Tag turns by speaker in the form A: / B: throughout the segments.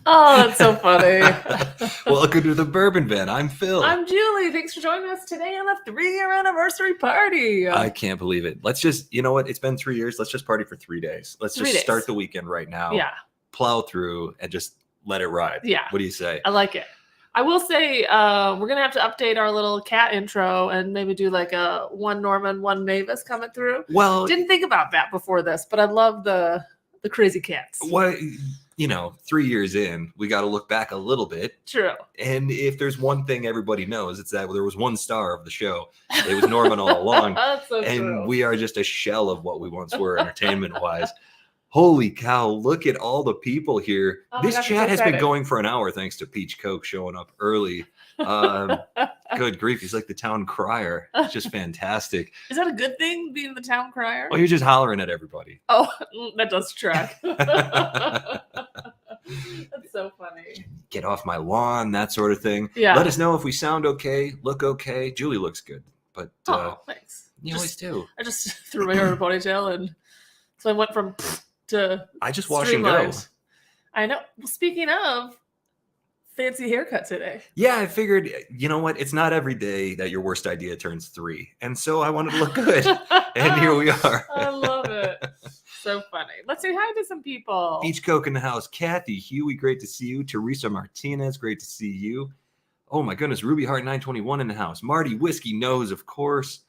A: Oh, that's so funny.
B: Welcome to the Bourbon Van. I'm Phil.
A: I'm Julie. Thanks for joining us today on the 3-year anniversary party.
B: I can't believe it. Let's just, you know what? It's been 3 years. Let's just party for 3 days. Let's just start the weekend right now.
A: Yeah.
B: Plow through and just let it ride.
A: Yeah.
B: What do you say?
A: I like it. I will say we're going to have to update our little cat intro and maybe do like a one Norman, one Mavis coming through.
B: Well,
A: didn't think about that before this, but I love the crazy cats.
B: What, 3 years in, we got to look back a little bit.
A: True.
B: And if there's one thing everybody knows, it's that there was one star of the show. It was Norman all along.
A: That's so
B: and
A: true.
B: We are just a shell of what we once were entertainment-wise. Holy cow, look at all the people here.
A: Oh
B: this
A: gosh,
B: chat has been going for an hour thanks to Peach Coke showing up early. Good grief, he's like the town crier. It's just fantastic.
A: Is that a good thing, being the town crier?
B: Oh, you're just hollering at everybody.
A: Oh, that does track. That's so funny.
B: Get off my lawn, that sort of thing.
A: Yeah.
B: Let us know if we sound okay, look okay. Julie looks good, but
A: thanks.
B: You always do.
A: I just threw my hair in a ponytail, and so I went from to
B: I just wash and go.
A: I know. Well, speaking of fancy haircut today.
B: Yeah, I figured, you know what? It's not every day that your worst idea turns 3. And so I wanted to look good. And here we are.
A: I love it. So funny. Let's say hi to some people.
B: Peach Coke in the house. Kathy, Huey, great to see you. Teresa Martinez, great to see you. Oh my goodness, Ruby Heart 921 in the house. Marty Whiskey knows, of course.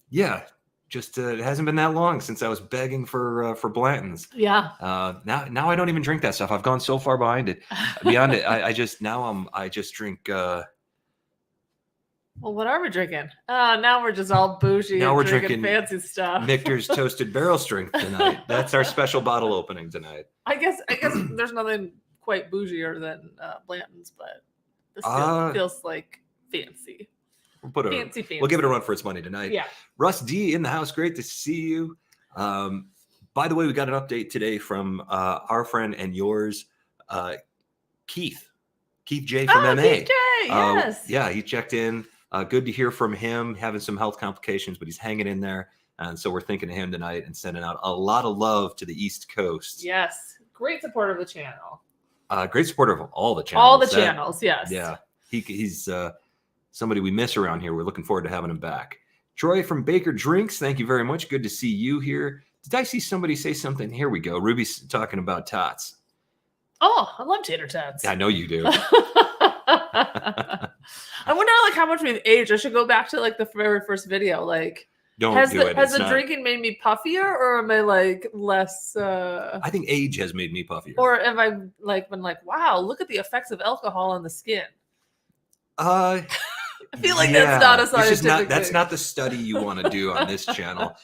B: Yeah, just it hasn't been that long since I was begging for Blanton's.
A: Yeah.
B: Now I don't even drink that stuff. I've gone so far beyond it. I just drink.
A: Well, what are we drinking? Now we're just all bougie.
B: Now we're drinking
A: fancy stuff.
B: Michter's Toasted Barrel Strength tonight. That's our special bottle opening tonight.
A: I guess there's nothing quite bougier than Blanton's, but this feels like fancy.
B: We'll give it a run for its money tonight.
A: Yeah.
B: Russ D in the house. Great to see you. By the way, we got an update today from our friend and yours, Keith J from MA.
A: Keith J, yes.
B: Yeah, he checked in. Good to hear from him, having some health complications, but he's hanging in there. And so we're thinking of him tonight and sending out a lot of love to the East Coast.
A: Yes. Great supporter of the channel.
B: Great supporter of all the channels.
A: All the channels, yes.
B: Yeah. He's somebody we miss around here. We're looking forward to having him back. Troy from Baker Drinks, thank you very much. Good to see you here. Did I see somebody say something? Here we go. Ruby's talking about tots.
A: Oh, I love tater tots.
B: I know you do.
A: I wonder how much we've aged. I should go back to the very first video. Has the drinking made me puffier, or am I less? I
B: think age has made me puffier.
A: Or am I been wow, look at the effects of alcohol on the skin? I feel like that's not a scientific thing.
B: That's not the study you want to do on this channel.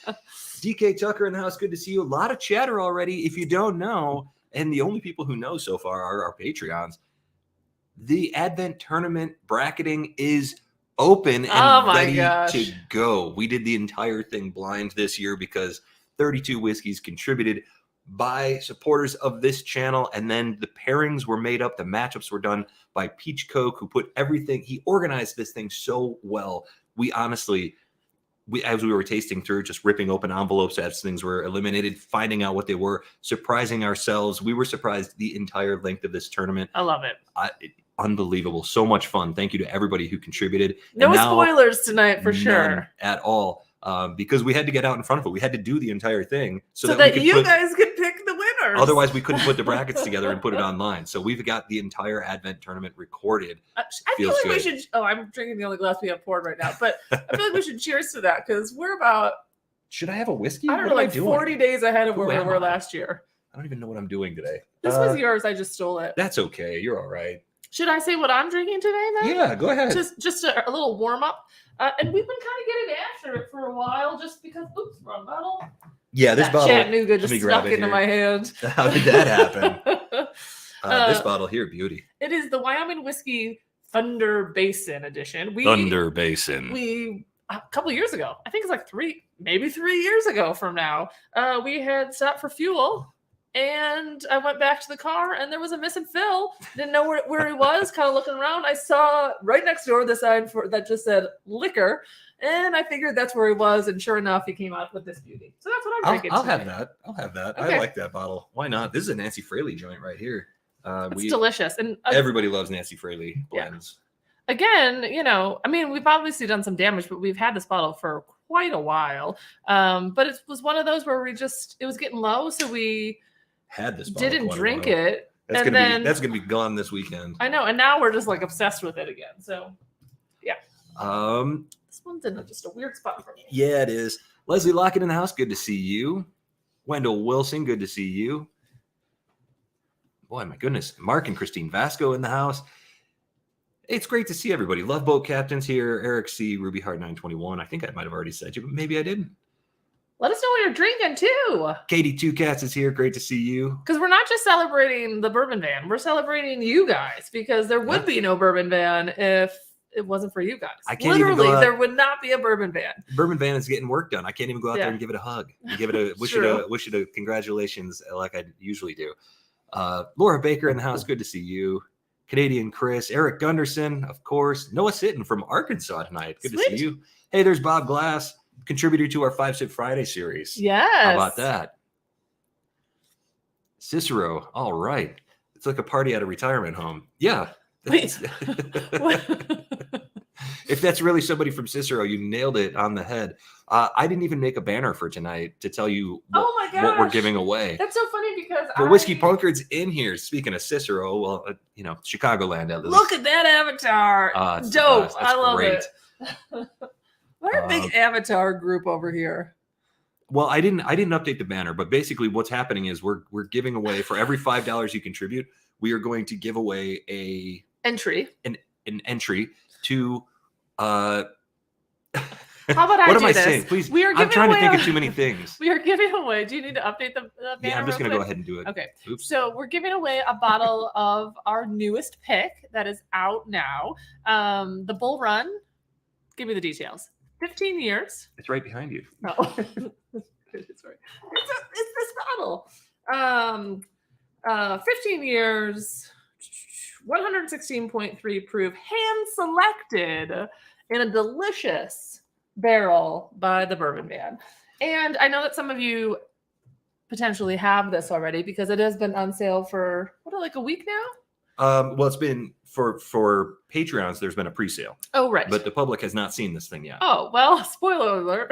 B: DK Tucker in the house, good to see you. A lot of chatter already. If you don't know, and the only people who know so far are our Patreons, the Advent Tournament bracketing is open and ready to go. We did the entire thing blind this year because 32 whiskeys contributed by supporters of this channel, and then the pairings were made up, the matchups were done by Peach Coke, who put everything, he organized this thing so well. We honestly, as we were tasting through, just ripping open envelopes as things were eliminated, finding out what they were, surprising ourselves. We were surprised the entire length of this tournament.
A: I love it.
B: Unbelievable. So much fun. Thank you to everybody who contributed.
A: No spoilers tonight for sure.
B: At all. Because we had to get out in front of it. We had to do the entire thing
A: so that you guys could pick the winners.
B: Otherwise, we couldn't put the brackets together and put it online. So we've got the entire Advent tournament recorded.
A: I feel like we should. Oh, I'm drinking the only glass we have poured right now, but I feel like we should cheers to that because we're about.
B: Should I have a whiskey?
A: I don't know, 40 days ahead of where we were last year.
B: I don't even know what I'm doing today.
A: This was yours. I just stole it.
B: That's okay. You're all right.
A: Should I say what I'm drinking today then?
B: Yeah, go ahead.
A: Just a little warm up. And we've been kind of getting after it for a while just because, oops, wrong bottle.
B: Yeah, this bottle.
A: Chattanooga just snuck into my hand.
B: How did that happen? This bottle here, beauty.
A: It is the Wyoming Whiskey Thunder Basin edition.
B: Thunder Basin.
A: A couple of years ago, I think it's 3 years ago from now, we had stopped for fuel. And I went back to the car, and there was a missing fill. Didn't know where he was. Kind of looking around, I saw right next door the sign that just said liquor, and I figured that's where he was. And sure enough, he came out with this beauty. So that's what I'm drinking.
B: I'll have that.
A: Okay.
B: I like that bottle. Why not? This is a Nancy Fraley joint right here.
A: It's delicious. And
B: everybody loves Nancy Fraley blends.
A: Again, I mean, we've obviously done some damage, but we've had this bottle for quite a while. But it was one of those where it was getting low, so we
B: had this bottle
A: didn't drink it.
B: That's gonna be gone this weekend.
A: I know, and now we're just like obsessed with it again. So yeah. This one's in just a weird spot for me.
B: Yeah, it is. Leslie Lockett in the house, good to see you. Wendell Wilson, good to see you. Boy, my goodness. Mark and Christine Vasco in the house. It's great to see everybody. Love Boat Captains here. Eric C. Ruby Heart 921. I think I might have already said you, but maybe I didn't.
A: Let us know what you're drinking too.
B: Katie Two Cats is here. Great to see you.
A: Because we're not just celebrating the Bourbon Van. We're celebrating you guys because there would be no Bourbon Van if it wasn't for you guys. Literally, there would not be a Bourbon Van.
B: Bourbon Van is getting work done. I can't even go out there and give it a hug. And give it a wish it a congratulations like I usually do. Laura Baker in the house. Good to see you. Canadian Chris, Eric Gunderson, of course. Noah Sitton from Arkansas tonight. Good to see you. Hey, there's Bob Glass, contributor to our 5 Sip Friday series.
A: Yes.
B: How about that? Cicero. All right. It's like a party at a retirement home. Yeah. If that's really somebody from Cicero, you nailed it on the head. I didn't even make a banner for tonight to tell you what we're giving away.
A: That's so funny because
B: the Whiskey Punkard's in here. Speaking of Cicero, well, Chicagoland at least.
A: Look at that avatar. Dope. I love it. What a big avatar group over here.
B: Well, I didn't update the banner, but basically what's happening is we're giving away for every $5 you contribute, we are going to give away an entry to
A: how about
B: what am I saying? Please, I'm trying to think of too many things.
A: We are giving away. Do you need to update the banner?
B: Yeah, I'm just going to go ahead and do it.
A: Okay.
B: Oops.
A: So we're giving away a bottle of our newest pick that is out now. The Bull Run. Give me the details. 15 years.
B: It's right behind you.
A: No. It's this bottle. 15 years, 116.3 proof, hand selected in a delicious barrel by the Bourbon Van. And I know that some of you potentially have this already because it has been on sale for like a week now.
B: Well, it's been for Patreons. There's been a pre-sale.
A: Oh, right.
B: But the public has not seen this thing yet.
A: Oh, well, spoiler alert.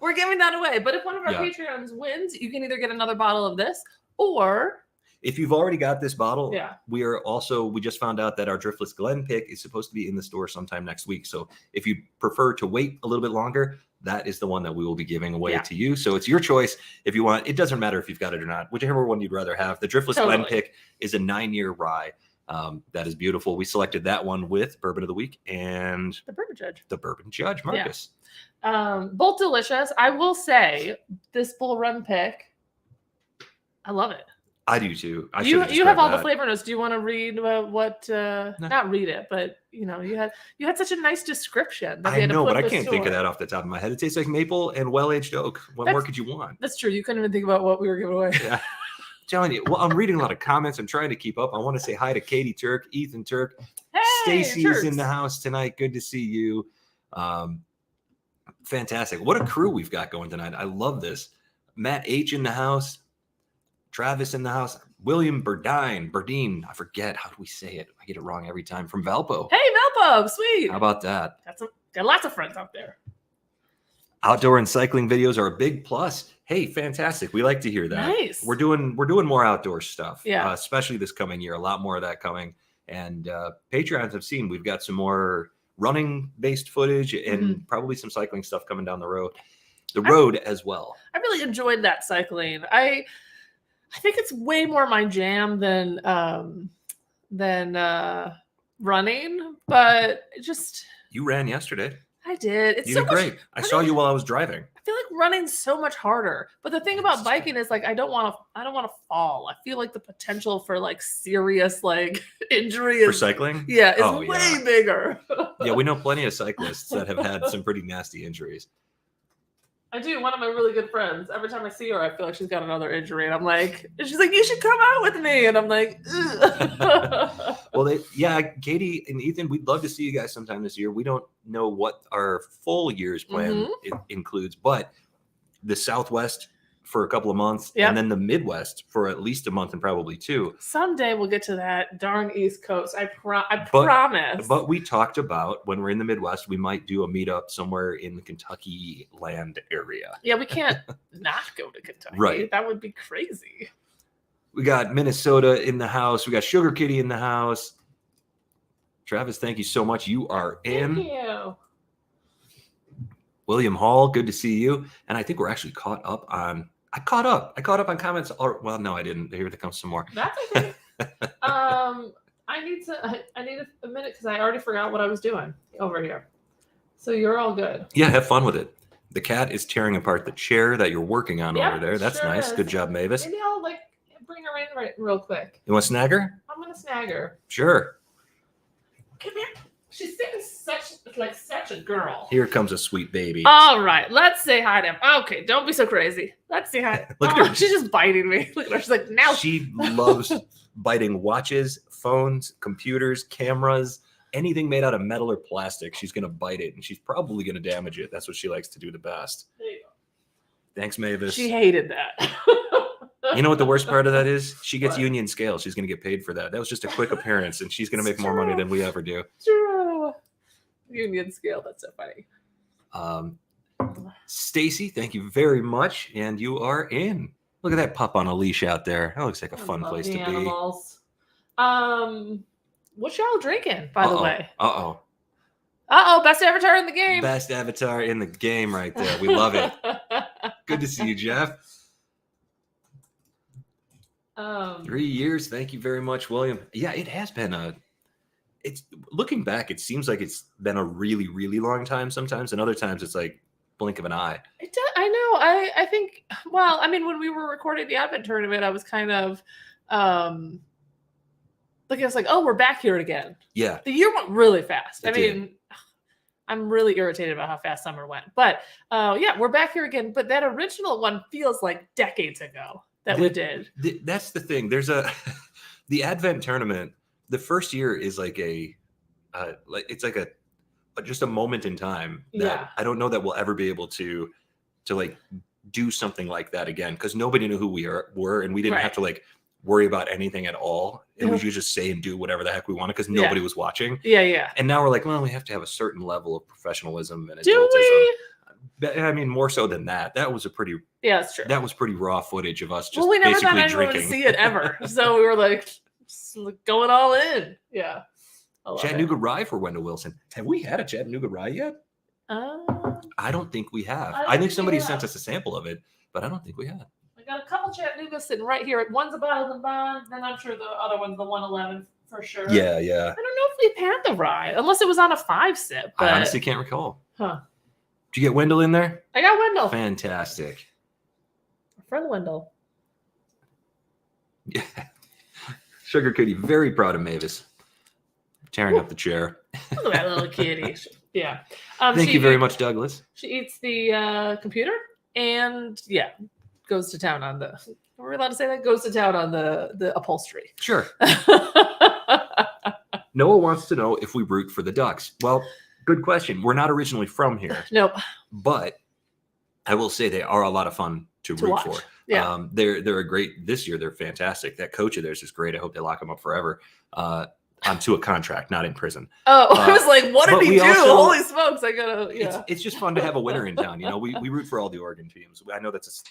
A: We're giving that away. But if one of our Patreons wins, you can either get another bottle of this or
B: if you've already got this bottle, we just found out that our Driftless Glen pick is supposed to be in the store sometime next week. So if you prefer to wait a little bit longer, that is the one that we will be giving away to you. So it's your choice if you want. It doesn't matter if you've got it or not. Whichever one you'd rather have. The Driftless Glen pick is a 9-year rye. That is beautiful. We selected that one with Bourbon of the Week and
A: the Bourbon Judge.
B: The Bourbon Judge, Marcus.
A: Yeah. Both delicious. I will say this Bull Run pick, I love it.
B: I do too.
A: You have all the flavor notes. Do you want to read what? No. Not read it, but you had such a nice descriction.
B: I know, but I can't think of that off the top of my head. It tastes like maple and well-aged oak. What more could you want?
A: That's true. You couldn't even think about what we were giving away.
B: Yeah. Telling you. Well, I'm reading a lot of comments. I'm trying to keep up. I want to say hi to Katie Turk, Ethan Turk.
A: Hey,
B: Stacy is in the house tonight. Good to see you. Fantastic. What a crew we've got going tonight. I love this. Matt H in the house. Travis in the house. William Berdine. I forget. How do we say it? I get it wrong every time. From Valpo.
A: Hey, Valpo. Sweet.
B: How about that?
A: Got lots of friends out there.
B: Outdoor and cycling videos are a big plus. Hey, fantastic. We like to hear that.
A: Nice.
B: We're doing more outdoor stuff.
A: Yeah.
B: Especially this coming year. A lot more of that coming. And Patreons have seen we've got some more running based footage and probably some cycling stuff coming down the road. Road as well.
A: I really enjoyed that cycling. I think it's way more my jam than running, but just
B: you ran yesterday.
A: I did. It's
B: you
A: so
B: did great. I saw you while I was driving.
A: I feel like running's so much harder. But the thing about biking is like I don't want to fall. I feel like the potential for like serious like injury
B: for cycling.
A: Yeah, is way bigger.
B: Yeah, we know plenty of cyclists that have had some pretty nasty injuries.
A: I do. One of my really good friends. Every time I see her, I feel like she's got another injury, and she's like, "You should come out with me," and I'm like, ugh.
B: Well, Katie and Ethan, we'd love to see you guys sometime this year. We don't know what our full year's plan includes, but the Southwest for a couple of months,
A: Yep.
B: and then the Midwest for at least a month and probably 2.
A: Someday we'll get to that darn East Coast. I promise.
B: But we talked about when we're in the Midwest, we might do a meetup somewhere in the Kentucky land area.
A: Yeah, we can't not go to Kentucky.
B: Right.
A: That would be crazy.
B: We got Minnesota in the house. We got Sugar Kitty in the house. Travis, thank you so much. You are in.
A: Thank you.
B: William Hall, good to see you. And I think we're actually caught up on. I caught up on comments. Well, no, I didn't. Here comes some more.
A: That's okay. I need a minute because I already forgot what I was doing over here. So you're all good.
B: Yeah, have fun with it. The cat is tearing apart the chair that you're working on over there. That's
A: sure
B: nice.
A: is.
B: Good job, Mavis.
A: Maybe I'll bring her in real quick.
B: You want to snag her?
A: I'm gonna snag her.
B: Sure.
A: Come here. She's sitting such a girl.
B: Here comes a sweet baby.
A: All right, let's say hi to him. Okay, don't be so crazy. Let's say hi.
B: Look at her.
A: She's just biting me. Look at her. She's like, now.
B: She loves biting watches, phones, computers, cameras, anything made out of metal or plastic. She's going to bite it, and she's probably going to damage it. That's what she likes to do the best.
A: There you go.
B: Thanks, Mavis.
A: She hated that.
B: You know what the worst part of that is? She gets
A: What?
B: union scale. She's going to get paid for that. That was just a quick appearance, and she's going to make more money than we ever do.
A: True. Union scale. That's so funny.
B: Stacy, thank you very much. And you are in. Look at that pup on a leash out there. That looks like a fun place to be.
A: Animals. What y'all drinking, by the way? Best avatar in the game.
B: Best avatar in the game right there. We love it. Good to see you, Jeff. 3 years. Thank you very much, William. Yeah, it has been it's looking back, it seems like it's been a really, really long time sometimes. And other times it's like blink of an eye.
A: I know. I think, well, I mean, when we were recording the Advent tournament, I was kind of like, I was like, oh, we're back here again.
B: Yeah.
A: The year went really fast.
B: It did.
A: I'm really irritated about how fast summer went. But yeah, we're back here again. But that original one feels like decades ago that we did.
B: That's the thing. There's the Advent tournament. The first year is like it's like just a moment in time that I don't know that we'll ever be able to like do something like that again, because nobody knew who we were, and we didn't have to like worry about anything at all. And we could just say and do whatever the heck we wanted because nobody was watching. Yeah. And now we're like, well, we have to have a certain level of professionalism and adultism.
A: Do we?
B: I mean, more so than that. That was
A: that's true.
B: That was pretty raw footage of us just
A: we never
B: basically
A: thought anyone
B: drinking.
A: would see it ever. So we were like going all in. Yeah.
B: Chattanooga Rye for Wendell Wilson. Have we had a Chattanooga Rye yet? I don't think we have. I think somebody sent us a sample of it, but I don't think we have.
A: I got a couple Chattanoogas sitting right here. One's a bottled and bond, then I'm sure the other one's the 111 for sure.
B: Yeah.
A: I don't know if we've had the rye, unless it was on a 5-sip.
B: I honestly can't recall.
A: Huh.
B: Did you get Wendell in there?
A: I got Wendell.
B: Fantastic.
A: Friend Wendell.
B: Yeah. Sugar Kitty, very proud of Mavis. Tearing up the chair.
A: Look at that little kitty. Yeah.
B: Thank you very much, Douglas.
A: She eats the computer and goes to town on the. Are we allowed to say that? Goes to town on the upholstery.
B: Sure. Noah wants to know if we root for the Ducks. Well, good question. We're not originally from here.
A: Nope.
B: But I will say they are a lot of fun to root
A: watch.
B: for.
A: Yeah.
B: They're a great this year. They're fantastic. That coach of theirs is great. I hope they lock him up forever. Onto a contract, not in prison.
A: I was like, what did he do? Holy smokes! I gotta. Yeah.
B: It's just fun to have a winner in town. You know, we root for all the Oregon teams. I know that's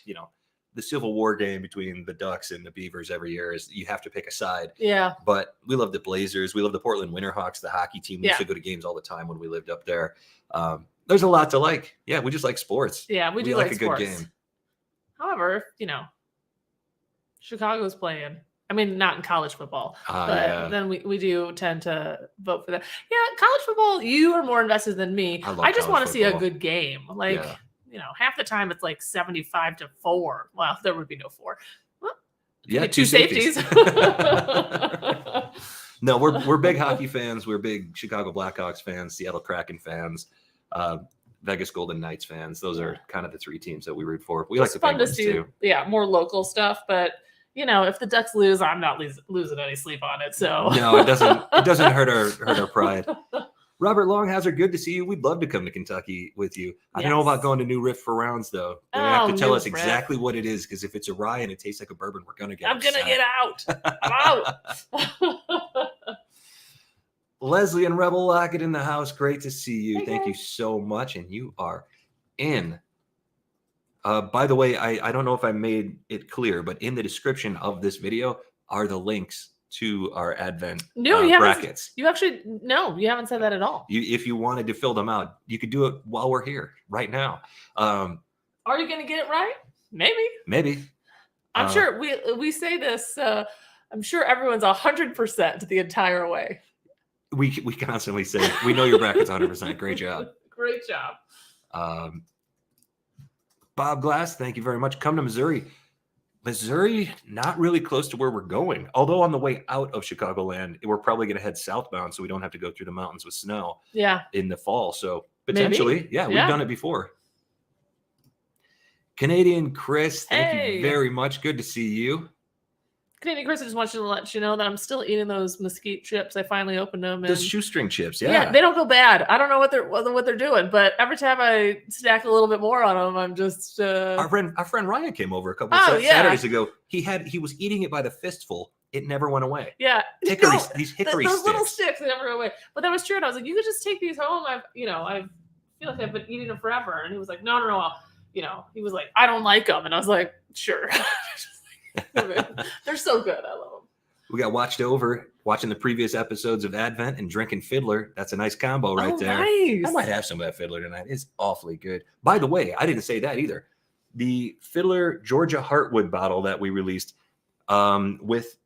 B: the Civil War game between the Ducks and the Beavers every year is you have to pick a side.
A: Yeah.
B: But we love the Blazers. We love the Portland Winterhawks, the hockey team. We used to go to games all the time when we lived up there. There's a lot to like. Yeah, we just like sports.
A: Yeah, we do
B: like a
A: sports.
B: good game.
A: However, Chicago's playing. I mean, not in college football, but then we do tend to vote for that. Yeah, college football, you are more invested than me. I just want to see a good game. Like, half the time it's like 75-4. Well, there would be no 4. Well, two safeties.
B: No, we're big hockey fans. We're big Chicago Blackhawks fans, Seattle Kraken fans, Vegas Golden Knights fans. Those are kind of the 3 teams that we root for. We like the Penguins too.
A: Yeah, more local stuff, but if the Ducks lose, I'm not losing any sleep on it. So
B: no, it doesn't hurt our pride. Robert Longhauser, good to see you. We'd love to come to Kentucky with you. I don't know about going to New Riff for rounds, though. They have to tell us exactly what it is, because if it's a rye and it tastes like a bourbon, we're going to get upset.
A: I'm going to get out. I'm out.
B: Leslie and Rebel Lockett in the house. Great to see you.
A: Hey,
B: Thank you so much. And you are in. By the way, I don't know if I made it clear, but in the description of this video are the links to our Advent brackets.
A: You haven't said that at all.
B: If you wanted to fill them out, you could do it while we're here right now.
A: Are you going to get it right? Maybe. I'm sure we say this. I'm sure everyone's 100% the entire way.
B: We constantly say, we know your bracket's 100%. Great job.
A: Great job.
B: Bob Glass, thank you very much. Come to Missouri. Missouri, not really close to where we're going. Although on the way out of Chicagoland, we're probably going to head southbound so we don't have to go through the mountains with snow in the fall. So potentially, we've done it before. Canadian Chris, thank you very much. Good to see you.
A: Canadian Chris, I just want you to let you know that I'm still eating those mesquite chips. I finally opened them.
B: Those shoestring chips,
A: yeah, they don't go bad. I don't know what they're doing, but every time I stack a little bit more on them, I'm just.
B: Our friend Ryan came over a couple of Saturdays ago. He was eating it by the fistful. It never went away.
A: Yeah,
B: these hickory
A: those
B: sticks.
A: little sticks, they never went away. But that was true, and I was like, you could just take these home. I feel like I've been eating them forever, and he was like, no. He was like, I don't like them, and I was like, sure. They're so good. I love them.
B: We got watching the previous episodes of Advent and drinking Fiddler. That's a nice combo right there.
A: Nice.
B: I might have some of that Fiddler tonight. It's awfully good. By the way, I didn't say that either. The Fiddler Georgia Heartwood bottle that we released with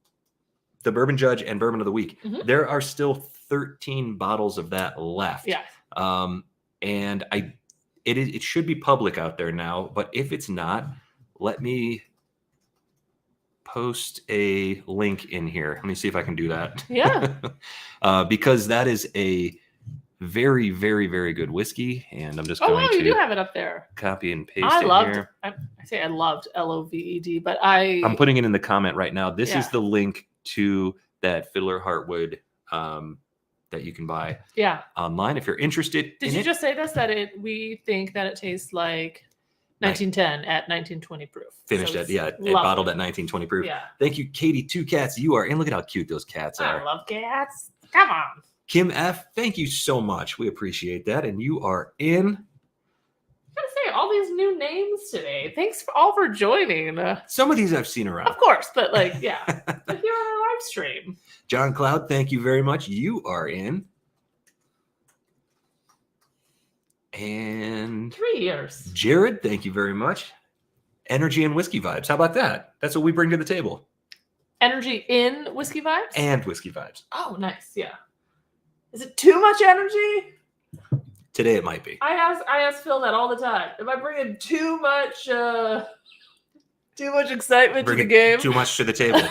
B: the Bourbon Judge and Bourbon of the Week, there are still 13 bottles of that left.
A: Yeah.
B: And it should be public out there now, but if it's not, let me post a link in here. Let me see if I can do that.
A: Yeah.
B: Because that is a very, very, very good whiskey. And I'm just going to
A: you do have it up there.
B: Copy and paste it here.
A: I loved LOVED, but
B: I'm putting it in the comment right now. This is the link to that Fiddler Heartwood that you can buy online if you're interested.
A: Did you just say this, that we think that it tastes like 1910 at 1920 proof.
B: Finished bottled at 1920 proof.
A: Yeah.
B: Thank you, Katie. 2 cats. You are in. Look at how cute those cats are.
A: I love cats. Come on.
B: Kim F. Thank you so much. We appreciate that. And you are in.
A: I gotta say, all these new names today. Thanks all for joining.
B: Some of these I've seen around.
A: Of course, but like you're on our live stream.
B: John Cloud, thank you very much. You are in. And
A: 3 years.
B: Jared, thank you very much. Energy and whiskey vibes. How about that? That's what we bring to the table.
A: Energy in whiskey vibes?
B: And whiskey vibes.
A: Oh, nice. Yeah. Is it too much energy?
B: Today it might be.
A: I ask Phil that all the time. Am I bringing too much excitement to the game?
B: Too much to the table.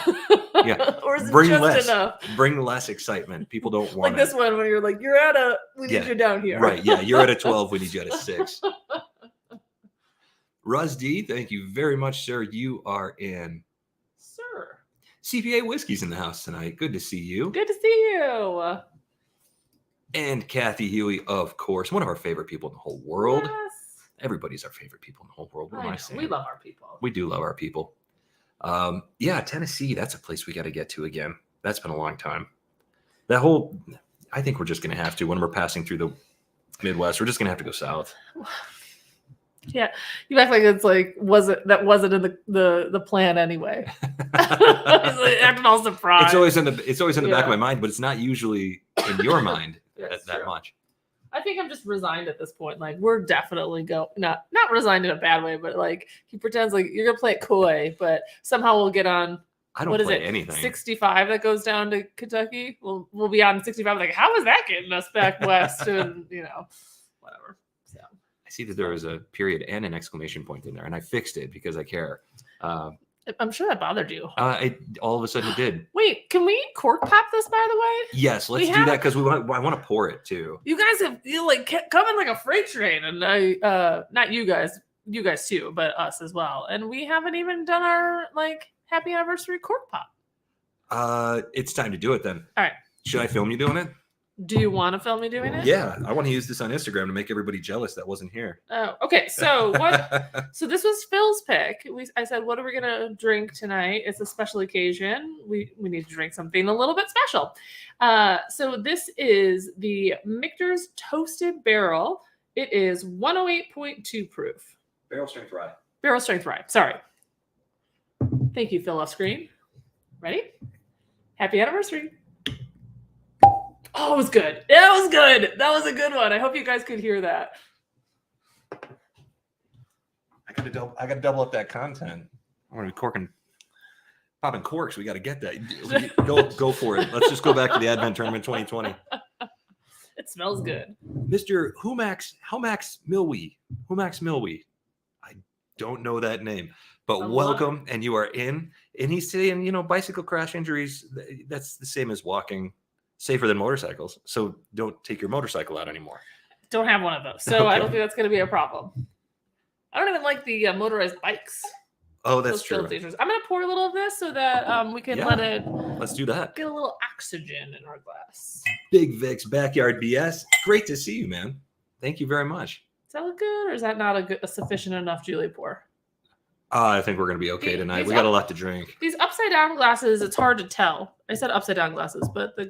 B: Yeah.
A: Or is it just enough?
B: Bring less excitement. People don't want
A: like this one when you're like, we need you down here.
B: Right. Yeah. You're at a 12. We need you at a 6. Ruz D, thank you very much, sir. You are in.
A: Sir.
B: CPA Whiskey's in the house tonight. Good to see you.
A: Good to see you.
B: And Kathy Huey, of course, one of our favorite people in the whole world.
A: Yes.
B: Everybody's our favorite people in the whole world. What am I saying?
A: We love our people.
B: We do love our people. Tennessee, that's a place we got to get to again. That's been a long time. I think we're just going to have to, when we're passing through the Midwest, we're just going to have to go south.
A: Yeah. You act like it's like, that wasn't in the plan anyway. Acting all surprised.
B: It's always in the back of my mind, but it's not usually in your mind that much.
A: I think I'm just resigned at this point. Like, we're definitely not resigned in a bad way, but like he pretends like you're gonna play it coy, but somehow we'll get on.
B: I don't play anything.
A: 65 that goes down to Kentucky. We'll be on 65. Like, how is that getting us back west? And whatever. So
B: I see that there was a period and an exclamation point in there, and I fixed it because I care.
A: I'm sure that bothered you.
B: All of a sudden it did.
A: Wait, can we cork pop this, by the way?
B: Yes, let's do that because I want to pour it too.
A: You guys have come in like a freight train, and not you guys too, but us as well. And we haven't even done our happy anniversary cork pop.
B: It's time to do it then.
A: All right.
B: Should I film you doing it?
A: Do you want to film me doing it?
B: Yeah, I want to use this on Instagram to make everybody jealous that wasn't here.
A: Oh, okay. So what? So this was Phil's pick. I said, what are we gonna drink tonight? It's a special occasion. We need to drink something a little bit special. So this is the Michter's Toasted Barrel. It is 108.2 proof.
B: Barrel strength rye.
A: Barrel strength rye. Sorry. Thank you, Phil off screen. Ready? Happy anniversary. Oh, it was good. That was good. That was a good one. I hope you guys could hear that.
B: I gotta double up that content. I'm gonna be popping corks. We got to get that. Go for it. Let's just go back to the Advent Tournament 2020.
A: It smells good.
B: Mr. Humax Milwee. I don't know that name, but welcome, and you are in. And he's saying, bicycle crash injuries, that's the same as walking, safer than motorcycles. So don't take your motorcycle out anymore.
A: Don't have one of those. So okay. I don't think that's going to be a problem. I don't even like the motorized bikes.
B: Oh, that's true.
A: I'm going to pour a little of this so that we can let it.
B: Let's do that.
A: Get a little oxygen in our glass.
B: Big Vic's Backyard BS. Great to see you, man. Thank you very much.
A: Does that look good, or is that not a sufficient enough Julie pour?
B: I think we're going to be okay tonight. We got a lot to drink.
A: These upside down glasses, it's hard to tell. I said upside down glasses, but the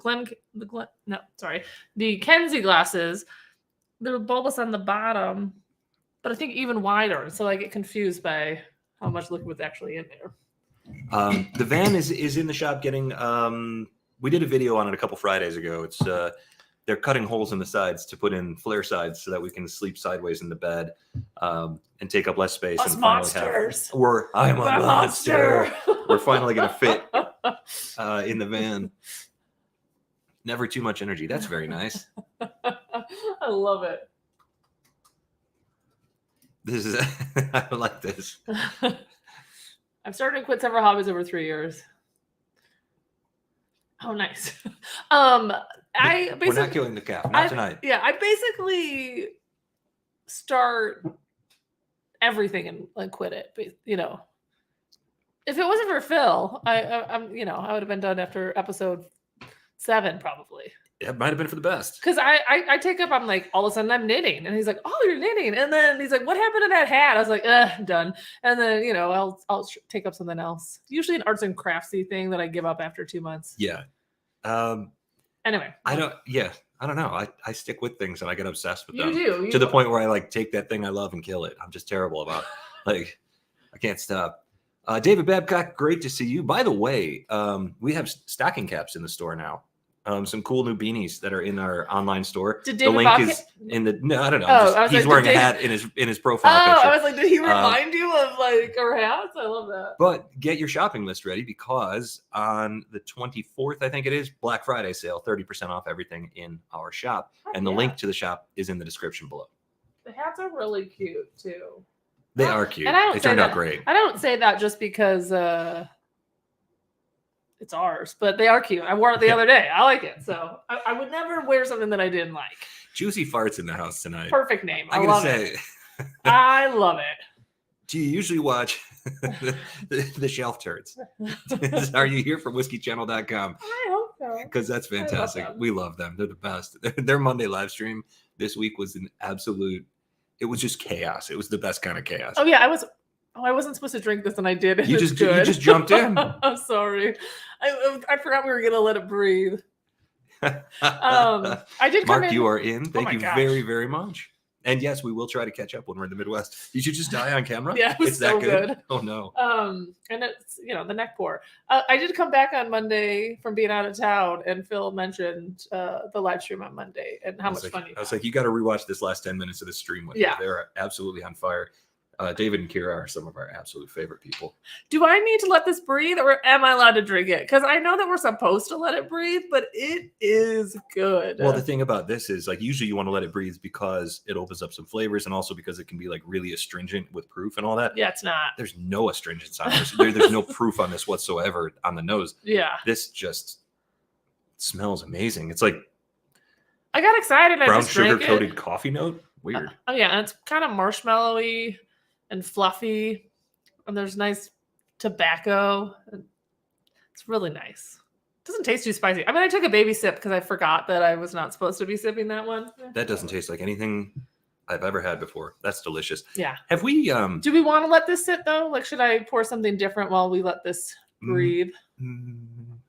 A: Kenzie glasses, they're bulbous on the bottom, but I think even wider. So I get confused by how much liquid was actually in there.
B: The van is in the shop getting, we did a video on it a couple Fridays ago. It's, they're cutting holes in the sides to put in flare sides so that we can sleep sideways in the bed and take up less space.
A: Us monsters.
B: I'm a monster. We're finally going to fit in the van. Never too much energy. That's very nice.
A: I love it.
B: This is, I like this.
A: I've started to quit several hobbies over 3 years. Oh, nice.
B: We're not killing the calf. Not tonight.
A: Yeah, I basically start everything and quit it. But, if it wasn't for Phil, I would have been done after episode 7 probably.
B: It might have been for the best.
A: Because I take up, I'm like, all of a sudden I'm knitting. And he's like, oh, you're knitting. And then he's like, what happened to that hat? I was like, done. And then, I'll take up something else. Usually an arts and craftsy thing that I give up after 2 months.
B: Yeah.
A: Anyway.
B: I don't know. I stick with things and I get obsessed with them.
A: You do.
B: To the point where I take that thing I love and kill it. I'm just terrible about I can't stop. David Babcock, great to see you. By the way, we have stocking caps in the store now. Some cool new beanies that are in our online store.
A: Did
B: the
A: David
B: link
A: Babcock...
B: is in the. No, I don't know. He's wearing a hat in his profile picture.
A: I was like, did he remind you of our hats? I love that.
B: But get your shopping list ready because on the 24th, I think it is, Black Friday sale, 30% off everything in our shop, and the link to the shop is in the description below.
A: The hats are really cute too.
B: They are cute.
A: And
B: they turned out great.
A: I don't say that just because it's ours, but they are cute. I wore it the other day. I like it. So I would never wear something that I didn't like.
B: Juicy Farts in the house tonight.
A: Perfect name.
B: I love it.
A: I love it.
B: Do you usually watch the shelf turds? Are you here from whiskeychannel.com?
A: I hope so.
B: Because that's fantastic. We love them. They're the best. Their Monday live stream this week was an absolute, it was just chaos. It was the best kind of chaos.
A: Oh, yeah. I wasn't supposed to drink this, and I did.
B: You just jumped in.
A: I'm sorry. I forgot we were going to let it breathe. I did come
B: Mark,
A: in.
B: you are in. Thank you
A: gosh.
B: very, very much. And yes, we will try to catch up when we're in the Midwest. Did you just die on camera?
A: Yeah, it was so good.
B: Oh, no.
A: And it's, the neck pour. I did come back on Monday from being out of town, and Phil mentioned the live stream on Monday and how much fun you had.
B: I was like, you got to rewatch this last 10 minutes of the stream with me. They're absolutely on fire. David and Kira are some of our absolute favorite people.
A: Do I need to let this breathe, or am I allowed to drink it? Because I know that we're supposed to let it breathe, but it is good.
B: Well, the thing about this is usually you want to let it breathe because it opens up some flavors, and also because it can be really astringent with proof and all that.
A: Yeah, it's not.
B: There's no astringence on this. There's no proof on this whatsoever on the nose.
A: Yeah.
B: This just smells amazing. It's like
A: I got excited.
B: Brown sugar coated coffee note. Weird.
A: Oh yeah, and it's kind of marshmallowy and fluffy, and there's nice tobacco. It's really nice. Doesn't taste too spicy. I mean, I took a baby sip because I forgot that I was not supposed to be sipping that one.
B: That doesn't taste like anything I've ever had before. That's delicious.
A: Yeah.
B: Have we?
A: Do we want to let this sit though? Like, should I pour something different while we let this breathe?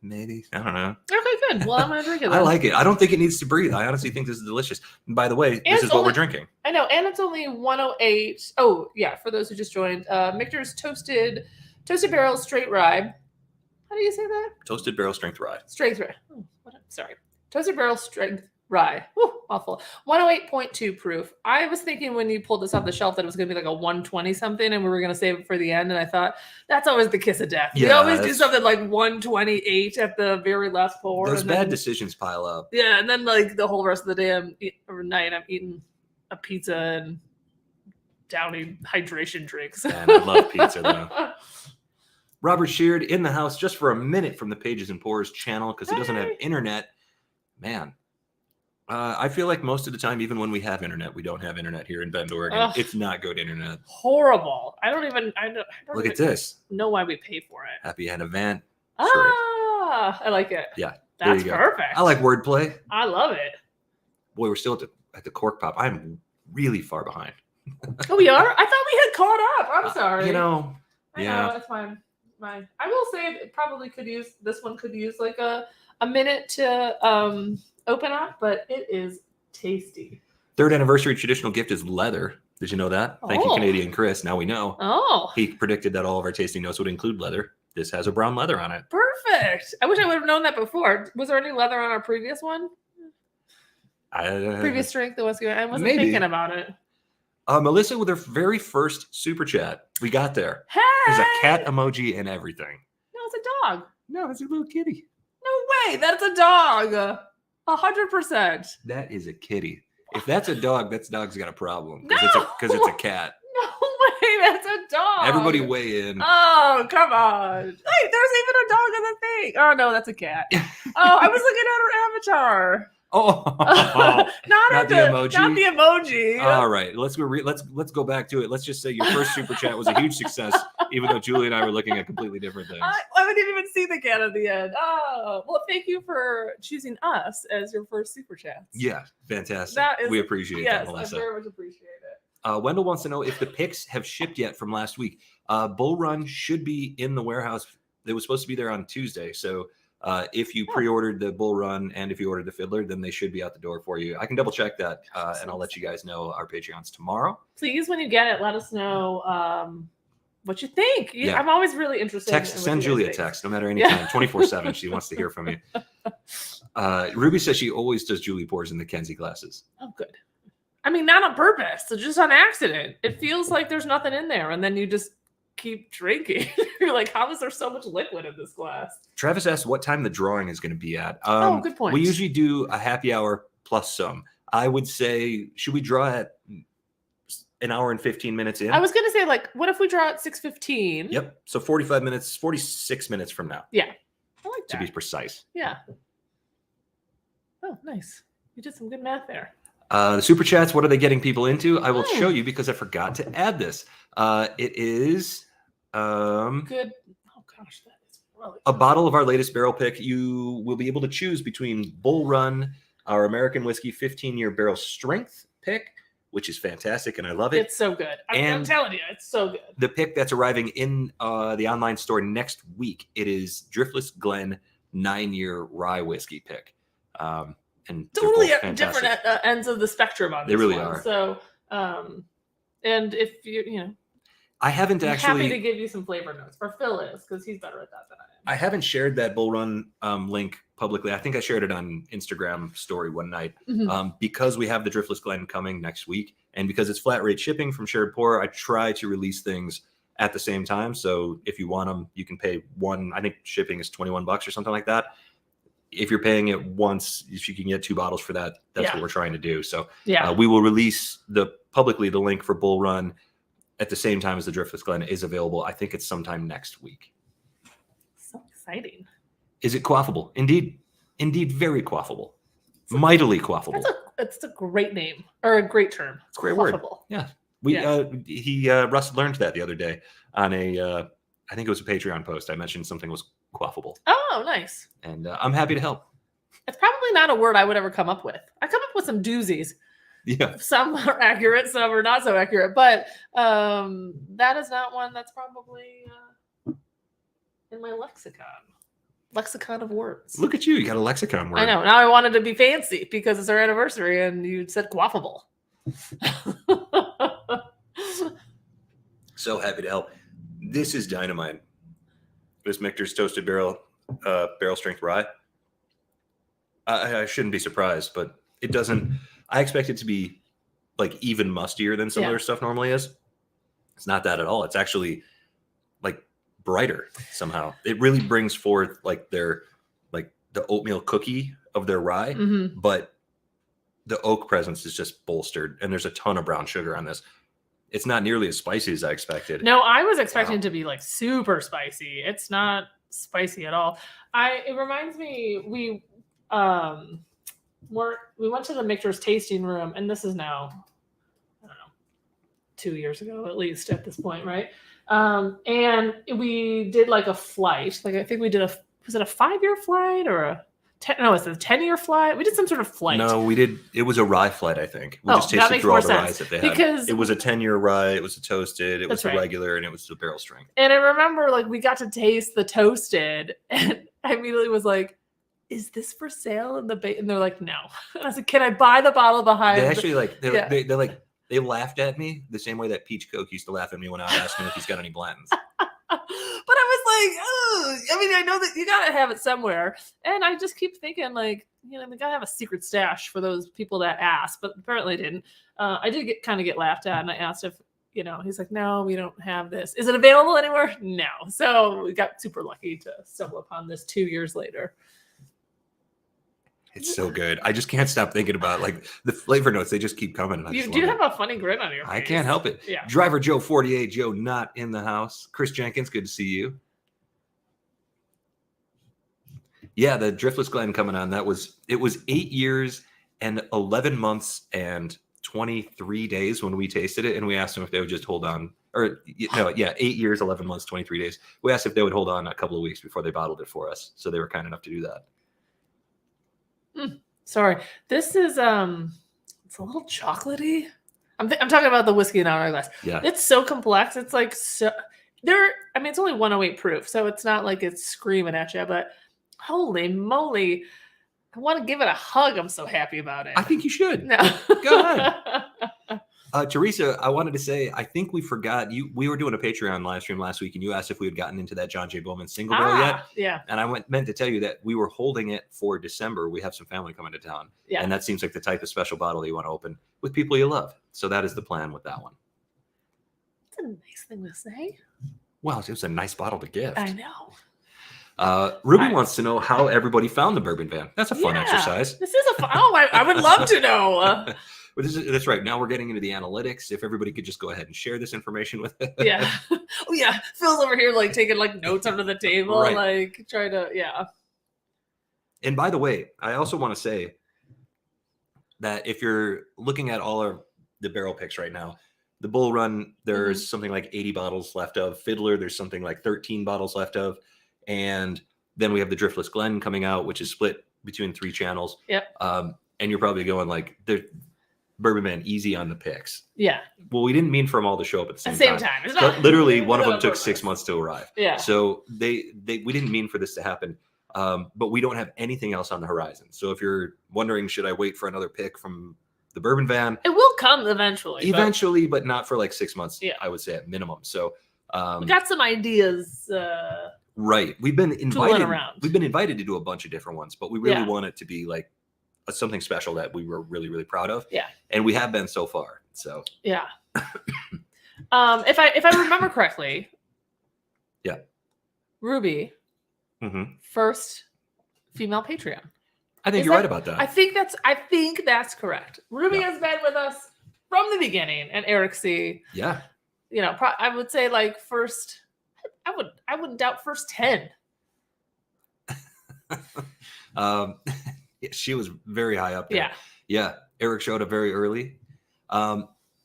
B: Maybe. I don't know.
A: Okay, good. Well, I'm gonna drink it.
B: I
A: Then.
B: like it. I don't think it needs to breathe. I honestly think this is delicious. And by the way, this is what we're drinking.
A: I know, and it's only 108. Oh, yeah. For those who just joined, Michter's toasted barrel straight rye. How do you say that?
B: Toasted barrel strength rye.
A: Strength rye. Oh, sorry. Toasted barrel strength rye. Whew, awful. 108.2 proof. I was thinking when you pulled this off the shelf that it was going to be like a 120 something and we were going to save it for the end. And I thought, that's always the kiss of death.
B: Yeah,
A: we always do something like 128 at the very last pour.
B: Those
A: and
B: bad
A: then,
B: decisions pile up.
A: Yeah. And then like the whole rest of the day or night, I'm eating a pizza and downing hydration drinks.
B: Man, I love pizza though. Robert Sheard in the house just for a minute from the Pages and Pours channel because he doesn't have internet. Man, I feel like most of the time, even when we have internet, we don't have internet here in Bend, Oregon.
A: Ugh.
B: It's not good internet.
A: Horrible. I don't
B: Look at this.
A: know why we pay for it.
B: Happy event.
A: Ah, I like it.
B: Yeah.
A: That's perfect.
B: I like wordplay.
A: I love it.
B: Boy, we're still at the cork pop. I'm really far behind.
A: Oh, we are? I thought we had caught up. I'm sorry.
B: I know,
A: it's fine. I will say it probably could use like a minute to open up, but it is tasty.
B: 3rd anniversary traditional gift is leather. Did you know that? Thank you, Canadian Chris. Now we know.
A: Oh.
B: He predicted that all of our tasting notes would include leather. This has a brown leather on it.
A: Perfect. I wish I would have known that before. Was there any leather on our previous one? Previous drink, the whiskey. I wasn't thinking about it.
B: Melissa with her very first super chat. We got there.
A: Hey!
B: There's a cat emoji and everything.
A: No, it's a dog.
B: No, it's a little kitty.
A: No way. That's a dog. 100%.
B: That is a kitty. If that's a dog, that dog's got a problem.
A: No!
B: Because it's a cat.
A: No way. That's a dog.
B: Everybody weigh in.
A: Oh, come on. Hey, there's even a dog in the thing. Oh, no, that's a cat. Oh, I was looking at her avatar.
B: Oh,
A: not the emoji. Not the emoji.
B: All right, let's go back to it. Let's just say your first super chat was a huge success, even though Julie and I were looking at completely different things.
A: I didn't even see the cat at the end. Oh, well, thank you for choosing us as your first super chat.
B: Yeah, fantastic. We appreciate that, Melissa.
A: I very much appreciate it.
B: Wendell wants to know if the picks have shipped yet from last week. Bull Run should be in the warehouse. It was supposed to be there on Tuesday, so. If you pre-ordered the Bull Run and if you ordered the Fiddler, then they should be out the door for you. I can double check that, and I'll let you guys know our Patreons tomorrow.
A: Please, when you get it, let us know what you think.
B: Yeah.
A: I'm always really interested.
B: Send Julie a text, no matter any time, 24/7. She wants to hear from you. Ruby says she always does Julie pours in the Kenzie glasses.
A: Oh, good. I mean, not on purpose, so just on accident. It feels like there's nothing in there, and then you just keep drinking. You're like, how is there so much liquid in this glass? Travis
B: asked what time the drawing is going to be at.
A: Good point.
B: We usually do a happy hour plus some. I would say, should we draw at an hour and 15 minutes in?
A: I was going to say, like, what if we draw at 6:15?
B: Yep. So 46 minutes from now.
A: Yeah. I like that.
B: To be precise.
A: Yeah. Oh, nice. You did some good math there.
B: The super chats, what are they getting people into? I will show you because I forgot to add this. It is
A: good. Oh gosh, that is really
B: a bottle of our latest barrel pick. You will be able to choose between Bull Run, our American whiskey 15-year barrel strength pick, which is fantastic, and I love it.
A: It's so good. I'm telling you, it's so good.
B: The pick that's arriving in the online store next week, it is Driftless Glen 9-year rye whiskey pick. And
A: totally different ends of the spectrum on this.
B: They really
A: one.
B: are.
A: So, and if you
B: I haven't actually
A: happy to give you some flavor notes. Or Phil is because he's better at that than I am.
B: I haven't shared that Bull Run link publicly. I think I shared it on Instagram story one night because we have the Driftless Glen coming next week, and because it's flat rate shipping from Shared Pour, I try to release things at the same time. So if you want them, you can pay one. I think shipping is $21 or something like that. If you're paying it once, if you can get 2 bottles for that, that's what we're trying to do. So we will release publicly the link for Bull Run at the same time as the Driftless Glen is available. I think it's sometime next week.
A: So exciting.
B: Is it quaffable? Indeed, very quaffable. Mightily quaffable.
A: It's a great name or a great term.
B: It's a great word. Yeah. Russ learned that the other day on I think it was a Patreon post. I mentioned something was quaffable.
A: Oh, nice.
B: And I'm happy to help.
A: It's probably not a word I would ever come up with. I come up with some doozies.
B: Yeah.
A: Some are accurate, some are not so accurate, but that is not one that's probably in my lexicon of words.
B: Look at you. You got a lexicon word.
A: I know. Now I wanted to be fancy because it's our anniversary and you said quaffable.
B: So happy to help. This is dynamite. This Michter's Toasted Barrel Strength Rye. I shouldn't be surprised, but it doesn't. I expect it to be like even mustier than some other stuff normally is. It's not that at all. It's actually like brighter somehow. It really brings forth like the oatmeal cookie of their rye, but the oak presence is just bolstered, and there's a ton of brown sugar on this. It's not nearly as spicy as I expected.
A: No, I was expecting it to be like super spicy. It's not spicy at all. It reminds me, we went to the Michter's tasting room, and this is now, I don't know, 2 years ago at least at this point, right? And we did like a flight. Like I think we did was it a 5-year flight or a 10-year flight? We did some sort of flight.
B: No, we did. It was a rye flight, I think. We just tasted through all the ryes that they had.
A: Because
B: it was a 10-year rye, it was a toasted, it was a regular, and it was the barrel strength.
A: And I remember like we got to taste the toasted, and I immediately was like, is this for sale in the and they're like, no. And I was like, can I buy the bottle behind?
B: They actually they laughed at me the same way that Peach Coke used to laugh at me when I was asking if he's got any Blanton's.
A: But I was like, oh, I mean, I know that you gotta have it somewhere, and I just keep thinking like, we gotta have a secret stash for those people that asked, but apparently didn't. I did get laughed at, and I asked if he's like, no, we don't have this. Is it available anywhere? No. So we got super lucky to stumble upon this 2 years later.
B: It's so good. I just can't stop thinking about like the flavor notes. They just keep coming. And
A: you do have a funny grin on your face.
B: I can't help it.
A: Yeah.
B: Driver Joe 48, Joe not in the house. Chris Jenkins, good to see you. Yeah, the Driftless Glen coming on. It was 8 years and 11 months and 23 days when we tasted it, and we asked them if they would just hold on. 8 years, 11 months, 23 days. We asked if they would hold on a couple of weeks before they bottled it for us. So they were kind enough to do that.
A: Sorry, this is it's a little chocolatey. I'm talking about the whiskey in our glass.
B: Yeah,
A: it's so complex. It's like it's only 108 proof, so it's not like it's screaming at you. But holy moly, I want to give it a hug. I'm so happy about it.
B: I think you should.
A: No.
B: Go ahead. Teresa, I wanted to say, I think we forgot we were doing a Patreon live stream last week, and you asked if we had gotten into that John J. Bowman single barrel yet.
A: Yeah.
B: And I meant to tell you that we were holding it for December. We have some family coming to town.
A: Yeah.
B: And that seems like the type of special bottle that you want to open with people you love. So that is the plan with that one.
A: That's a nice thing to say.
B: Well, it was a nice bottle to gift.
A: I know.
B: Ruby wants to know how everybody found the Bourbon Van. That's a fun exercise.
A: This is a fun. I would love to know.
B: But that's right. Now we're getting into the analytics. If everybody could just go ahead and share this information with us.
A: Yeah. Oh yeah. Phil's over here like taking like notes under the table,
B: right.
A: like trying to, yeah.
B: And by the way, I also want to say that if you're looking at all of the barrel picks right now, the Bull Run, there's something like 80 bottles left of. Fiddler, there's something like 13 bottles left of. And then we have the Driftless Glen coming out, which is split between 3 channels.
A: Yep.
B: And you're probably going like, Bourbon Man, easy on the picks.
A: Yeah.
B: Well, we didn't mean for them all to show up at the same time.
A: It's not,
B: literally, one of them took 6 months to arrive.
A: Yeah.
B: So we didn't mean for this to happen. But we don't have anything else on the horizon. So if you're wondering, should I wait for another pick from the Bourbon Van?
A: It will come eventually.
B: Eventually, but not for like 6 months.
A: Yeah.
B: I would say at minimum. So
A: we got some ideas.
B: Right. We've been invited.
A: Around.
B: We've been invited to do a bunch of different ones, but we really want it to be like something special that we were really, really proud of.
A: Yeah.
B: And we have been so far. So
A: yeah. If I remember correctly.
B: Yeah.
A: Ruby. First female Patreon.
B: I think you're right about that.
A: I think that's correct. Ruby has been with us from the beginning, and Eric C.
B: Yeah.
A: I would say like first. I wouldn't doubt first 10.
B: She was very high up there.
A: Yeah.
B: Yeah. Eric showed up very early.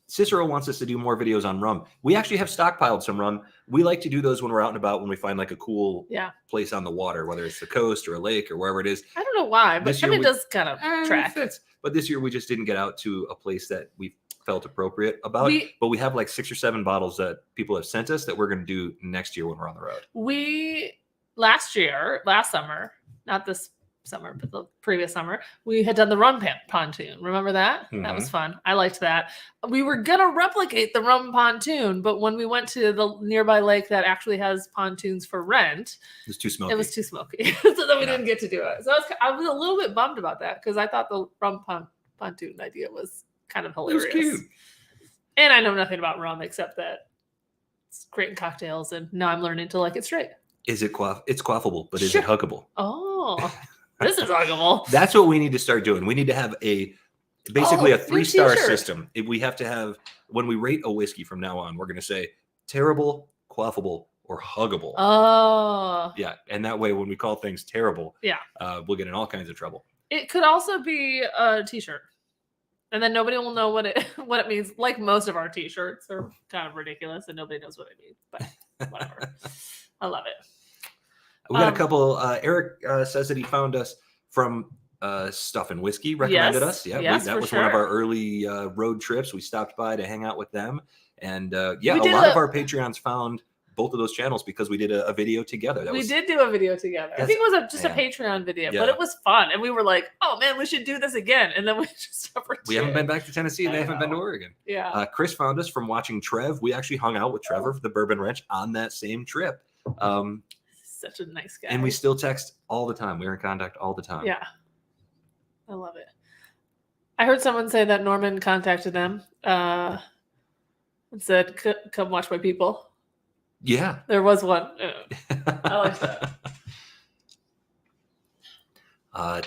B: Cicero wants us to do more videos on rum. We actually have stockpiled some rum. we like to do those when we're out and about, when we find like a cool
A: Yeah.
B: place on the water, whether it's the coast or a lake or wherever it is.
A: I don't know why, but
B: This
A: I
B: year
A: mean, it
B: we-
A: does kind of
B: It
A: track.
B: fits. But this year we just didn't get out to a place that we felt appropriate about. But we have like 6 or 7 bottles that people have sent us that we're going to do next year when we're on the road.
A: We last summer, not this summer, but the previous summer, we had done the rum pontoon. Remember that? That was fun. I liked that. We were gonna replicate the rum pontoon, but when we went to the nearby lake that actually has pontoons for rent,
B: It was too smoky.
A: it was too smoky, so then we didn't get to do it. So I was a little bit bummed about that because I thought the rum pontoon idea was kind of hilarious.
B: It was cute.
A: And I know nothing about rum except that it's great in cocktails, and now I'm learning to like it straight.
B: Is it It's quaffable, but is
A: Sure.
B: it huggable?
A: Oh, this is huggable.
B: That's what we need to start doing. We need to have basically a
A: new
B: 3-star
A: t-shirt.
B: system. If we have to have, when we rate a whiskey from now on, we're going to say terrible, quaffable, or huggable.
A: Oh,
B: Yeah, and that way when we call things terrible,
A: Yeah.
B: We'll get in all kinds of trouble.
A: it could also be a t-shirt, and then nobody will know what it means. Like most of our t-shirts are kind of ridiculous, and nobody knows what it means. But whatever, I love it.
B: We got a couple. Eric says that he found us from Stuff and Whiskey, recommended
A: Yes.
B: us. Yeah,
A: Yes,
B: that
A: for
B: was one of
A: sure.
B: our early road trips. We stopped by to hang out with them. And a
A: We
B: lot
A: did
B: of our Patreons found both of those channels because we did a video together.
A: We did do a video together. I think it was just a Patreon video, but
B: Yeah.
A: it was fun. And we were like, oh man, we should do this again. And then we just never
B: We
A: did.
B: haven't been back to Tennessee and
A: I
B: they haven't been to
A: know.
B: Oregon.
A: Yeah.
B: Chris found us from watching Trev. We actually hung out with Trevor for the Bourbon Ranch on that same trip.
A: Such a nice guy.
B: And we still text all the time. We're in contact all the time.
A: Yeah. I love it. I heard someone say that Norman contacted them and said, come watch my people.
B: Yeah.
A: There was one. I like that.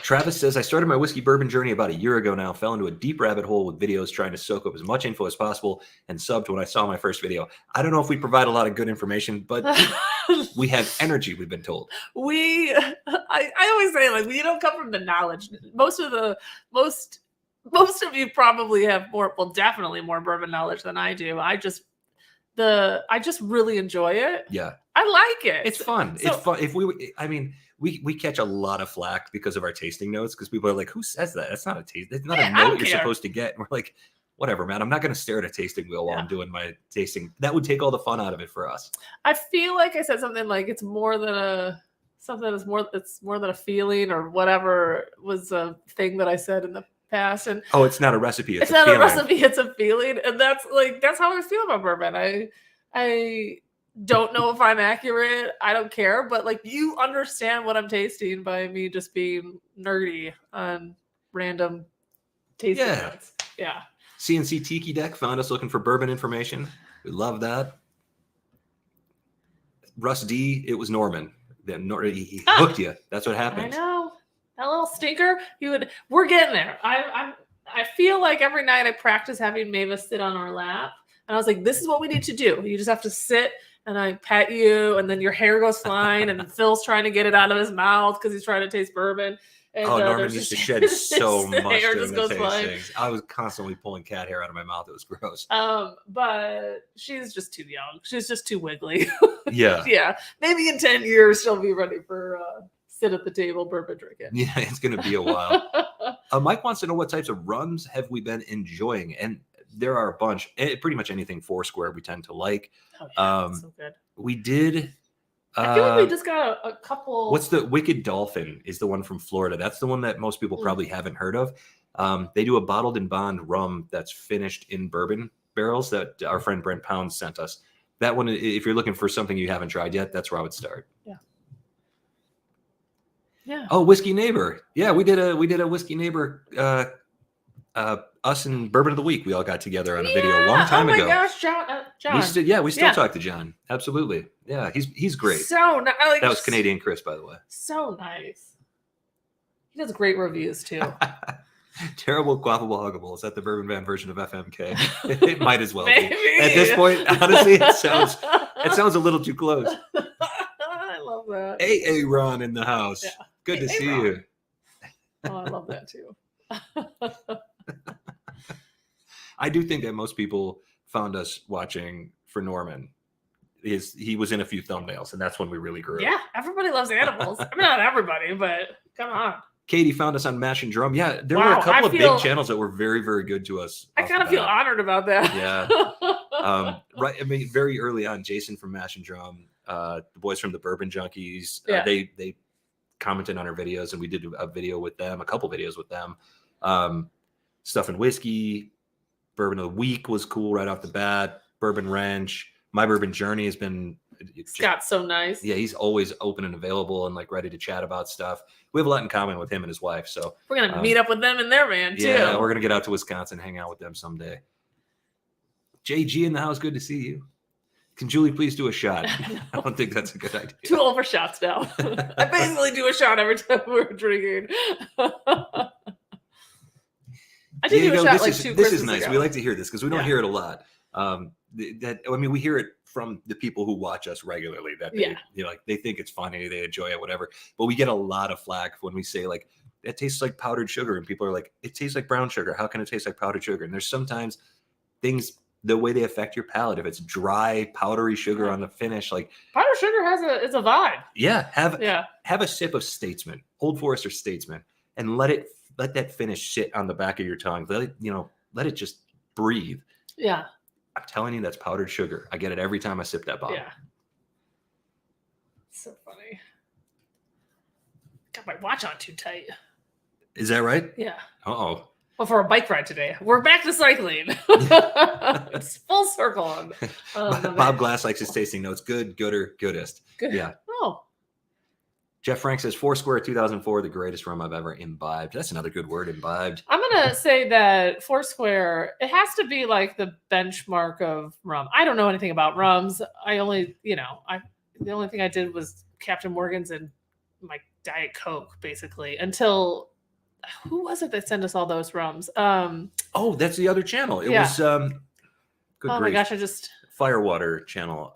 B: Travis says, I started my whiskey bourbon journey about a year ago now, fell into a deep rabbit hole with videos trying to soak up as much info as possible and subbed when I saw my first video. I don't know if we provide a lot of good information, but we have energy, we've been told.
A: I always say, like, we don't come from the knowledge. Most of you probably have more, well, definitely more bourbon knowledge than I do. I just really enjoy it.
B: Yeah.
A: I like it.
B: It's fun.
A: So-
B: It's fun. We catch a lot of flack because of our tasting notes because people are like, who says that? That's not a taste. That's not
A: Yeah,
B: a
A: I
B: note
A: don't
B: you're
A: care.
B: supposed to get. And we're like, whatever, man. I'm not going to stare at a tasting wheel while
A: Yeah.
B: I'm doing my tasting. That would take all the fun out of it for us.
A: I feel like I said something like it's more than it's more than a feeling or whatever was a thing that I said in the past. And
B: Oh, it's not a recipe.
A: it's
B: a
A: not
B: feeling.
A: a recipe, it's a feeling. And that's how I feel about bourbon. I don't know if I'm accurate. I don't care, but like you understand what I'm tasting by me just being nerdy on random tasting
B: Yeah.
A: notes. Yeah.
B: CNC Tiki Deck found us looking for bourbon information. We love that. Russ D, it was Norman. He hooked you. That's what
A: I
B: happens.
A: know. That little stinker. We're getting there. I feel like every night I practice having Mavis sit on our lap. And I was like, this is what we need to do. You just have to sit and I pet you, and then your hair goes flying, and then Phil's trying to get it out of his mouth because he's trying to taste bourbon. And,
B: Norman
A: there's
B: used to
A: just-
B: shed so
A: his
B: much
A: hair
B: during
A: just
B: the
A: goes flying.
B: tastings. I was constantly pulling cat hair out of my mouth. It was gross.
A: But she's just too young. She's just too wiggly.
B: Yeah.
A: Yeah. Maybe in 10 years she'll be ready for sit at the table bourbon drinking.
B: Yeah, it's going to be a while. Mike wants to know what types of rums have we been enjoying? And there are a bunch. Pretty much anything Foursquare we tend to like.
A: Oh, yeah, that's so good.
B: We did.
A: I feel like we just got a couple.
B: What's the Wicked Dolphin is the one from Florida. That's the one that most people probably haven't heard of. They do a bottled in bond rum that's finished in bourbon barrels that our friend Brent Pounds sent us. That one, if you're looking for something you haven't tried yet, that's where I would start.
A: Yeah. Yeah.
B: Oh, Whiskey Neighbor. Yeah, we did a Whiskey Neighbor. Us and Bourbon of the Week. We all got together on a video a long time ago.
A: Oh my gosh, John.
B: We still talk to John. Absolutely. Yeah, he's great.
A: So nice.
B: That was Canadian Chris, by the way.
A: So nice. He does great reviews too.
B: Terrible, quaffable, huggable. Is that the Bourbon Van version of FMK? It might as well be.
A: Maybe.
B: At this point, honestly, it sounds a little too close.
A: I love that.
B: AA Ron in the house.
A: Yeah.
B: Good to
A: Hey,
B: see
A: Ron.
B: you.
A: Oh, I love that too.
B: I do think that most people found us watching for Norman. he was in a few thumbnails, and that's when we really grew.
A: Yeah, everybody loves animals. I mean, not everybody, but come on.
B: Katie found us on Mash and Drum. Yeah, there were
A: Wow,
B: a couple
A: I
B: of
A: feel-
B: big channels that were very, very good to us.
A: I
B: off
A: kind
B: the
A: of feel
B: bat.
A: honored about that.
B: Yeah. Right. I mean, very early on, Jason from Mash and Drum, the boys from the Bourbon Junkies,
A: Yeah.
B: they commented on our videos, and we did a video with them, a couple videos with them. Stuff and Whiskey, Bourbon of the Week was cool right off the bat. Bourbon Ranch, My Bourbon Journey has been.
A: Scott's so nice.
B: Yeah, he's always open and available and like ready to chat about stuff. We have a lot in common with him and his wife. So
A: We're gonna meet up with them and their van too.
B: yeah, we're gonna get out to Wisconsin, hang out with them someday. JG in the house, good to see you. Can Julie please do a shot? I don't think that's a good idea.
A: Too old for shots now. I basically do a shot every time we're drinking. I did do a shot like 2
B: this is
A: Christmas
B: nice.
A: ago.
B: We like to hear this because we don't
A: Yeah.
B: hear it a lot. We hear it from the people who watch us regularly. That they, like they think it's funny, they enjoy it, whatever. But we get a lot of flack when we say like it tastes like powdered sugar, and people are like, it tastes like brown sugar. How can it taste like powdered sugar? And there's sometimes things the way they affect your palate. If it's dry, powdery sugar on the finish, like
A: powdered sugar it's a vibe.
B: Yeah, have a sip of Statesman, Old Forester Statesman, and let that finish sit on the back of your tongue. Let it just breathe.
A: Yeah.
B: I'm telling you, that's powdered sugar. I get it every time I sip that bottle.
A: Yeah. So funny. Got my watch on too tight.
B: Is that right?
A: Yeah.
B: Uh-oh.
A: Well, for a bike ride today. We're back to cycling. It's full circle on.
B: Bob Glass likes his tasting notes. Good, gooder, goodest.
A: Good.
B: Yeah.
A: Oh.
B: Jeff Frank says Foursquare 2004, the greatest rum I've ever imbibed. That's another good word, imbibed.
A: I'm going to say that Foursquare, it has to be like the benchmark of rum. I don't know anything about rums. I only, the only thing I did was Captain Morgan's and my Diet Coke, basically, until, who was it that sent us all those rums?
B: Oh, that's the other channel. It was, good
A: oh
B: grief.
A: my gosh, I just...
B: Firewater channel.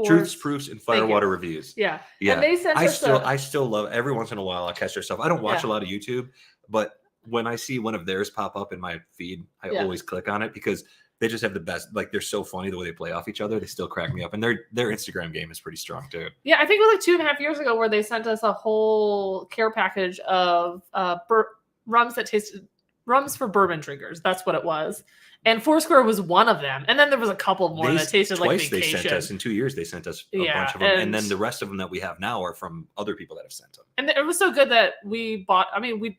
B: Truths, proofs, and firewater reviews.
A: Yeah.
B: Yeah.
A: And they sent us
B: I still love every once in a while I'll catch their stuff. I don't watch a lot of YouTube, but when I see one of theirs pop up in my feed, I always click on it because they just have the best, like they're so funny the way they play off each other. They still crack me up. And their Instagram game is pretty strong too.
A: Yeah, I think it was like 2.5 years ago where they sent us a whole care package of rums that tasted rums for bourbon drinkers. That's what it was. And Foursquare was one of them. And then there was a couple more that tasted like vacation.
B: They sent us in 2 years. They sent us a bunch of them. And then the rest of them that we have now are from other people that have sent them.
A: And it was so good that we bought, we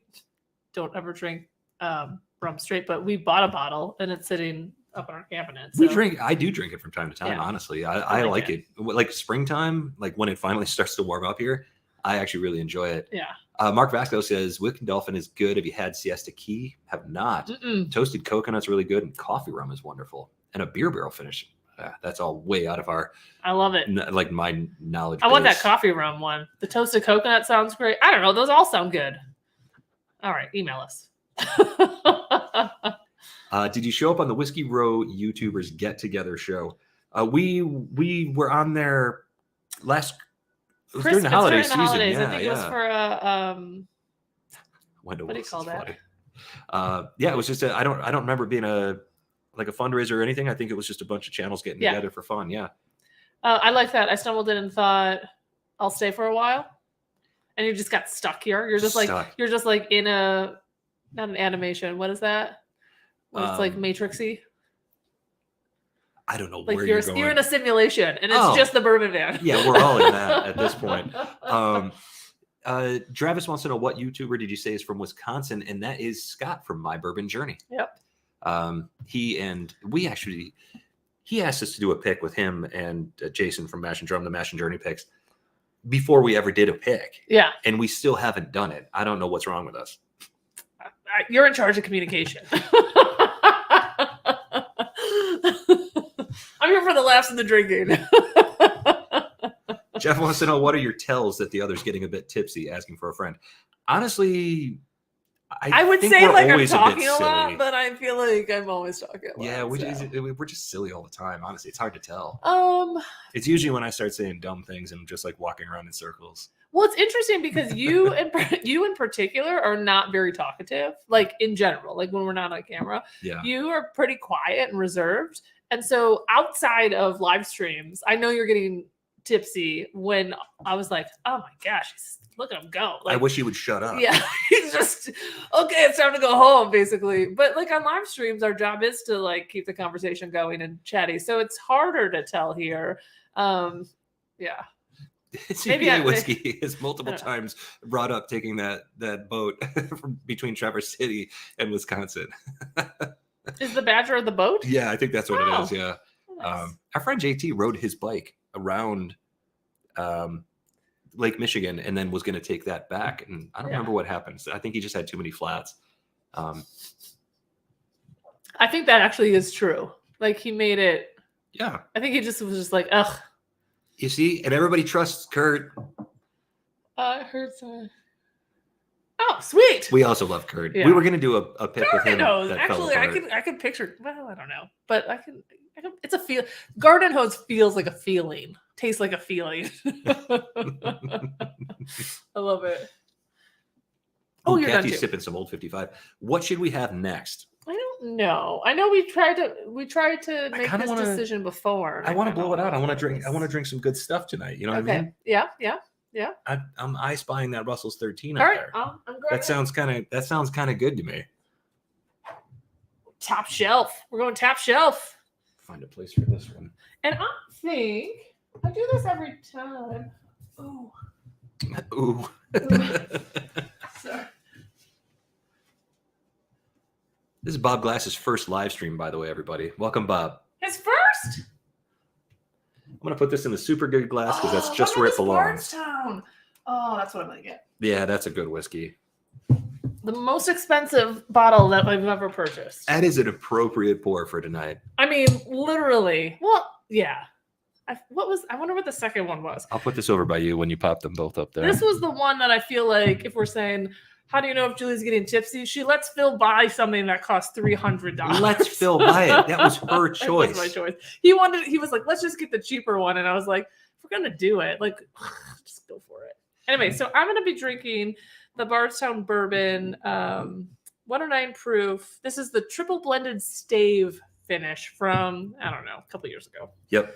A: don't ever drink rum straight, but we bought a bottle and it's sitting up in our cabinet. So.
B: I do drink it from time to time, honestly. I like it. Like springtime, like when it finally starts to warm up here, I actually really enjoy it.
A: Yeah.
B: Mark Vasco says Wicked Dolphin is good. Have you had Siesta Key? Have not. Toasted coconut's really good, and coffee rum is wonderful. And a beer barrel finish. That's all way out of our. I
A: love it.
B: Like my knowledge.
A: I want that coffee rum one. The toasted coconut sounds great. I don't know. Those all sound good. All right, email us.
B: Did you show up on the Whiskey Row YouTubers Get Together show? We were on there last. It was during the holiday season.
A: Holidays.
B: Yeah,
A: I think it was for what do you call that?
B: It was just I don't remember being a fundraiser or anything. I think it was just a bunch of channels getting together for fun. Yeah.
A: I like that. I stumbled in and thought I'll stay for a while, and you just got stuck here. You're just like in a not an animation. What is that? When it's like Matrixy.
B: I don't know
A: like
B: where you're going.
A: You're in a simulation, and it's just the bourbon van.
B: Yeah, we're all in that at this point. Travis wants to know what YouTuber did you say is from Wisconsin, and that is Scott from My Bourbon Journey.
A: Yep.
B: He asked us to do a pick with him and Jason from Mash and Drum, the Mash and Journey picks, before we ever did a pick. Yeah. And we still haven't done it. I don't know what's wrong with us.
A: You're in charge of communication. I'm here for the laughs and the drinking.
B: Jeff wants to know, what are your tells that the other's getting a bit tipsy, asking for a friend? Honestly, I would say like I'm talking a lot,
A: but I feel like I'm always talking a lot.
B: Yeah, we're just silly all the time. Honestly, it's hard to tell. It's usually when I start saying dumb things and just like walking around in circles.
A: Well, it's interesting because you in particular are not very talkative, like in general, like when we're not on camera.
B: Yeah.
A: You are pretty quiet and reserved. And so outside of live streams, I know you're getting tipsy when I was like, oh my gosh, look at him go.
B: I wish he would shut up.
A: Yeah, he's just, okay, it's time to go home, basically. But like on live streams, our job is to like keep the conversation going and chatty. So it's harder to tell here. Yeah.
B: CPA Whiskey has multiple times brought up taking that boat from between Traverse City and Wisconsin.
A: Is the Badger the boat?
B: Yeah, I think that's what it is. Yeah.
A: Nice.
B: Our friend JT rode his bike around Lake Michigan and then was going to take that back. And I don't remember what happened. So I think he just had too many flats.
A: I think that actually is true. Like he made it.
B: Yeah.
A: I think he just was just like, ugh.
B: You see, and everybody trusts Kurt.
A: I heard some. Oh, sweet.
B: We also love Kurt.
A: Yeah.
B: We were going to do a pick with him.
A: Hose.
B: That
A: Actually,
B: fell
A: I could picture. Well, I don't know, but I can. It's a feel. Garden hose feels like a feeling. Tastes like a feeling. I love it. Oh, you're done
B: Kathy's
A: too.
B: sipping some Old 55. What should we have next?
A: I don't know. I know we tried to make this decision before.
B: I want to blow it out. I want to drink. I want to drink some good stuff tonight. You know what I mean?
A: Yeah.
B: I'm eye spying that Russell's 13
A: All
B: up
A: right.
B: there.
A: I'm
B: That sounds kind of good to me.
A: top shelf. We're going top shelf.
B: Find a place for this one.
A: And I think I do this every time. Oh.
B: Ooh.
A: Sorry.
B: This is Bob Glass's first live stream, by the way, everybody. Welcome, Bob.
A: His first?
B: I'm going to put this in the super good glass because that's just where it belongs.
A: Bardstown. Oh, that's what I'm going to get.
B: Yeah, that's a good whiskey.
A: The most expensive bottle that I've ever purchased.
B: That is an appropriate pour for tonight.
A: I mean, literally. Well, yeah. I wonder what the second one was.
B: I'll put this over by you when you pop them both up there.
A: This was the one that I feel like if we're saying, how do you know if Julie's getting tipsy? She lets Phil buy something that costs $300.
B: Let's Phil buy it. That was her choice.
A: That was my choice. He was like, let's just get the cheaper one. And I was like, if we're going to do it, like, just go for it. Anyway, so I'm going to be drinking the Bardstown Bourbon 109 proof. This is the triple blended stave finish from, I don't know, a couple years ago.
B: Yep.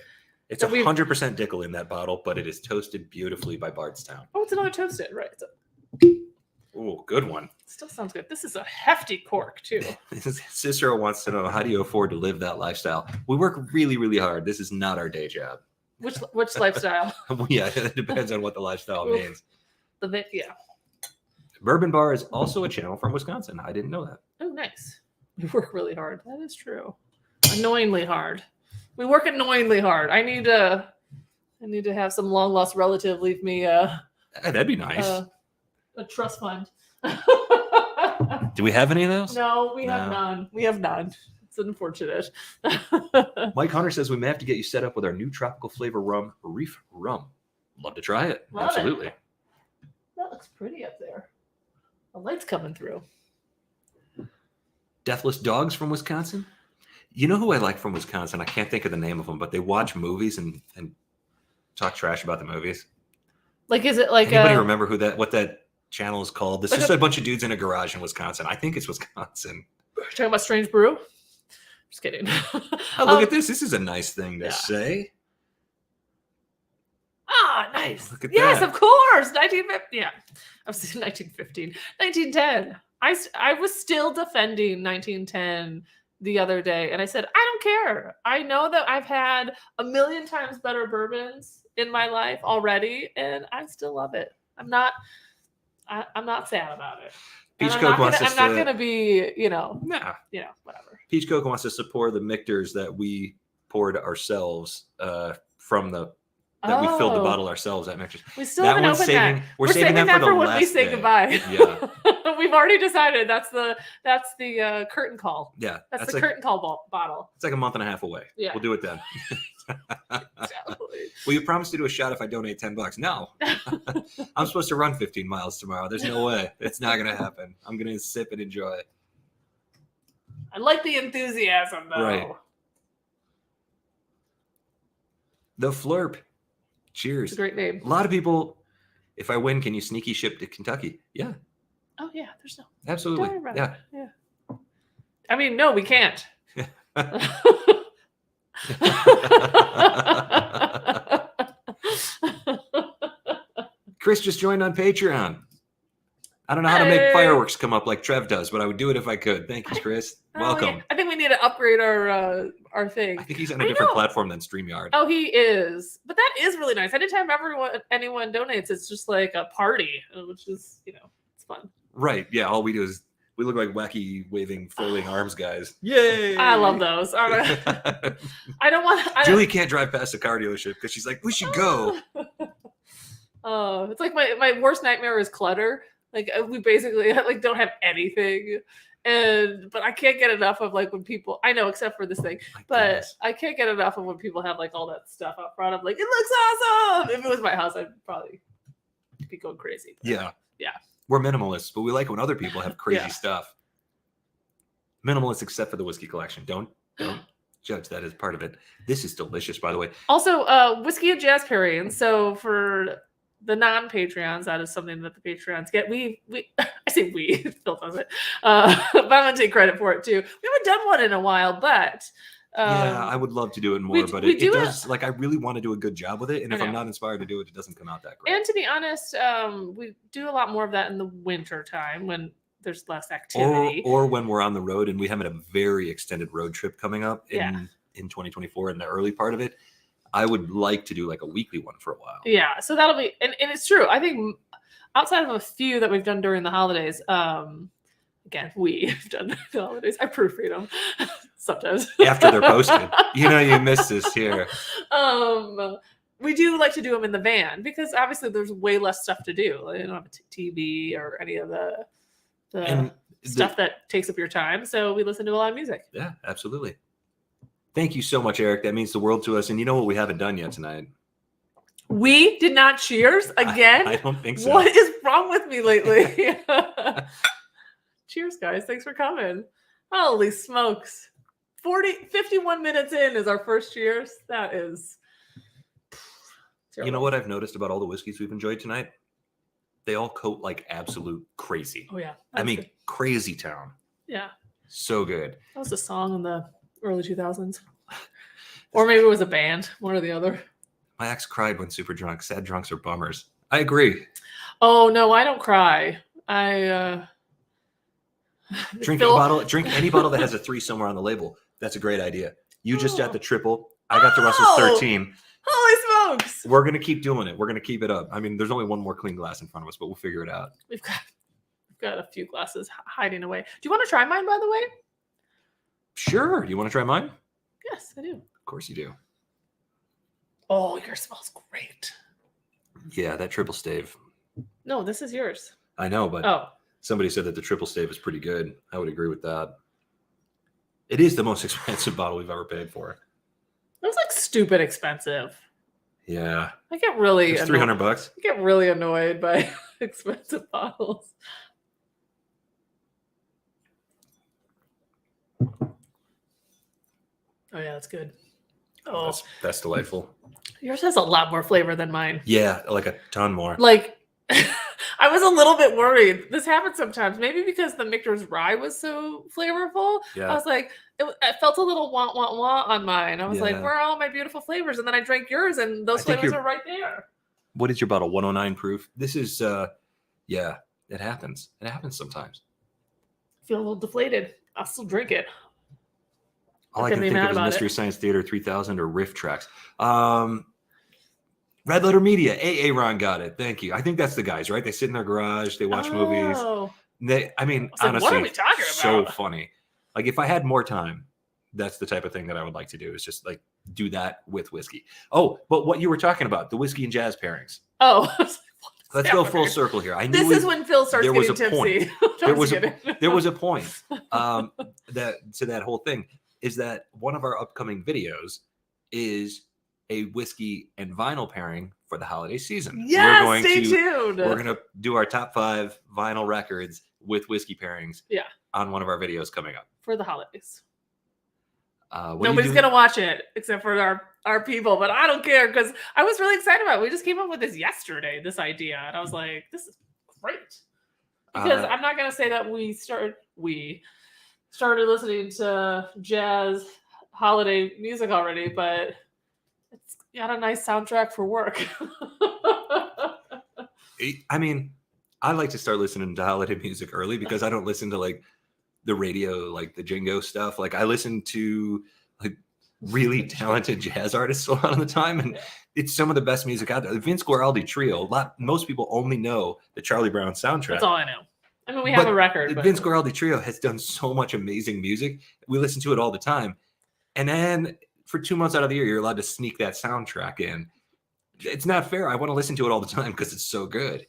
B: It's
A: So
B: 100% Dickel in that bottle, but it is toasted beautifully by Bardstown.
A: Oh, it's another toasted, right?
B: Ooh, good one.
A: Still sounds good. This is a hefty cork, too.
B: Cicero wants to know, how do you afford to live that lifestyle? We work really, really hard. This is not our day job.
A: Which lifestyle?
B: Yeah, it depends on what the lifestyle means.
A: Yeah.
B: Bourbon Bar is also a channel from Wisconsin. I didn't know that.
A: Oh, nice. We work really hard. That is true. Annoyingly hard. We work annoyingly hard. I need to have some long lost relative leave me
B: That'd be nice.
A: A trust fund.
B: Do we have any of those?
A: No, we have none. We have none. It's unfortunate.
B: Mike Hunter says we may have to get you set up with our new tropical flavor rum, Reef Rum. Love to try it.
A: Love
B: Absolutely.
A: it. That looks pretty up there. The light's coming through.
B: Deathless Dogs from Wisconsin. You know who I like from Wisconsin? I can't think of the name of them, but they watch movies and talk trash about the movies.
A: Like, is it like
B: anybody remember what that channel is called? It's
A: like
B: just a bunch of dudes in a garage in Wisconsin. I think it's Wisconsin.
A: Talking about Strange Brew? Just kidding.
B: Oh, look at this. This is a nice thing to say.
A: Ah, nice.
B: Look at
A: yes,
B: that.
A: of course. 1950. Yeah. I was 1915. 1910. I was still defending 1910 the other day. And I said, I don't care. I know that I've had a million times better bourbons in my life already. And I still love it. I'm not sad about it.
B: Peach
A: I'm
B: Coke
A: not gonna be, whatever.
B: Peach Coke wants us to pour the Michters that we poured ourselves from the that we filled the bottle ourselves at Michters.
A: We still haven't opened that.
B: We're saving that for
A: when
B: last
A: we say
B: day.
A: goodbye.
B: Yeah.
A: We've already decided that's the curtain call.
B: Yeah.
A: That's the curtain call bottle.
B: It's like a month and a half away.
A: Yeah.
B: We'll do it then.
A: Exactly.
B: Well, you promised to do a shot if I donate $10. No. I'm supposed to run 15 miles tomorrow. There's no way. It's not going to happen. I'm going to sip and enjoy.
A: I like the enthusiasm, though.
B: Right. The Flurp. Cheers.
A: It's a great name.
B: A lot of people, if I win, can you sneaky ship to Kentucky? Yeah.
A: Oh, yeah. There's no.
B: Absolutely.
A: Don't worry
B: Yeah.
A: about it. Yeah. I mean, no, we can't.
B: Chris just joined on Patreon. I don't know how to make fireworks come up like Trev does, but I would do it if I could. Thank you, Chris. Welcome.
A: Yeah. I think we need to upgrade our thing.
B: I think he's on a different platform than StreamYard.
A: Oh, he is. But that is really nice. Anytime anyone donates, it's just like a party, which is, it's fun.
B: Right. Yeah. All we do is we look like wacky waving flailing arms guys. Yay!
A: I love those.
B: Julie can't drive past the car dealership because she's like, we should go.
A: Oh, it's like my worst nightmare is clutter. Like we basically don't have anything, but I can't get enough of like when people. I know, except for this thing, but I can't get enough of when people have like all that stuff out front. I'm like, it looks awesome. If it was my house, I'd probably be going crazy. But
B: yeah.
A: Yeah.
B: We're minimalists, but we like when other people have crazy stuff. Minimalists, except for the whiskey collection. Don't judge that as part of it. This is delicious, by the way.
A: Also, whiskey and jazz pairings. So for the non-Patreons, that is something that the Patreons get. We I say we, Phil does it. But I'm gonna take credit for it too. We haven't done one in a while, but
B: yeah, I would love to do it more, but it does like I really want to do a good job with it. And if I'm not inspired to do it, it doesn't come out that great.
A: And to be honest, we do a lot more of that in the winter time when there's less activity.
B: Or when we're on the road and we have a very extended road trip coming up in 2024 in the early part of it. I would like to do like a weekly one for a while.
A: Yeah, so that'll be, and it's true. I think outside of a few that we've done during the holidays, again, we've done the holidays. I proofread them sometimes.
B: After they're posted. You missed this here.
A: We do like to do them in the van because obviously there's way less stuff to do. Like, you don't have a TV or any of the stuff that takes up your time. So we listen to a lot of music.
B: Yeah, absolutely. Thank you so much, Eric. That means the world to us. And you know what we haven't done yet tonight? We
A: did not cheers again?
B: I don't think so.
A: What is wrong with me lately? Cheers, guys. Thanks for coming. Holy smokes. 51 minutes in is our first cheers. That is terrible.
B: You know what I've noticed about all the whiskeys we've enjoyed tonight? They all coat like absolute crazy.
A: Oh, yeah.
B: I mean, good. Crazy town.
A: Yeah.
B: So good.
A: That was a song in the early 2000s. Or maybe it was a band, one or the other.
B: My ex cried when super drunk. Sad drunks are bummers. I agree.
A: Oh, no, I don't cry. I
B: drink any bottle that has a 3 somewhere on the label. That's a great idea. You just got the triple. I got the Russell's 13.
A: Holy smokes.
B: We're going to keep doing it. We're going to keep it up. I mean, there's only one more clean glass in front of us, but we'll figure it out.
A: We've got a few glasses hiding away. Do you want to try mine, by the way?
B: Sure. You want to try mine?
A: Yes, I do.
B: Of course you do.
A: Oh, yours smells great.
B: Yeah, that triple stave.
A: No, this is yours.
B: I know, but somebody said that the triple stave is pretty good. I would agree with that. It is the most expensive bottle we've ever paid for.
A: It was like stupid expensive.
B: Yeah.
A: I get really
B: it's $300.
A: I get really annoyed by expensive bottles. Oh yeah, that's good. Oh,
B: that's delightful.
A: Yours has a lot more flavor than mine.
B: Yeah, like a ton more.
A: Like, I was a little bit worried. This happens sometimes. Maybe because the Michter's rye was so flavorful. Yeah. I was like, it felt a little wah on mine. I was like, where are all my beautiful flavors? And then I drank yours, and those flavors are right there.
B: What is your bottle? 109 proof. This is, yeah, it happens. It happens sometimes.
A: I feel a little deflated. I'll still drink it.
B: All I can think of is Mystery Science Theater 3000 or Riff Tracks. Red Letter Media. AA Ron got it. Thank you. I think that's the guys, right? They sit in their garage. They watch movies. Honestly,
A: what are we talking about?
B: So funny. Like if I had more time, that's the type of thing that I would like to do is just like do that with whiskey. Oh, but what you were talking about, the whiskey and jazz pairings.
A: Oh,
B: let's go full circle here. I knew
A: this is when Phil starts getting tipsy.
B: There was a point to that whole thing. Is that one of our upcoming videos is a whiskey and vinyl pairing for the holiday season.
A: Yes, stay tuned.
B: We're going to do our top 5 vinyl records with whiskey pairings on one of our videos coming up.
A: For the holidays. Nobody's going to watch it except for our people, but I don't care because I was really excited about it. We just came up with this yesterday, this idea. And I was like, this is great. Because I'm not going to say that we started listening to jazz holiday music already, but it's got a nice soundtrack for work.
B: I mean, I like to start listening to holiday music early because I don't listen to like the radio, like the Jingo stuff. Like I listen to like really talented jazz artists a lot of the time, and it's some of the best music out there. The Vince Guaraldi Trio. Most people only know the Charlie Brown soundtrack.
A: That's all I know. I mean, we have a record.
B: The Vince Guaraldi Trio has done so much amazing music. We listen to it all the time, and then for 2 months out of the year, you're allowed to sneak that soundtrack in. It's not fair. I want to listen to it all the time because it's so good.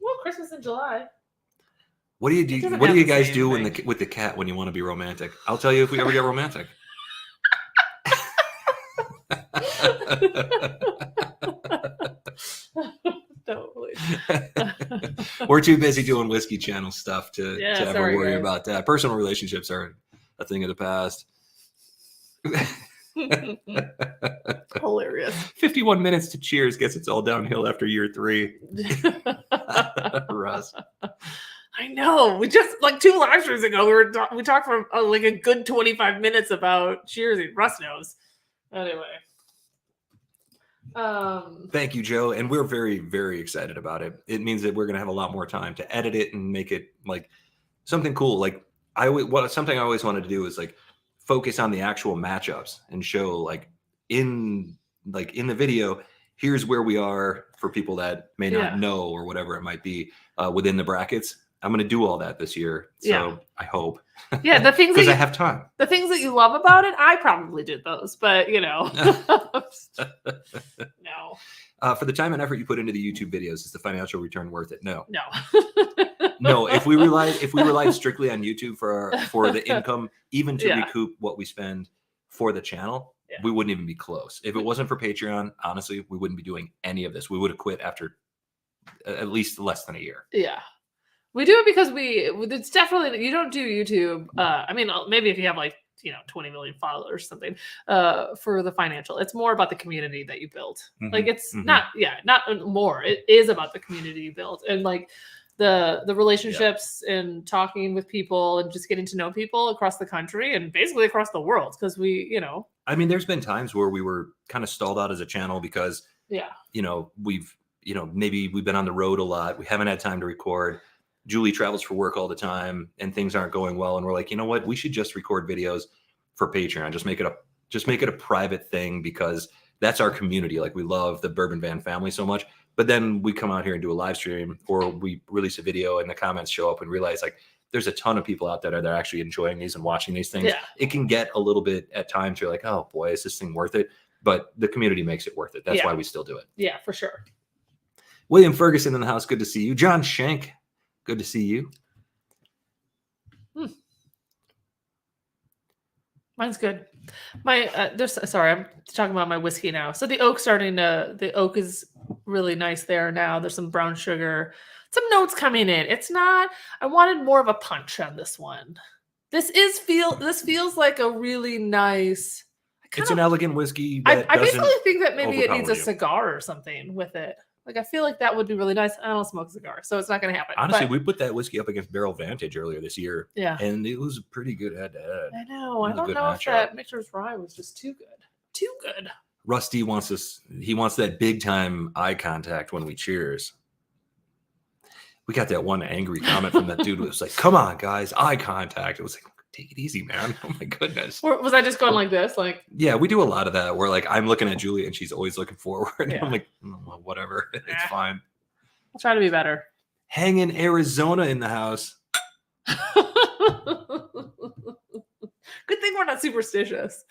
A: Well, Christmas in July.
B: What do you do? What do you guys do with the cat when you want to be romantic? I'll tell you if we ever get romantic.
A: Totally.
B: We're too busy doing Whiskey Channel stuff to ever worry
A: guys.
B: about that. Personal relationships are a thing of the past.
A: Hilarious.
B: 51 minutes to Cheers gets it's all downhill after year 3. Russ.
A: I know. We just like 2 live streams ago, we talked for like a good 25 minutes about Cheers. And Russ knows. Anyway.
B: Thank you, Joe. And we're very, very excited about it. It means that we're going to have a lot more time to edit it and make it like something cool. Like something I always wanted to do is like focus on the actual matchups and show like in the video, here's where we are for people that may not know or whatever it might be within the brackets. I'm going to do all that this year. So I hope.
A: Yeah, the things
B: because I have time.
A: The things that you love about it, I probably did those, but you know. No.
B: For the time and effort you put into the YouTube videos, is the financial return worth it? No.
A: No.
B: No, if we relied strictly on YouTube for the income, even to recoup what we spend for the channel, we wouldn't even be close. If it wasn't for Patreon, honestly, we wouldn't be doing any of this. We would have quit after at least less than a year.
A: Yeah. We do it because it's definitely, you don't do YouTube. I mean, maybe if you have like, 20 million followers or something for the financial, it's more about the community that you build. Mm-hmm. Like it's not more. It is about the community you build and like the relationships and talking with people and just getting to know people across the country and basically across the world. Cause I
B: mean, there's been times where we were kind of stalled out as a channel because, maybe we've been on the road a lot. We haven't had time to record. Julie travels for work all the time and things aren't going well. And we're like, you know what? We should just record videos for Patreon. Just make it a private thing because that's our community. Like we love the Bourbon Van family so much. But then we come out here and do a live stream or we release a video and the comments show up and realize like there's a ton of people out there that are actually enjoying these and watching these things. Yeah. It can get a little bit at times. You're like, oh boy, is this thing worth it? But the community makes it worth it. That's why we still do it.
A: Yeah, for sure.
B: William Ferguson in the house. Good to see you. John Schenk. Good to see you.
A: Mine's good. Sorry, I'm talking about my whiskey now. So the oak is really nice there now. There's some brown sugar, some notes coming in. I wanted more of a punch on this one. This feels like a really nice.
B: It's an elegant whiskey.
A: I basically think that maybe it needs a cigar or something with it. Like, I feel like that would be really nice. I don't smoke cigars, so it's not going to happen.
B: Honestly, we put that whiskey up against Barrel Vantage earlier this year.
A: Yeah.
B: And it was pretty good head-to-head.
A: I know. I don't know if that Mixer's Rye was just too good. Too good.
B: Rusty wants that big-time eye contact when we cheers. We got that one angry comment from that dude who was like, come on, guys, eye contact. It was like, take it easy, man. Oh my goodness.
A: Or was I just going like this? Like,
B: yeah, we do a lot of that where like I'm looking at Julie and she's always looking forward. Yeah. I'm like, well, whatever. It's fine.
A: I'll try to be better.
B: Hanging Arizona in the house.
A: Good thing we're not superstitious.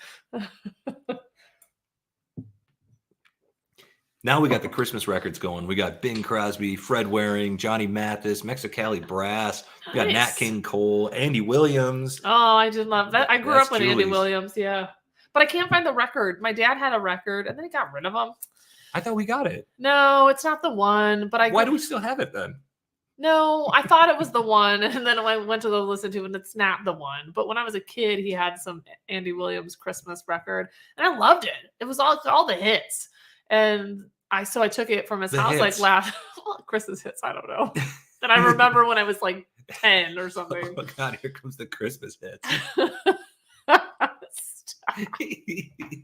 B: Now we got the Christmas records going. We got Bing Crosby, Fred Waring, Johnny Mathis, Mexicali Brass. We got Nat King Cole, Andy Williams.
A: Oh, I did love that. I grew up with Andy Williams, yeah. But I can't find the record. My dad had a record, and then he got rid of them.
B: I thought we got it.
A: No, it's not the one. But
B: why do we still have it then?
A: No, I thought it was the one, and then I went to listen to it, and it's not the one. But when I was a kid, he had some Andy Williams Christmas record, and I loved it. It was all the hits. And I took it from his house, hits. Like Christmas hits. I don't know. And I remember when I was like 10 or something.
B: Oh God, here comes the Christmas hits.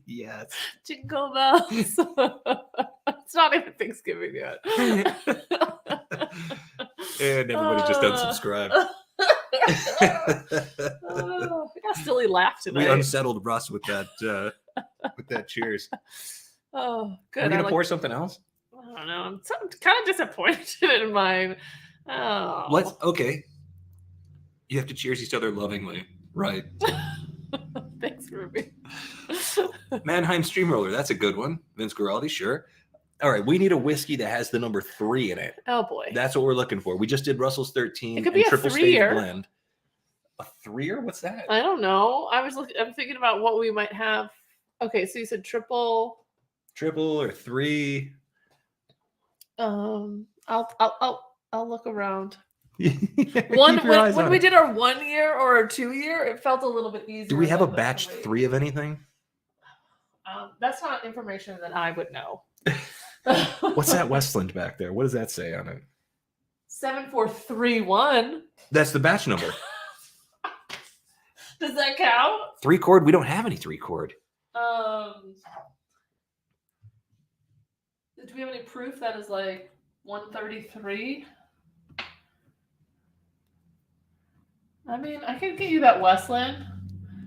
B: Yes.
A: Jingle bells. It's not even Thanksgiving yet.
B: And everybody just unsubscribed.
A: I got a silly laugh tonight.
B: We unsettled Russ with that cheers.
A: Oh, good.
B: Are we gonna pour something else?
A: I don't know. I'm kind of disappointed in mine. Oh.
B: Okay. You have to cheers each other lovingly, right?
A: Thanks, Ruby.
B: Mannheim Streamroller, that's a good one. Vince Guaraldi, sure. All right, we need a whiskey that has the number 3 in it.
A: Oh boy,
B: that's what we're looking for. We just did Russell's 13
A: it could
B: and
A: be a
B: triple stage
A: 3-year
B: blend. A 3-year? What's that?
A: I don't know. I'm thinking about what we might have. Okay, so you said triple
B: or 3.
A: I'll look around.
B: When
A: we did our 1 year or a 2 year, it felt a little bit easier.
B: Do we have a batch 3 of anything?
A: That's not information that I would know.
B: What's that Westland back there? What does that say on it?
A: 7431.
B: That's the batch number.
A: Does that count?
B: 3 chord? We don't have any 3 chord.
A: Do we have any proof that is like 133? I mean, I can get you that Westland.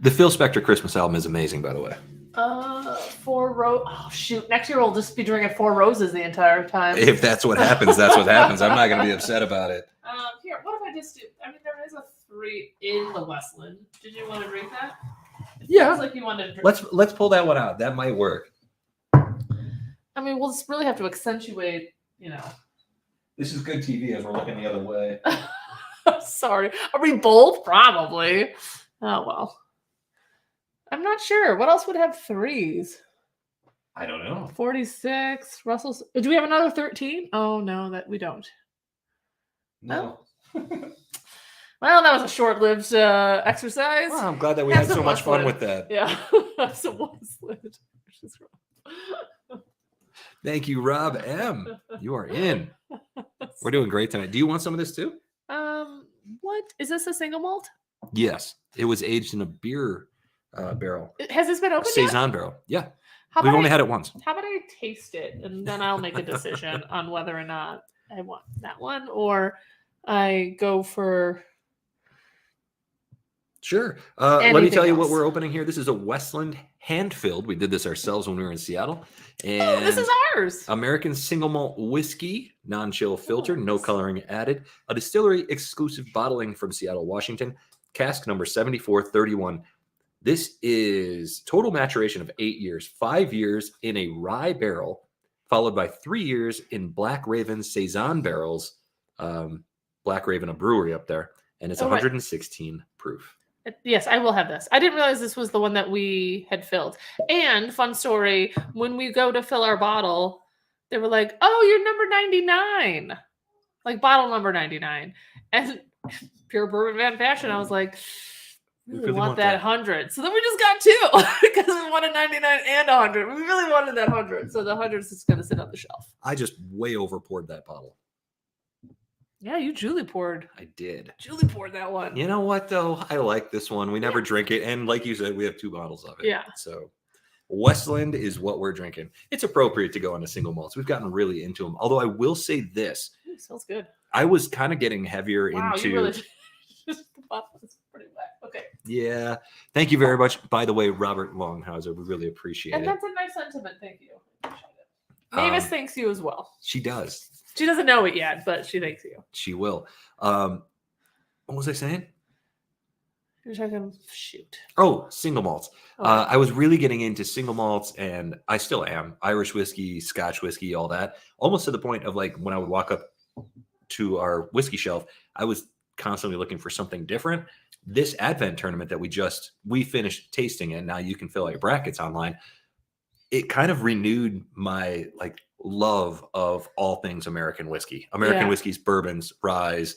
B: The Phil Spector Christmas album is amazing, by the way.
A: 4 rose. Oh shoot! Next year we'll just be drinking 4 roses the entire time.
B: If that's what happens, that's what happens. I'm not going to be upset about it.
A: Here, what if I just do? I mean, there is a 3 in the Westland. Did you want to drink that?
B: Yeah.
A: Sounds like you wanted to drink.
B: Let's pull that one out. That might work.
A: I mean, we'll just really have to accentuate.
B: This is good TV as we're looking the other way.
A: Sorry. Are we both? Probably. Oh well. I'm not sure. What else would have 3s?
B: I don't know.
A: 46. Russell's. Do we have another 13? Oh no, that we don't.
B: No.
A: Well, that was a short-lived exercise.
B: Well, I'm glad that we had so much fun with that.
A: Yeah. Have some Westland.
B: Thank you, Rob M. You are in. We're doing great tonight. Do you want some of this too?
A: What is this? A single malt?
B: Yes, it was aged in a beer barrel.
A: Has this been opened yet?
B: Saison barrel. Yeah, we've only had it once.
A: How about I taste it and then I'll make a decision on whether or not I want that one or I go for.
B: Sure. Let me tell you what
A: else.
B: we're opening here. This is a Westland hand-filled. We did this ourselves when we were in Seattle. And
A: this is ours.
B: American single malt whiskey, non-chill filter, no coloring added. A distillery exclusive bottling from Seattle, Washington. Cask number 7431. This is total maturation of 8 years, 5 years in a rye barrel, followed by 3 years in Black Raven Saison barrels. Black Raven, a brewery up there. And it's 116 proof.
A: Yes, I will have this. I didn't realize this was the one that we had filled. And fun story, when we go to fill our bottle, they were like, "Oh, you're number 99." Like bottle number 99. And pure bourbon fan fashion, I was like, we really want that 100. So then we just got 2 because we wanted 99 and 100. We really wanted that 100. So the 100 is just going to sit on the shelf.
B: I just way over poured that bottle.
A: Yeah, you Julie poured.
B: I did.
A: Julie poured that one.
B: You know what, though? I like this one. We never drink it. And like you said, we have 2 bottles of it.
A: Yeah.
B: So Westland is what we're drinking. It's appropriate to go on to single malts. We've gotten really into them. Although I will say this.
A: It smells good.
B: I was kind of getting heavier into...
A: You really... the bottle is pretty wet. Okay.
B: Yeah. Thank you very much. By the way, Robert Longhauser, we really appreciate it.
A: And that's a nice sentiment. Thank you. Appreciate it. Mavis thanks you as well.
B: She does.
A: She doesn't know it yet, but she thanks you.
B: She will. What was I saying?
A: You're talking, shoot.
B: Oh, single malts.
A: Okay.
B: I was really getting into single malts, and I still am. Irish whiskey, Scotch whiskey, all that. Almost to the point of like when I would walk up to our whiskey shelf, I was constantly looking for something different. This Advent tournament that we finished tasting, and now you can fill out your brackets online. It kind of renewed my like love of all things American whiskey. American whiskeys, bourbons, ryes,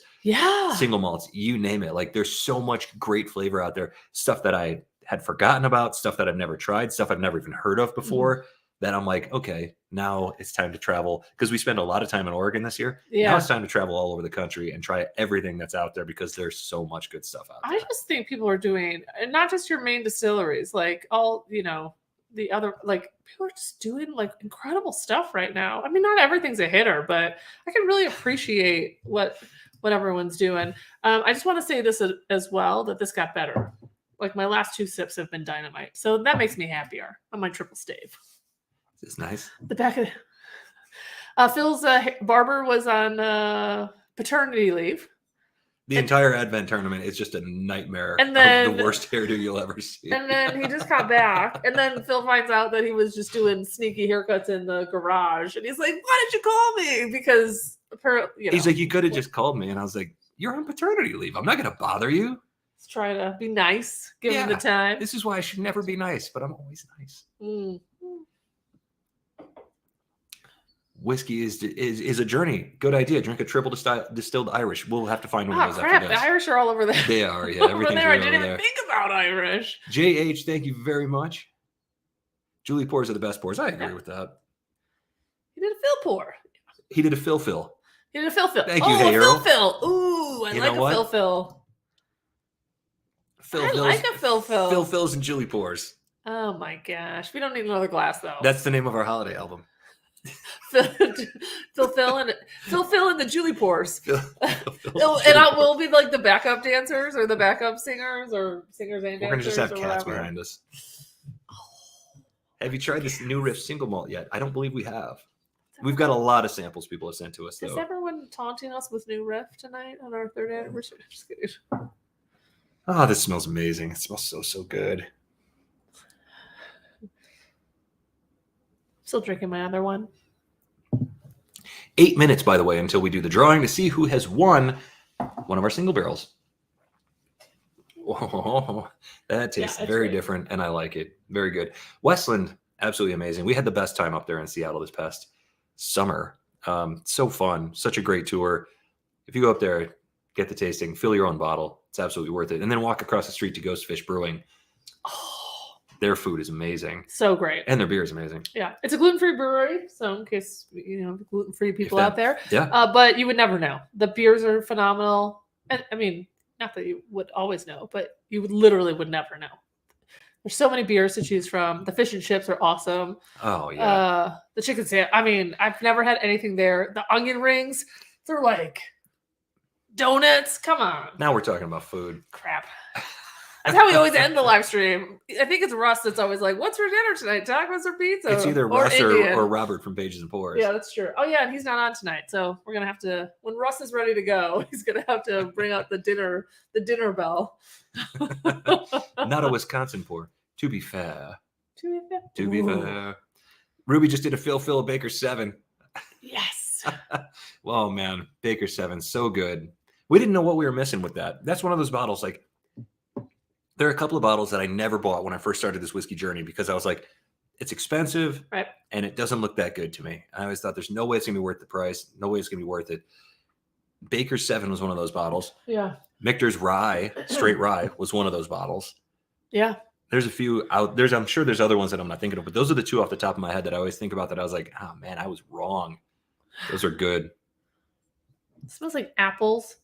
B: single malts, you name it. Like there's so much great flavor out there. Stuff that I had forgotten about, stuff that I've never tried, stuff I've never even heard of before. that I'm like, okay, now it's time to travel, because we spend a lot of time in Oregon this year. Now
A: Yeah.
B: it's time to travel all over the country and try everything that's out there, because there's so much good stuff out there.
A: I just think people are doing, and not just your main distilleries, like all, the other, like people are just doing like incredible stuff right now. I mean, not everything's a hitter, but I can really appreciate what everyone's doing. I just want to say this as well, that this got better. Like my last 2 sips have been dynamite. So that makes me happier on my triple stave.
B: It's nice.
A: The back of Phil's barber was on paternity leave.
B: The entire Advent tournament is just a nightmare
A: And then-
B: of the worst hairdo you'll ever see.
A: And then he just got back. And then Phil finds out that he was just doing sneaky haircuts in the garage. And he's like, why did you call me? Because apparently,
B: He's like, you could have just called me. And I was like, you're on paternity leave. I'm not going to bother you.
A: Let's try to be nice, give him the
B: Yeah.
A: time.
B: This is why I should never be nice, but I'm always nice.
A: Mm.
B: Whiskey is a journey. Good idea. Drink a triple distilled Irish. We'll have to find one
A: Oh,
B: of those
A: crap.
B: after
A: The
B: this.
A: Irish are all over there.
B: They are, yeah.
A: Over
B: Everything's
A: there. I
B: right
A: didn't
B: over
A: even
B: there.
A: think about Irish.
B: JH, thank you very much. Julie pours are the best pours. I agree
A: Yeah.
B: with that.
A: He did a Phil pour.
B: He did a Phil.
A: He did a Phil.
B: Thank you,
A: oh,
B: Hey
A: a
B: Earl.
A: Phil. Ooh, I
B: You
A: like
B: know
A: a
B: what?
A: Phil. I like a Phil.
B: Phil's and Julie pours.
A: Oh my gosh. We don't need another glass though.
B: That's the name of our holiday album.
A: Phil and the Julie pours.
B: Phil's
A: Oh,
B: Julie
A: and
B: pours.
A: we'll be like the backup dancers or the backup singers or singers and dancers.
B: We're gonna just have
A: or
B: cats
A: whatever.
B: behind us. Have you tried this new Riff single malt yet? I don't believe we have. We've got a lot of samples people have sent to us,
A: Is
B: though.
A: everyone taunting us with new riff tonight on our 3rd anniversary? Just kidding.
B: Oh, this smells amazing. It smells so good.
A: Still drinking my other one.
B: 8 minutes, by the way, until we do the drawing to see who has won one of our single barrels. Whoa, that tastes
A: it's
B: very
A: great.
B: different, and I like it. Very good. Westland, absolutely amazing. We had the best time up there in Seattle this past summer. So fun. Such a great tour. If you go up there, get the tasting, fill your own bottle. It's absolutely worth it. And then walk across the street to Ghost Fish Brewing. Oh, their food is amazing.
A: So great.
B: And their beer is amazing.
A: Yeah. It's a gluten-free brewery. So in case, gluten-free people out there.
B: Yeah.
A: But you would never know. The beers are phenomenal. And I mean, not that you would always know, but you would never know. There's so many beers to choose from. The fish and chips are awesome.
B: Oh, yeah.
A: The chicken sandwich. I mean, I've never had anything there. The onion rings, they're like donuts. Come on.
B: Now we're talking about food.
A: Crap. That's how we always end the live stream. I think it's Russ that's always like, what's for dinner tonight? Tacos or pizza?
B: It's either
A: or
B: Russ
A: Indian.
B: or Robert from Pages and Pours.
A: Yeah, that's true. Oh, yeah, and he's not on tonight. So we're going to have to, when Russ is ready to go, he's going to have to bring out the dinner bell.
B: Not a Wisconsin pour. To be fair. To be
A: Ooh.
B: fair. Ruby just did a Phil Baker 7.
A: Yes.
B: Oh, man. Baker 7. So good. We didn't know what we were missing with that. That's one of those bottles. Like, there are a couple of bottles that I never bought when I first started this whiskey journey because I was like, it's expensive.
A: Right.
B: And it doesn't look that good to me. I always thought there's no way it's going to be worth the price. No way it's going to be worth it. Baker 7 was one of those bottles.
A: Yeah.
B: Michter's Rye, straight rye, was one of those bottles.
A: Yeah.
B: There's a few out there's I'm sure there's other ones that I'm not thinking of, but those are the two off the top of my head that I always think about that I was like, oh man, I was wrong. Those are good.
A: It smells like apples.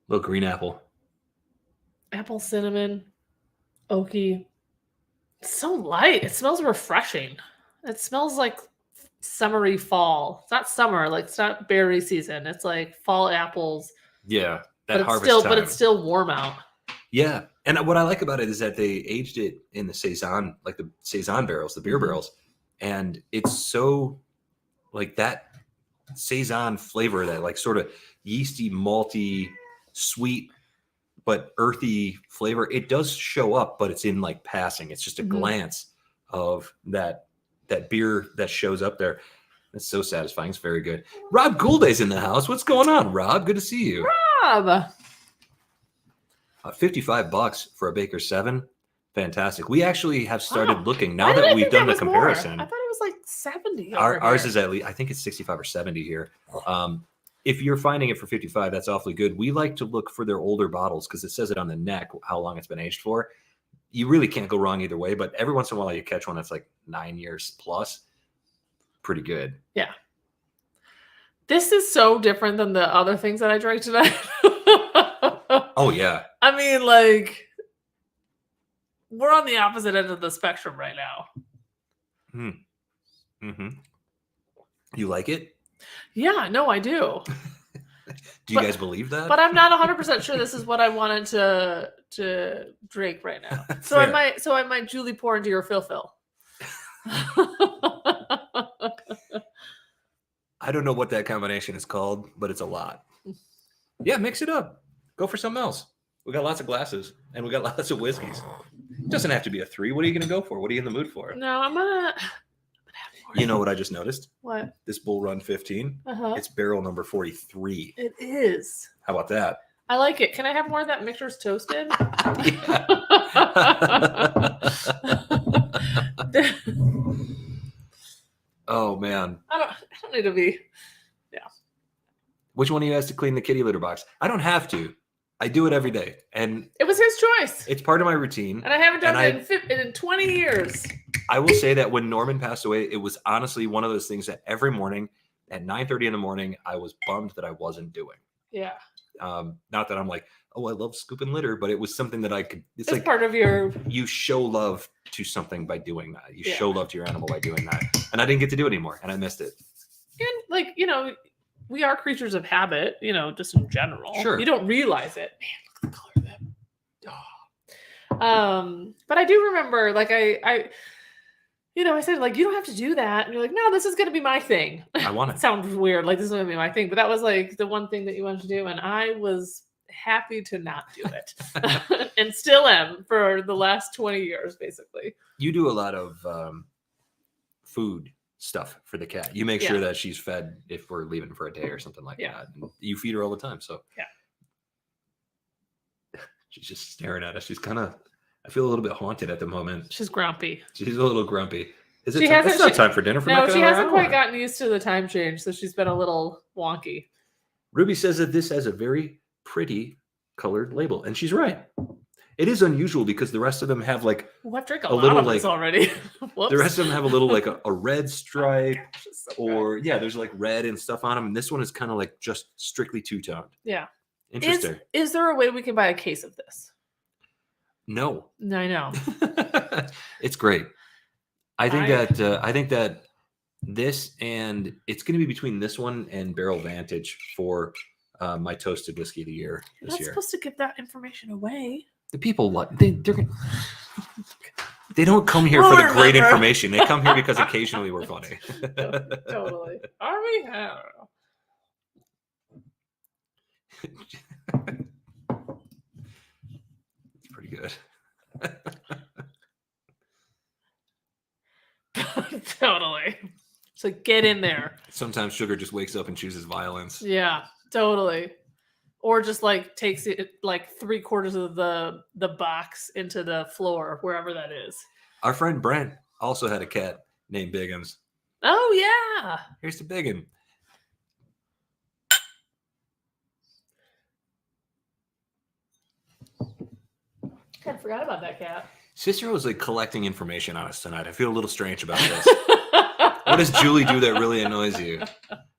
B: Little green apple.
A: Apple, cinnamon, oaky. It's so light. It smells refreshing. It smells like summery fall. It's not summer, like it's not berry season. It's like fall apples.
B: Yeah.
A: But it's still warm out.
B: Yeah. And what I like about it is that they aged it in the Saison, like the Saison barrels, the beer barrels. And it's so like that Saison flavor, that like sort of yeasty, malty, sweet, but earthy flavor. It does show up, but it's in like passing. It's just a glance of that beer that shows up there. It's so satisfying. It's very good. Rob Goulday's in the house. What's going on, Rob? Good to see you.
A: Rob.
B: $55 for a Baker 7. Fantastic. We actually have started looking now
A: Why did
B: that
A: I
B: we've
A: think
B: done
A: that
B: the
A: was more?
B: comparison.
A: I thought it was like 70.
B: Ours is at least, I think it's 65 or 70 here. If you're finding it for 55, that's awfully good. We like to look for their older bottles because it says it on the neck how long it's been aged for. you really can't go wrong either way. But every once in a while, you catch one that's like 9 years plus. Pretty good.
A: Yeah. This is so different than the other things that I drank tonight.
B: Oh, yeah.
A: I mean, like, we're on the opposite end of the spectrum right now.
B: Mm-hmm. You like it?
A: Yeah, no, I do.
B: Do you guys believe that?
A: But I'm not 100% sure this is what I wanted to drink right now. So I might Julie pour into your fill.
B: I don't know what that combination is called, but it's a lot. Yeah, mix it up. Go for something else. We got lots of glasses and we got lots of whiskeys. It doesn't have to be a 3. What are you going to go for? What are you in the mood for?
A: No, I'm gonna have more.
B: You know what I just noticed?
A: What?
B: This Bull Run 15. It's barrel number 43.
A: It is.
B: How about that?
A: I like it. Can I have more of that mixture's toasted?
B: Oh man.
A: I don't need to be. Yeah.
B: Which one of you has to clean the kitty litter box? I don't have to. I do it every day, and
A: it was his choice.
B: It's part of my routine,
A: and I haven't done it in 20 years.
B: I will say that when Norman passed away, it was honestly one of those things that every morning at 9:30 in the morning, I was bummed that I wasn't doing.
A: Yeah.
B: Not that I'm like, oh, I love scooping litter, but it was something that I could. It's like
A: part of your.
B: You show love to something by doing that. You show love to your animal by doing that, and I didn't get to do it anymore, and I missed it.
A: And like we are creatures of habit, just in general.
B: Sure.
A: You don't realize it. Man, look at the color of that. Oh. But I do remember, like I said, like, you don't have to do that. And you're like, no, this is going to be my thing.
B: I want it.
A: Sounds weird. Like, this is going to be my thing. But that was like the one thing that you wanted to do. And I was happy to not do it. And still am for the last 20 years, basically.
B: You do a lot of food stuff for the cat. You make sure that she's fed if we're leaving for a day or something like that. And you feed her all the time. So she's just staring at us. She's kind of, I feel a little bit haunted at the moment.
A: She's grumpy.
B: She's a little grumpy. Is it?
A: It's
B: not time for dinner for
A: No, she hasn't quite gotten used to the time change, so she's been a little wonky.
B: Ruby says that this has a very pretty colored label, and she's right. It is unusual because the rest of them have like
A: I've drank a lot of this already.
B: The rest of them have a little like a red stripe, or there's like red and stuff on them, and this one is kind of like just strictly two-toned.
A: Yeah.
B: Interesting.
A: Is there a way we can buy a case of this?
B: No.
A: I know.
B: It's great. I think that this, and it's going to be between this one and Barrel Vantage for my toasted whiskey of the year
A: You're not supposed to give that information away.
B: The people they don't come here for the great information. They come here because occasionally we're funny.
A: Totally. Are we? I don't know.
B: It's pretty good.
A: Totally. So get in there.
B: Sometimes Sugar just wakes up and chooses violence.
A: Yeah, totally. Or just like takes it like 3/4 of the box into the floor, wherever that is.
B: Our friend Brent also had a cat named Biggins.
A: Oh yeah.
B: Here's the Biggin.
A: I forgot about that cat.
B: Cicero was like collecting information on us tonight. I feel a little strange about this. What does Julie do that really annoys you?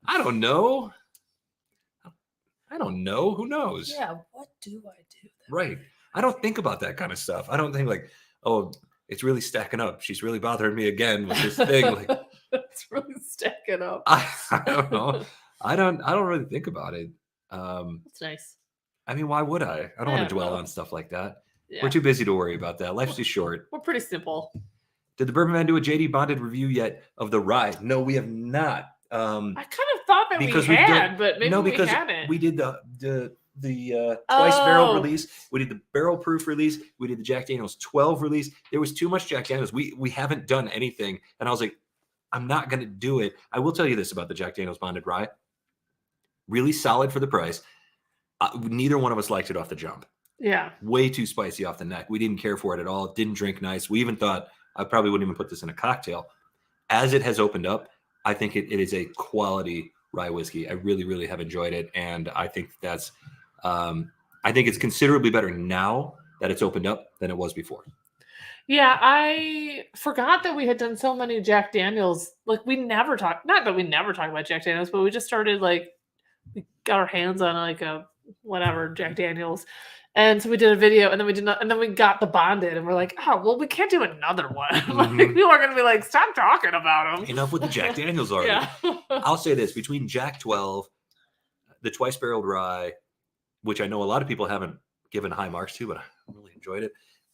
B: I don't know. Who knows?
A: Yeah, what do I do?
B: Right. I don't think about that kind of stuff. I don't think like, oh, it's really stacking up. She's really bothering me again with this thing. Like,
A: it's really stacking up.
B: I don't know. I don't really think about it.
A: That's nice.
B: I mean, why would I? I don't want to dwell on stuff like that.
A: Yeah.
B: We're too busy to worry about that. Life's too short.
A: We're pretty simple.
B: Did the Bourbon Man do a JD bonded review yet of the rye? No, we have not.
A: I kind of thought that we had, but maybe we haven't.
B: We did the twice barrel release. We did the barrel proof release. We did the Jack Daniel's 12 release. There was too much Jack Daniel's. We haven't done anything. And I was like, I'm not going to do it. I will tell you this about the Jack Daniel's bonded rye. Really solid for the price. Neither one of us liked it off the jump.
A: Yeah.
B: Way too spicy off the neck. We didn't care for it at all. It didn't drink nice. We even thought I probably wouldn't even put this in a cocktail. As it has opened up, I think it is a quality rye whiskey. I really, really have enjoyed it. And I think that's, I think it's considerably better now that it's opened up than it was before.
A: Yeah, I forgot that we had done so many Jack Daniels. Like we never talked. Not that we never talked about Jack Daniels, but we just started like we got our hands on like a whatever Jack Daniels, and so we did a video, and then we did not, and then we got the bonded, and we're like, oh well, we can't do another one. Like
B: Mhm.
A: people are gonna be like, stop talking about them.
B: Enough with the Jack Daniels already.
A: Yeah.
B: I'll say this: between Jack 12, the twice barreled rye, which I know a lot of people haven't given high marks to, but I really enjoyed it,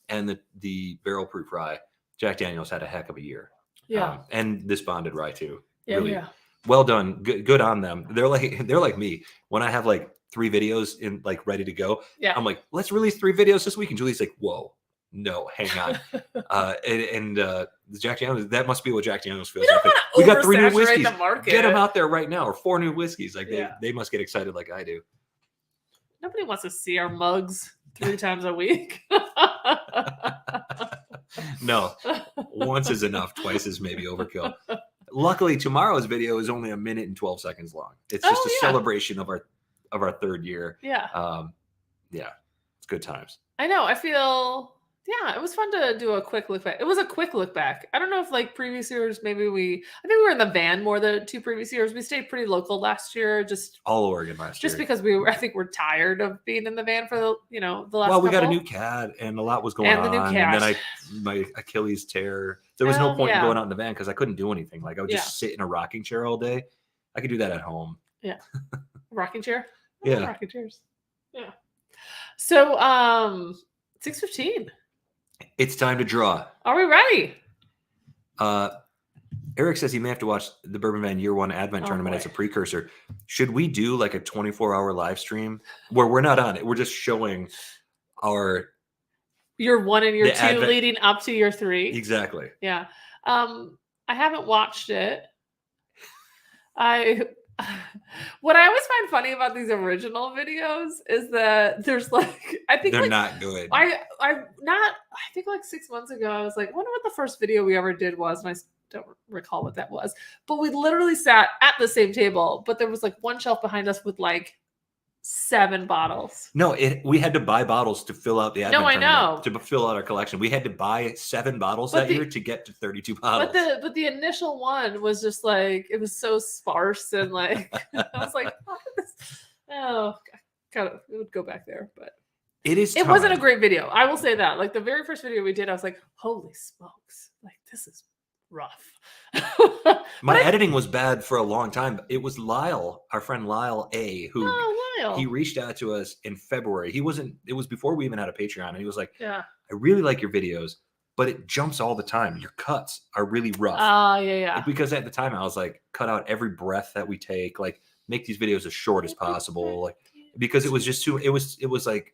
B: and the barrel proof rye, Jack Daniels had a heck of a year.
A: Yeah.
B: And this bonded rye too.
A: Yeah.
B: Really
A: Yeah.
B: well done. Good on them. They're like me. When I have like 3 videos in like ready to go,
A: Yeah.
B: I'm like, let's release 3 videos this week. And Julie's like, whoa, no, hang on. The Jack Daniels, that must be what Jack Daniels feels
A: We don't
B: like.
A: want
B: We
A: to
B: got 3 new
A: oversaturate
B: whiskeys.
A: the market.
B: Get them out there right now, or 4 new whiskeys. Like
A: Yeah.
B: they must get excited like I do.
A: Nobody wants to see our mugs 3 times a week.
B: No, once is enough. Twice is maybe overkill. Luckily, tomorrow's video is only 1 minute and 12 seconds long. It's just a celebration of our 3rd year.
A: Yeah.
B: Yeah, it's good times.
A: I know. I feel, yeah, it was fun to do a quick look back. It was a quick look back. I don't know if like previous years, I think we were in the van more the 2 previous years. We stayed pretty local last year, just
B: all Oregon last year.
A: Just because I think we're tired of being in the van for the last
B: Well, we got a
A: couple.
B: new cat and a lot was going on.
A: The new cat.
B: And then my Achilles tear. There was no point in going out in the van because I couldn't do anything. Like I would just sit in a rocking chair all day. I could do that at home.
A: Yeah. Rocking chair?
B: Yeah.
A: Rocking chairs. Yeah. So 6:15.
B: It's time to draw.
A: Are we ready?
B: Eric says he may have to watch the Bourbon Van Year 1 Advent tournament as a precursor. Should we do like a 24-hour live stream where we're not on it? We're just showing our
A: Year 1 and Year 2
B: Advent
A: leading up to Year 3.
B: Exactly.
A: Yeah. I haven't watched it. What I always find funny about these original videos is that there's like, I think
B: they're
A: like,
B: not good.
A: I think like 6 months ago, I was like, I wonder what the first video we ever did was. And I don't recall what that was, but we literally sat at the same table, but there was like one shelf behind us with like 7 bottles.
B: No, we had to buy bottles to fill out the Advent
A: I know.
B: to fill out our collection. We had to buy 7 bottles that year to get to 32 bottles.
A: But the initial one was just like, it was so sparse and like I was like, oh, it would go back there, but it wasn't a great video. I will say that. Like the very first video we did, I was like, holy smokes, like this is rough.
B: My editing was bad for a long time. It was Lyle, our friend Lyle A, who he reached out to us in February. It was before we even had a Patreon. And he was like, I really like your videos, but it jumps all the time. Your cuts are really rough.
A: Yeah.
B: Because at the time I was like, cut out every breath that we take, like make these videos as short as possible. Like, because it was just it was like,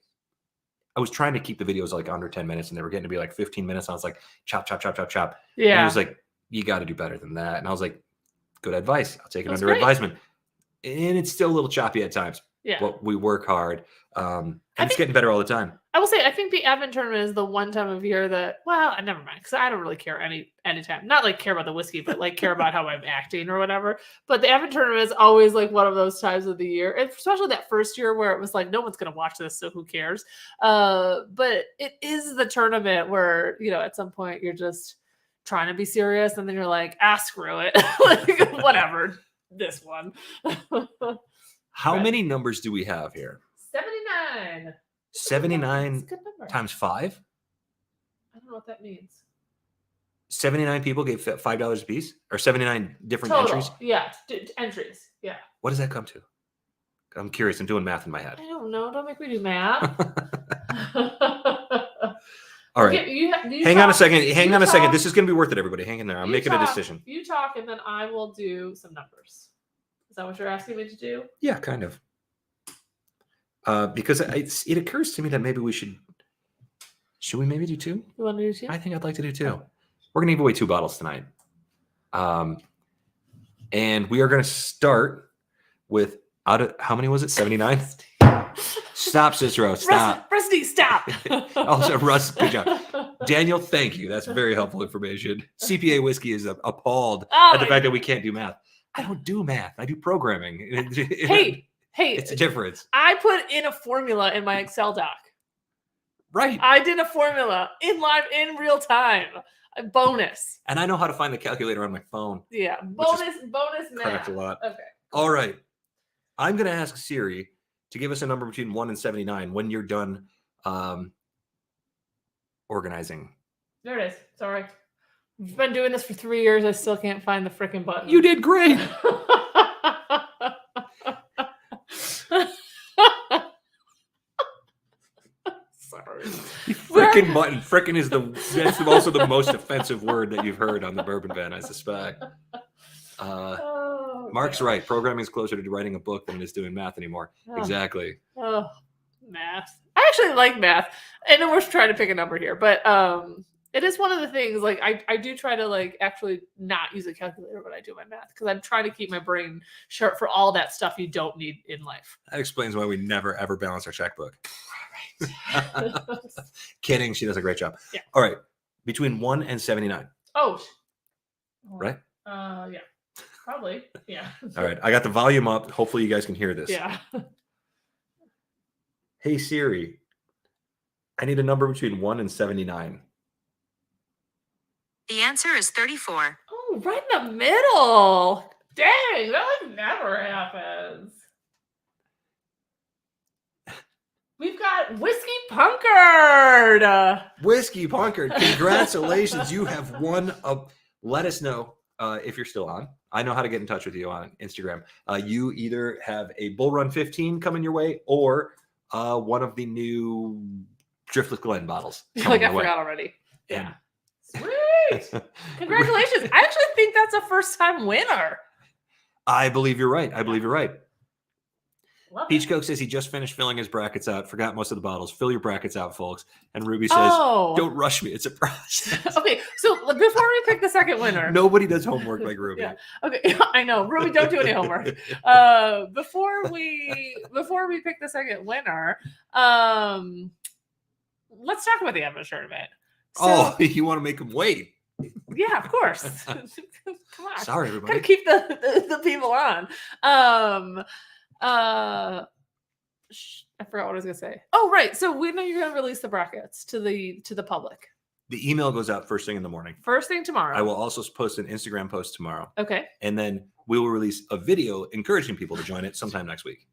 B: I was trying to keep the videos like under 10 minutes and they were getting to be like 15 minutes. And I was like, chop, chop, chop, chop, chop.
A: Yeah.
B: And he was like, you got to do better than that. And I was like, good advice. I'll take it under advisement. And it's still a little choppy at times.
A: Yeah.
B: But we work hard. And it's getting better all the time.
A: I will say, I think the Advent tournament is the one time of year that, well, never mind, because I don't really care anytime. Not like care about the whiskey, but like care about how I'm acting or whatever. But the Advent tournament is always like one of those times of the year, and especially that first year where it was like, no one's going to watch this, so who cares? But it is the tournament where, at some point you're just trying to be serious, and then you're like, screw it. Like, whatever, this one.
B: How many numbers do we have here?
A: 79.
B: 79 times 5?
A: I don't know what that means.
B: 79 people gave $5 a piece? Or 79 different
A: Total.
B: entries?
A: Yeah, entries. Yeah.
B: What does that come to? I'm curious. I'm doing math in my head.
A: I don't know. Don't make me do math.
B: All right.
A: Okay,
B: hang on a second. Hang on a second. This is going to be worth it, everybody. Hang in there. I'm making a decision.
A: You talk, and then I will do some numbers. Is that what you're asking me to do?
B: Yeah, kind of. Because it occurs to me that maybe should we maybe do 2?
A: You want to do 2?
B: I think I'd like to do 2. We're going to give away 2 bottles tonight. And we are going to start with, how many was it? 79? Stop, Cicero. Stop.
A: Rusty, stop.
B: Also, Russ, good job. Daniel, thank you. That's very helpful information. CPA Whiskey is appalled at the fact that we can't do math. I don't do math. I do programming.
A: Hey,
B: it's a difference.
A: I put in a formula in my Excel doc.
B: Right.
A: I did a formula in real time. A bonus.
B: And I know how to find the calculator on my phone.
A: Yeah. Bonus
B: Correct
A: math.
B: a lot.
A: Okay.
B: All right. I'm going to ask Siri to give us a number between 1 and 79 when you're done organizing.
A: There it is. Sorry. I've been doing this for 3 years. I still can't find the freaking button.
B: You did great.
A: Sorry.
B: Frickin' button. Frickin' is that's also the most offensive word that you've heard on the Bourbon Van, I suspect. Mark's right. Programming is closer to writing a book than it is doing math anymore.
A: Oh.
B: Exactly.
A: Oh, math. I actually like math. I know we're trying to pick a number here, but it is one of the things, like, I do try to, like, actually not use a calculator when I do my math, because I'm trying to keep my brain sharp for all that stuff you don't need in life.
B: That explains why we never, ever balance our checkbook. Kidding. She does a great job.
A: Yeah.
B: All right. Between 1 and 79.
A: Oh.
B: Right?
A: Yeah. Probably. Yeah.
B: All right. I got the volume up. Hopefully you guys can hear this.
A: Yeah.
B: Hey, Siri. I need a number between 1 and 79.
C: The answer is 34.
A: Oh, right in the middle. Dang, that like never happens. We've got Whiskey Punkard.
B: Whiskey Punkard, congratulations. You have won let us know if you're still on. I know how to get in touch with you on Instagram. You either have a Bull Run 15 coming your way or one of the new Driftless Glen bottles.
A: Like I forgot already.
B: Yeah.
A: Sweet. Congratulations. I actually think that's a first-time winner.
B: I believe you're right. I believe you're right.
A: Love
B: Peach
A: it.
B: Coke says he just finished filling his brackets out. Forgot most of the bottles. Fill your brackets out, folks. And Ruby says, don't rush me. It's a process.
A: Okay, so before we pick the second winner.
B: Nobody does homework like Ruby.
A: Yeah. Okay, I know. Ruby, don't do any homework. Before we pick the second winner, let's talk about the Evans tournament. So,
B: you want to make him wait?
A: Yeah, of course. Come on.
B: Sorry, everybody.
A: Gotta keep the people on. I forgot what I was gonna say. Oh, right. So we know you're gonna release the brackets to the public.
B: The email goes out first thing in the morning.
A: First thing tomorrow.
B: I will also post an Instagram post tomorrow.
A: Okay.
B: And then we will release a video encouraging people to join it sometime next week.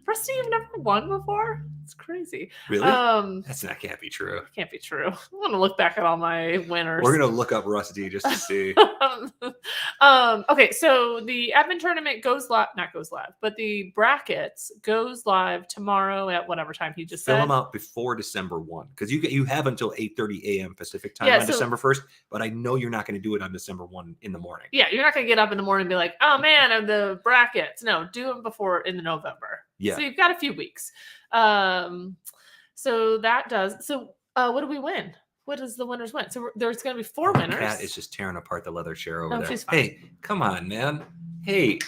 A: Rusty, you've never won before? It's that
B: Really? That can't be true.
A: Can't be true. I want to look back at all my winners.
B: We're gonna look up Rusty just to see.
A: Okay, so the admin tournament but the brackets goes live tomorrow at whatever time he just
B: Fill
A: said.
B: them out before December 1 because you have until 8:30 a.m. Pacific time on
A: so,
B: December 1st. But I know you're not going to do it on December 1 in the morning.
A: Yeah, you're not going to get up in the morning and be like, "Oh man, I'm the brackets." No, do them before in November.
B: Yeah.
A: So you've got a few weeks. So that does. So what do we win? What does the winners win? So there's going to be 4 winners.
B: Cat is just tearing apart the leather chair over there.
A: She's fine.
B: Hey, come on, man. Hey.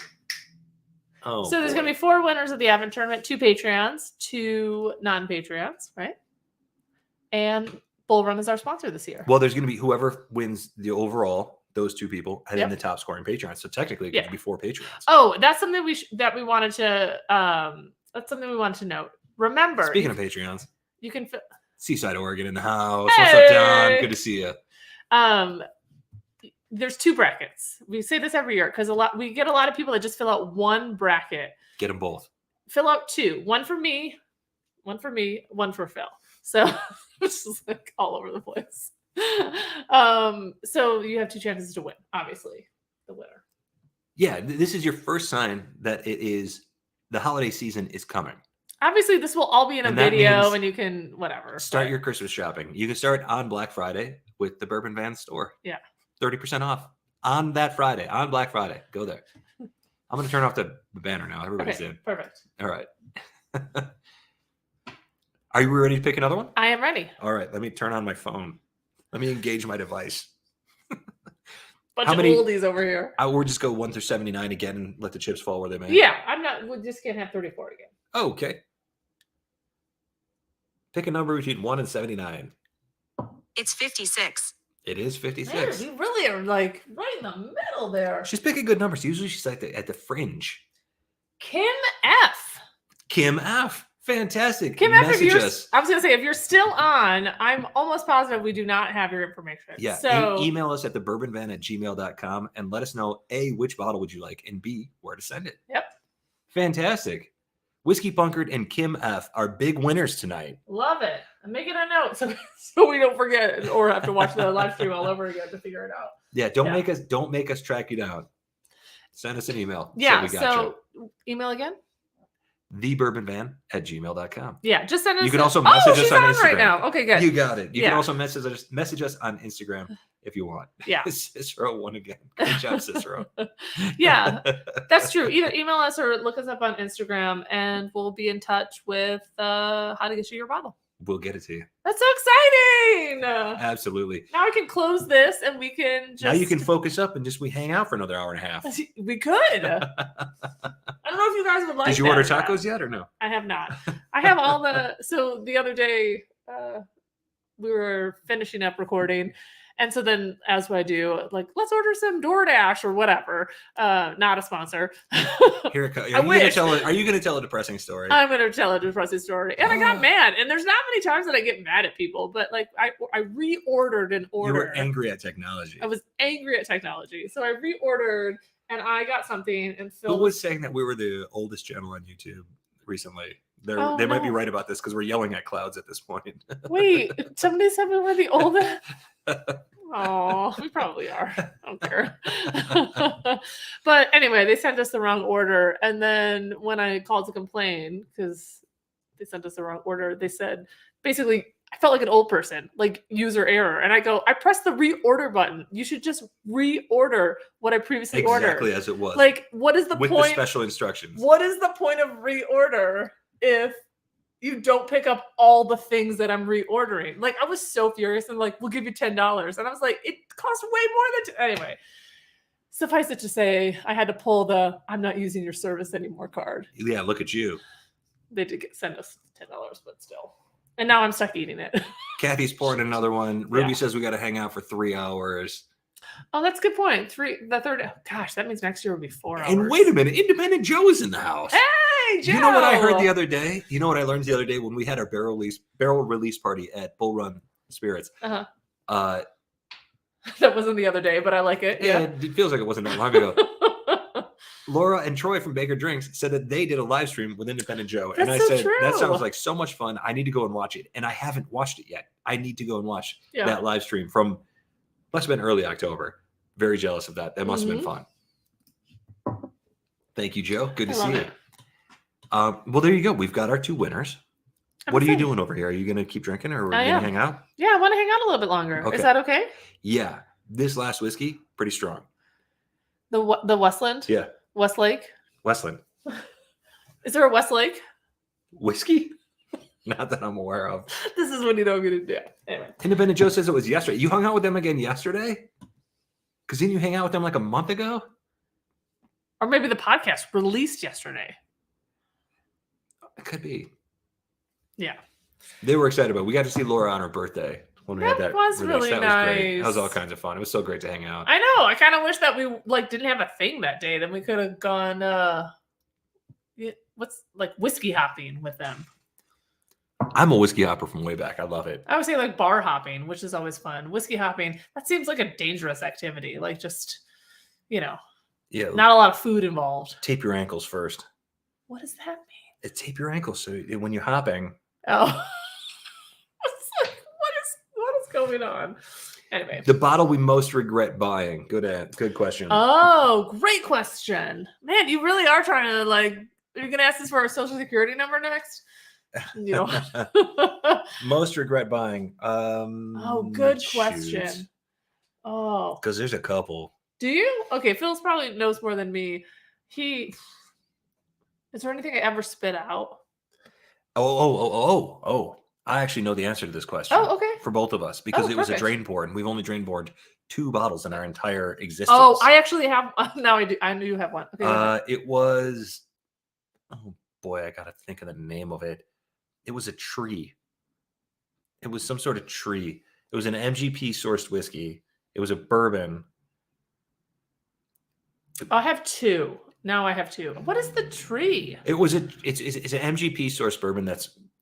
B: Oh.
A: So there's going to be 4 winners of the Advent tournament, 2 Patreons, 2 non-Patreons, right? And Bull Run is our sponsor this year.
B: Well, there's going to be whoever wins the overall, those 2 people, and then the top scoring Patreon. So technically, it could be 4 Patreons.
A: Oh, that's something we wanted to note. Remember,
B: Speaking of Patreons,
A: you can
B: Seaside, Oregon in the house. What's up, John? Good to see you.
A: There's 2 brackets. We say this every year because we get a lot of people that just fill out 1 bracket.
B: Get them both.
A: Fill out 2. 1 for me, 1 for Phil. So it's just like all over the place. So you have 2 chances to win. Obviously, the winner.
B: Yeah, this is your first sign that the holiday season is coming.
A: Obviously, this will all be in a video, and you can whatever
B: start your Christmas shopping. You can start on Black Friday with the Bourbon Van store.
A: Yeah,
B: 30% off on that Friday, on Black Friday. Go there. I'm going to turn off the banner now. Everybody's in.
A: Perfect.
B: All right. Are you ready to pick another one?
A: I am ready.
B: All right. Let me turn on my phone. Let me engage my device.
A: Bunch of oldies over here.
B: We'll just go 1 through 79 again and let the chips fall where they may.
A: Yeah, we just can't have 34 again.
B: Oh, okay. Pick a number between 1 and 79.
C: It's 56.
B: It is 56.
A: Man, you really are like right in the middle there.
B: She's picking good numbers. Usually she's like at the fringe.
A: Kim F.
B: Kim F. Fantastic.
A: Kim F, if
B: Message
A: you're,
B: us.
A: I was gonna say, if you're still on, I'm almost positive we do not have your information.
B: Yeah.
A: So
B: Email us at thebourbonvan@gmail.com and let us know A, which bottle would you like, and B, where to send it.
A: Yep.
B: Fantastic. Whiskey Bunkered and Kim F are big winners tonight.
A: Love it. I'm making a note so we don't forget or have to watch the live stream all over again to figure it out.
B: Yeah, don't make us track you down. Send us an email.
A: Yeah.
B: we got
A: So email again.
B: thebourbonvan@gmail.com.
A: Yeah, just send us.
B: You can also message us
A: she's
B: on
A: on
B: Instagram.
A: right now. Okay, good.
B: You got it. You
A: Yeah.
B: can also message us on Instagram if you want.
A: Yeah.
B: Cicero won again. Good job, Cicero.
A: Yeah, that's true. Either email us or look us up on Instagram, and we'll be in touch with how to get you your bottle.
B: We'll get it to you.
A: That's so exciting!
B: Absolutely.
A: Now I can close this, and we can just.
B: Now you can focus up and we hang out for another hour and a half.
A: We could. I don't know if you guys would like.
B: Did you
A: that
B: order
A: or not.
B: tacos yet or no?
A: I have not. I have all the. So the other day, we were finishing up recording, and so then, as I do, like, let's order some DoorDash or whatever. Not a sponsor.
B: Here it comes.
A: I wish.
B: Are you going to tell a depressing story?
A: I'm going to tell a depressing story, and I got mad. And there's not many times that I get mad at people, but like I reordered an order.
B: You were angry at technology.
A: I was angry at technology, so I reordered, and I got something. And Phil
B: Who was saying that we were the oldest channel on YouTube recently?
A: Oh,
B: they might be
A: no.
B: right about this because we're yelling at clouds at this point.
A: Wait, somebody said we were the oldest. Oh, we probably are. I don't care. But anyway, they sent us the wrong order. And then when I called to complain, because they sent us the wrong order, they said, basically, I felt like an old person, like user error. And I go, I pressed the reorder button. You should just reorder what I previously ordered.
B: Exactly as it was.
A: Like, what is the
B: with
A: point?
B: the special instructions.
A: What is the point of reorder if you don't pick up all the things that I'm reordering? Like, I was so furious and like, we'll give you $10. And I was like, it costs way more than anyway. Suffice it to say, I had to pull the I'm not using your service anymore card.
B: Yeah, look at you.
A: They did send us $10, but still. And now I'm stuck eating it.
B: Kathy's pouring another one. Ruby
A: Yeah.
B: says we got to hang out for 3 hours.
A: Oh, that's a good point. The third. Gosh, that means next year will be 4 hours.
B: And wait a minute, Independent Joe is in the house.
A: Hey, Joe!
B: You know what I heard the other day? You know what I learned the other day when we had our barrel release party at Bull Run Spirits?
A: Uh-huh. That wasn't the other day, but I like it.
B: Yeah,
A: Yeah.
B: it feels like it wasn't that long ago. Laura and Troy from Baker Drinks said that they did a live stream with Independent Joe. And I
A: That's so
B: said, that
A: true.
B: sounds like so much fun. I need to go and watch it. And I haven't watched it yet. I need to go and watch
A: Yeah.
B: that live stream from, must have been early October. Very jealous of that. That must have been fun. Thank you, Joe. Good to see you. Well, there you go. We've got our 2 winners. What are you doing over here? Are you going to keep drinking or are we going to hang out?
A: Yeah, I want to hang out a little bit longer.
B: Okay.
A: Is that okay?
B: Yeah. This last whiskey, pretty strong.
A: The Westland?
B: Yeah.
A: Westlake?
B: Westland.
A: Is there a Westlake?
B: Whiskey? Not that I'm aware of.
A: This is what you don't get to do. Anyway.
B: Independent Joe says it was yesterday. You hung out with them again yesterday? Because didn't you hang out with them like a month ago?
A: Or maybe the podcast released yesterday.
B: It could be.
A: Yeah.
B: They were excited about it. We got to see Laura on her birthday when we had
A: That
B: that.
A: was
B: release.
A: really
B: That was great. That was all
A: nice.
B: kinds of fun. It was so great to hang out.
A: I know. I kind of wish that we like didn't have a thing that day. Then we could have gone what's like whiskey hopping with them.
B: I'm a whiskey hopper from way back. I love it.
A: I would say like bar hopping, which is always fun. Whiskey hopping, that seems like a dangerous activity. Like just,
B: Yeah.
A: not a lot of food involved.
B: Tape your ankles first.
A: What does that mean?
B: Tape your ankles so when you're hopping.
A: Oh. It's like, what is going on? Anyway.
B: The bottle we most regret buying. Good question.
A: Oh, great question. Man, you really are trying to like, are you going to ask us for our social security number next? You know.
B: Most regret buying.
A: Oh, good question. Oh.
B: Because there's a couple.
A: Do you? Okay, Phil's probably knows more than me. Is there anything I ever spit out?
B: Oh. I actually know the answer to this question.
A: Oh, okay.
B: For both of us, because it was a
A: perfect.
B: drain pour, and we've only drain poured 2 bottles in our entire existence.
A: Oh, I actually have. Now I do. I knew you have one. Okay, go ahead.
B: It was. Oh boy, I gotta think of the name of it. It was a tree. It was some sort of tree. It was an MGP sourced whiskey. It was a bourbon.
A: I have 2. Now I have 2. What is the tree?
B: It's an MGP source bourbon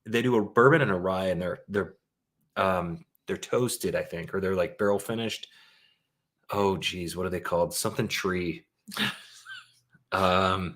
B: they do a bourbon and a rye, and they're toasted, I think, or they're like barrel finished. Oh geez, what are they called? Something tree. No,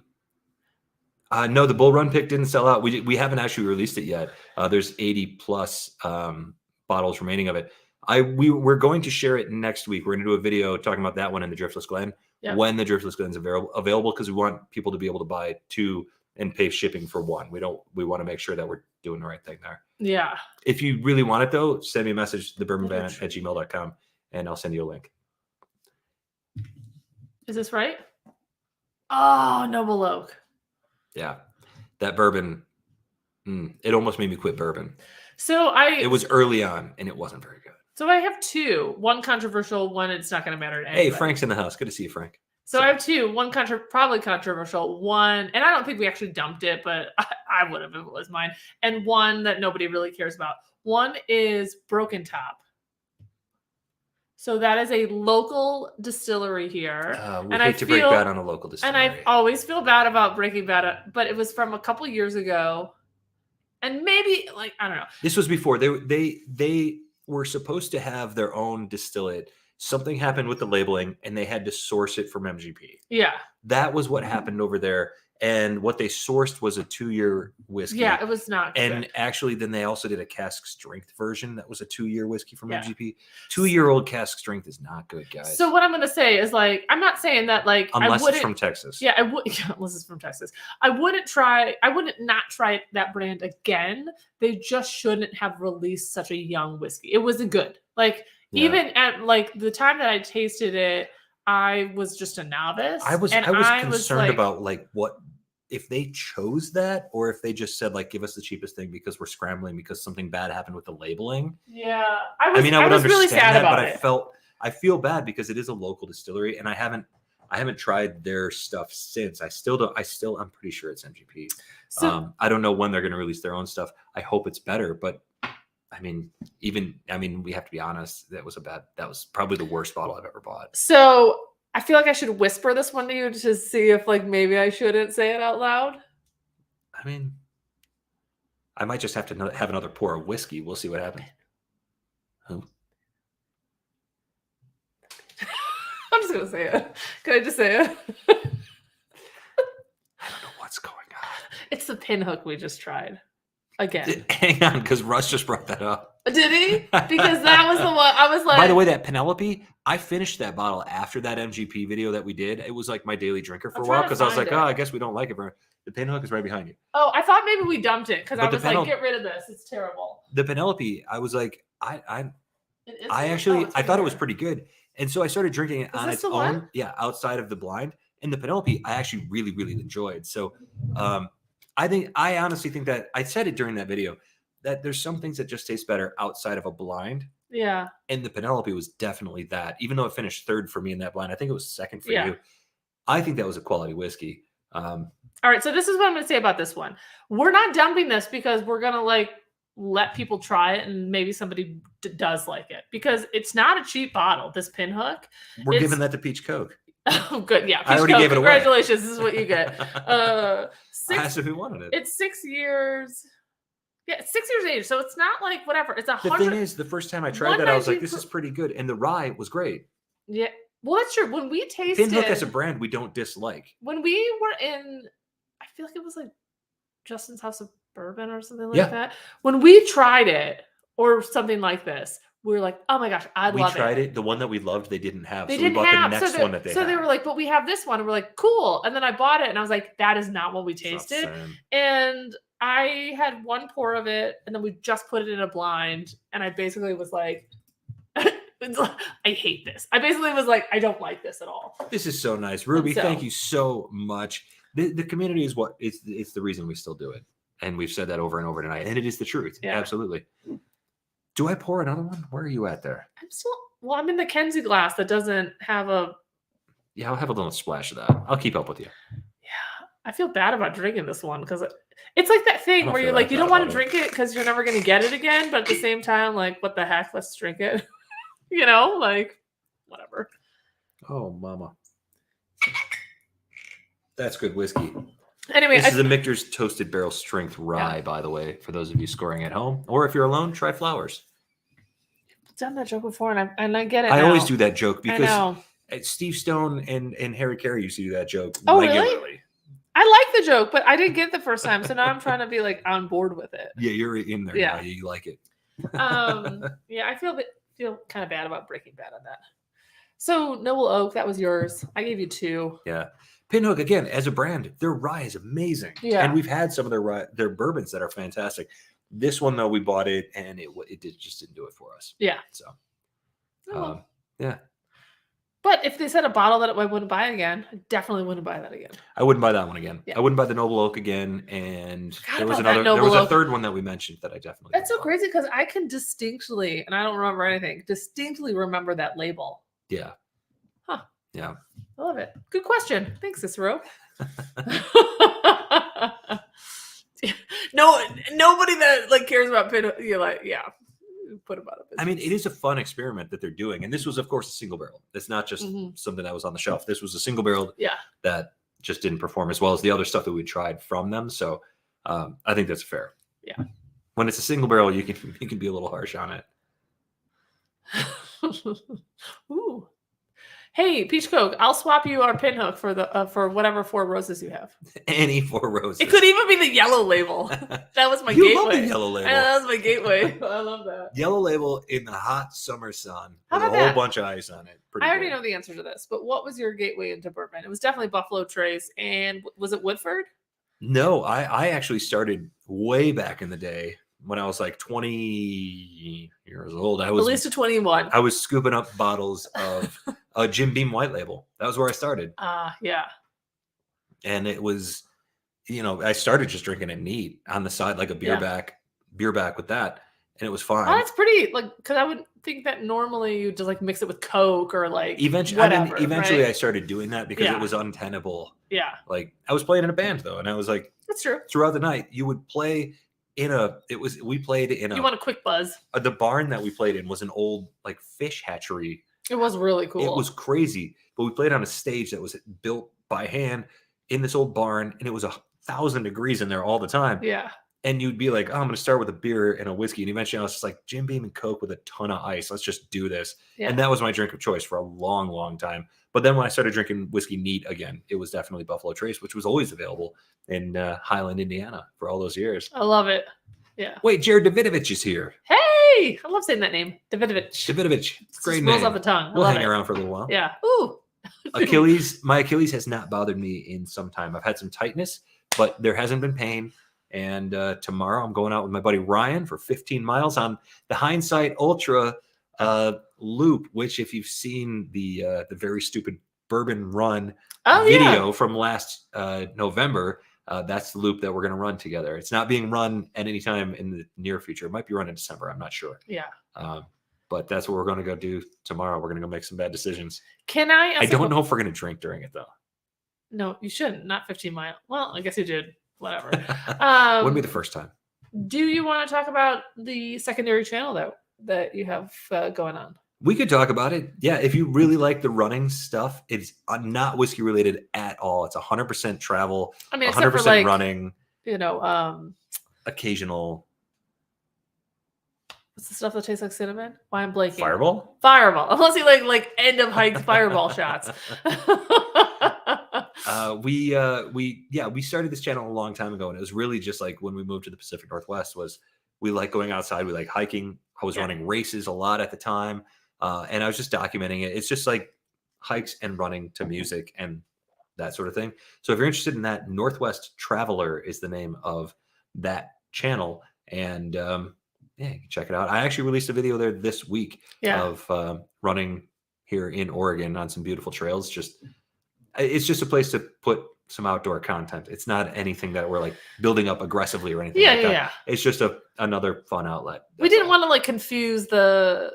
B: the Bull Run pick didn't sell out. We haven't actually released it yet. There's 80 plus bottles remaining of it. We're going to share it next week. We're going to do a video talking about that one in the Driftless Glen when the Driftless Glen is available, because we want people to be able to buy 2 and pay shipping for 1. We want to make sure that we're doing the right thing there.
A: Yeah.
B: If you really want it though, send me a message, thebourbonband@gmail.com, and I'll send you a link.
A: Is this right? Oh, Noble Oak.
B: Yeah. That bourbon, it almost made me quit bourbon. It was early on and it wasn't very good.
A: So I have 2. One controversial, one it's not going to matter to anybody.
B: Hey, Frank's in the house. Good to see you, Frank.
A: So I have 2. One probably controversial. One, and I don't think we actually dumped it, but I would have if it was mine. And one that nobody really cares about. One is Broken Top. So that is a local distillery here.
B: We hate to break bad on a local distillery.
A: And I always feel bad about breaking bad, but it was from a couple years ago. And maybe, like, I don't know.
B: This was before. They were supposed to have their own distillate. Something happened with the labeling, and they had to source it from MGP.
A: Yeah.
B: That was what happened over there. And what they sourced was a 2-year whiskey.
A: Yeah, it was not good.
B: And actually, then they also did a cask strength version that was a 2-year whiskey from MGP. 2-year-old cask strength is not good, guys.
A: So what I'm going to say is, like, I'm not saying that, like,
B: unless it's from Texas.
A: Yeah, unless it's from Texas. I wouldn't not try that brand again. They just shouldn't have released such a young whiskey. It wasn't good. Like, even at, like, the time that I tasted it, I was just a novice.
B: I was concerned about, like, what if they chose that, or if they just said, like, give us the cheapest thing because we're scrambling because something bad happened with the labeling.
A: Yeah.
B: I would understand
A: really sad
B: that,
A: about
B: but
A: it.
B: I feel bad because it is a local distillery, and I haven't tried their stuff since. I'm pretty sure it's MGP. So, I don't know when they're going to release their own stuff. I hope it's better, but we have to be honest. That was probably the worst bottle I've ever bought.
A: So I feel like I should whisper this one to you to see if, like, maybe I shouldn't say it out loud.
B: I mean, I might just have to have another pour of whiskey. We'll see what happens. Who?
A: I'm just going to say it. Can I just say it?
B: I don't know what's going on.
A: It's the pinhook we just tried. Again.
B: Hang on, because Russ just brought that up.
A: Did he? Because that was the one I was like.
B: By the way, that Penelope, I finished that bottle after that MGP video that we did. It was like my daily drinker for a while because I was like, I guess we don't like it. The pinhook is right behind you.
A: Oh, I thought maybe we dumped it because I was like, get rid of this. It's terrible.
B: The Penelope, I was like, I thought it was pretty good. And so I started drinking it on its own. Yeah, outside of the blind. And the Penelope, I actually really, really enjoyed. So I honestly think that I said it during that video that there's some things that just taste better outside of a blind.
A: Yeah.
B: And the Penelope was definitely that. Even though it finished 3rd for me in that blind, I think it was 2nd for you. I think that was a quality whiskey.
A: All right. So this is what I'm going to say about this one. We're not dumping this because we're going to, like, let people try it and maybe somebody does like it, because it's not a cheap bottle. This pinhook.
B: We're giving that to Peach Coke.
A: Oh, good. Yeah.
B: I already gave it away.
A: Congratulations. This is what you get.
B: I asked if he wanted it.
A: It's 6 years. Yeah, it's 6 years age. So it's not like whatever. It's 100.
B: The thing is, the first time I tried that, I was like, this is pretty good. And the rye was great.
A: Yeah. Well, that's true. When we tasted
B: Pinhook as a brand, we don't dislike.
A: When we were in, I feel like it was like Justin's House of Bourbon or something like that. When we tried it or something like this, we were like, oh my gosh, I love it. We tried it.
B: The one that we loved, they didn't have.
A: They
B: didn't
A: bought
B: have. The next one that they had.
A: So they were like, but we have this one. And we're like, cool. And then I bought it and I was like, that is not what we tasted. And I had one pour of it and then we just put it in a blind. And I basically was like, I hate this. I basically was like, I don't like this at all.
B: This is so nice. Ruby, thank you so much. The community is it's the reason we still do it. And we've said that over and over tonight. And it is the truth. Yeah. Absolutely. Do I pour another one? Where are you at there?
A: I'm in the Kenzie glass that doesn't have a.
B: Yeah, I'll have a little splash of that. I'll keep up with you.
A: Yeah. I feel bad about drinking this one because it's like that thing where you're like, you don't want to drink it because you're never going to get it again. But at the same time, like, what the heck? Let's drink it. Like, whatever.
B: Oh, mama. That's good whiskey.
A: Anyway,
B: This is the Michter's Toasted Barrel Strength Rye, by the way, for those of you scoring at home. Or if you're alone, try flowers.
A: I've done that joke before, and I get it.
B: I
A: now.
B: always do that joke
A: I
B: because
A: know.
B: Steve Stone and Harry Carey used to do that joke
A: Oh, really?
B: regularly.
A: I like the joke, but I didn't get it the first time, so now I'm trying to be like on board with it.
B: Yeah, you're in there
A: Yeah.
B: now. You like it.
A: Yeah, I feel kind of bad about Breaking Bad on that. So Noble Oak, that was yours. I gave you 2.
B: Yeah. Pinhook, again, as a brand, their rye is amazing.
A: Yeah.
B: And we've had some of their bourbons that are fantastic. This one, though, we bought it, and just didn't do it for us.
A: Yeah.
B: So,
A: Oh, well.
B: yeah.
A: But if they said a bottle that I wouldn't buy again, I definitely wouldn't buy that again.
B: I wouldn't buy that one again.
A: Yeah.
B: I wouldn't buy the Noble Oak again. And there was
A: about that
B: there was
A: Noble
B: a
A: Oak.
B: third one that we mentioned that I definitely
A: That's so
B: wouldn't buy.
A: crazy because I can distinctly, and I don't remember anything, distinctly remember that label.
B: Yeah.
A: Huh.
B: Yeah.
A: I love it. Good question. Thanks, Cicero. No, nobody that like cares about Pinhook, you're like, yeah, put them out of business.
B: I mean, it is a fun experiment that they're doing. And this was, of course, a single barrel. It's not just
A: Mhm.
B: something that was on the shelf. This was a single barrel
A: Yeah.
B: that just didn't perform as well as the other stuff that we tried from them. So I think that's fair.
A: Yeah.
B: When it's a single barrel, you can be a little harsh on it.
A: Ooh. Hey, Peach Coke, I'll swap you our Pinhook for the for whatever 4 roses you have.
B: Any 4 roses.
A: It could even be the yellow label. That was my
B: You
A: gateway.
B: love the yellow label.
A: I know, that was my gateway. I love that.
B: Yellow label in the hot summer sun
A: How
B: with a
A: about
B: whole
A: that?
B: bunch of ice on it. Pretty
A: I already
B: good.
A: know the answer to this, but what was your gateway into bourbon? It was definitely Buffalo Trace, and was it Woodford?
B: No, I actually started way back in the day when I was like 20 years old.
A: At least a 21.
B: I was scooping up bottles of a Jim Beam White Label. That was where I started.
A: Yeah.
B: And it was, I started just drinking it neat on the side, like a beer back with that. And it was fine.
A: Oh, that's pretty, like, because I would think that normally you just like mix it with Coke or like
B: Eventually,
A: whatever,
B: eventually
A: right?
B: I started doing that because
A: Yeah.
B: it was untenable.
A: Yeah,
B: Like I was playing in a band though. And I was like,
A: that's true.
B: throughout the night, you would play we played in
A: You want a quick buzz?
B: the barn that we played in was an old like fish hatchery.
A: It was really cool.
B: It was crazy, but we played on a stage that was built by hand in this old barn, and it was 1,000 degrees in there all the time.
A: Yeah.
B: And you'd be like, "Oh, I'm going to start with a beer and a whiskey," and eventually I was just like, "Jim Beam and Coke with a ton of ice. Let's just do this."
A: Yeah.
B: And that was my drink of choice for a long, long time. But then when I started drinking whiskey neat again, it was definitely Buffalo Trace, which was always available in Highland, Indiana, for all those years.
A: I love it. Yeah.
B: Wait, Jared Davidovich is here.
A: Hey, I love saying that name, Davidovich.
B: Davidovich, great
A: Rolls
B: name.
A: off the tongue. I
B: We'll
A: love
B: hang
A: it.
B: around for a little while.
A: Yeah. Ooh.
B: My Achilles has not bothered me in some time. I've had some tightness, but there hasn't been pain. And tomorrow I'm going out with my buddy Ryan for 15 miles on the Hindsight Ultra loop, which if you've seen the very stupid Bourbon Run video from last November, that's the loop that we're going to run together. It's not being run at any time in the near future. It might be run in December. I'm not sure.
A: Yeah.
B: But that's what we're going to go do tomorrow. We're going to go make some bad decisions.
A: Can I?
B: I don't know if we're going to drink during it though.
A: No, you shouldn't. Not 15 miles. Well, I guess you did. Whatever.
B: Wouldn't be the first time.
A: Do you want to talk about the secondary channel that you have going on?
B: We could talk about it. Yeah, if you really like the running stuff, it's not whiskey related at all. It's 100% travel.
A: I mean,
B: 100%
A: except for like
B: running. Occasional.
A: What's the stuff that tastes like cinnamon? Why I'm blanking.
B: Fireball.
A: Unless you like end of hike fireball shots.
B: We started this channel a long time ago, and it was really just like when we moved to the Pacific Northwest. We like going outside. We like hiking. I was running races a lot at the time, and I was just documenting it. It's just like hikes and running to music and that sort of thing. So if you're interested in that, Northwest Traveler is the name of that channel, and you can check it out. I actually released a video there this week of running here in Oregon on some beautiful trails. It's just a place to put some outdoor content. It's not anything that we're like building up aggressively or anything like that.
A: Yeah.
B: It's just another fun outlet.
A: We didn't want to like confuse the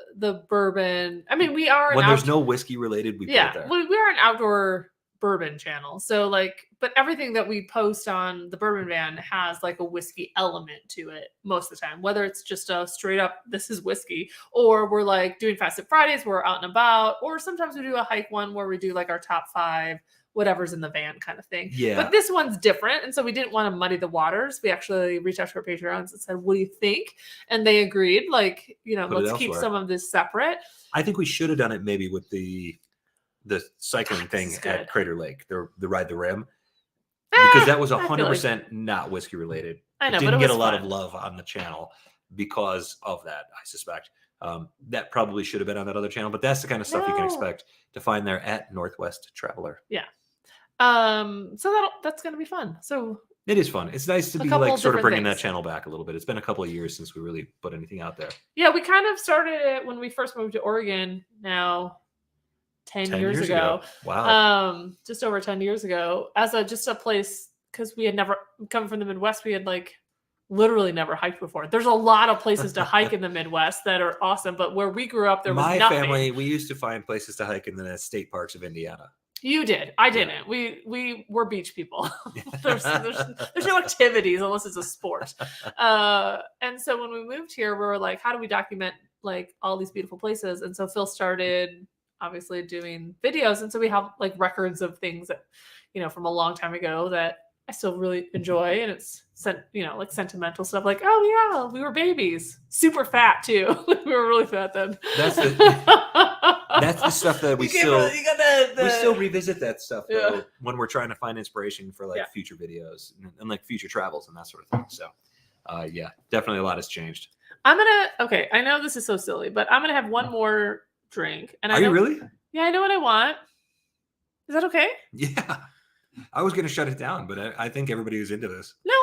A: bourbon. I mean, we are
B: when there's no whiskey related, we put it there.
A: we are an outdoor bourbon channel. So like, but everything that we post on the Bourbon Van has like a whiskey element to it most of the time, whether it's just a straight up, this is whiskey, or we're like doing Fasted Fridays, we're out and about, or sometimes we do a hike one where we do like our top 5 whatever's in the van kind of thing.
B: Yeah.
A: But this one's different. And so we didn't want to muddy the waters. We actually reached out to our Patreons and said, what do you think? And they agreed, like, you know,
B: Put it
A: let's keep
B: elsewhere.
A: some of this separate.
B: I think we should have done it maybe with the cycling
A: God,
B: thing
A: this is
B: at
A: good.
B: Crater Lake, the Ride the Rim, because that was
A: I feel
B: 100% not whiskey related.
A: I know,
B: It
A: but
B: didn't
A: it
B: get a
A: was
B: lot
A: fun.
B: of love on the channel because of that, I suspect. That probably should have been on that other channel, but that's the kind of stuff you can
A: No.
B: expect to find there at Northwest Traveler.
A: So that's gonna be fun. So
B: It is fun. It's nice to
A: A
B: be
A: couple
B: like
A: of
B: sort of
A: different
B: bringing that
A: things.
B: channel back a little bit. It's been a couple of years since we really put anything out there.
A: yeah, we kind of started it when we first moved to Oregon now 10 years ago.
B: Wow.
A: Just over 10 years ago, as just a place, because we had never come from the Midwest, we had like literally never hiked before. There's a lot of places to hike in the Midwest that are awesome, but where we grew up, there was
B: My
A: nothing.
B: family, we used to find places to hike in the state parks of Indiana.
A: You did. I didn't. We were beach people. there's no activities unless it's a sport. And so when we moved here, we were like, how do we document like all these beautiful places? And so Phil started obviously doing videos, and so we have like records of things that, you know, from a long time ago that I still really enjoy, and it's like sentimental stuff. Like, oh yeah, we were babies, super fat too. We were really fat then.
B: That's the stuff that we
A: You gave
B: still
A: her- you got the-
B: we still revisit that stuff though,
A: Yeah.
B: when we're trying to find inspiration for like
A: Yeah.
B: future videos and like future travels and that sort of thing. So yeah, definitely a lot has changed.
A: Okay, I know this is so silly, but I'm gonna have one more drink. And
B: Are you really?
A: Yeah, I know what I want. Is that okay?
B: Yeah. I was gonna shut it down, but I think everybody who's into this.
A: No,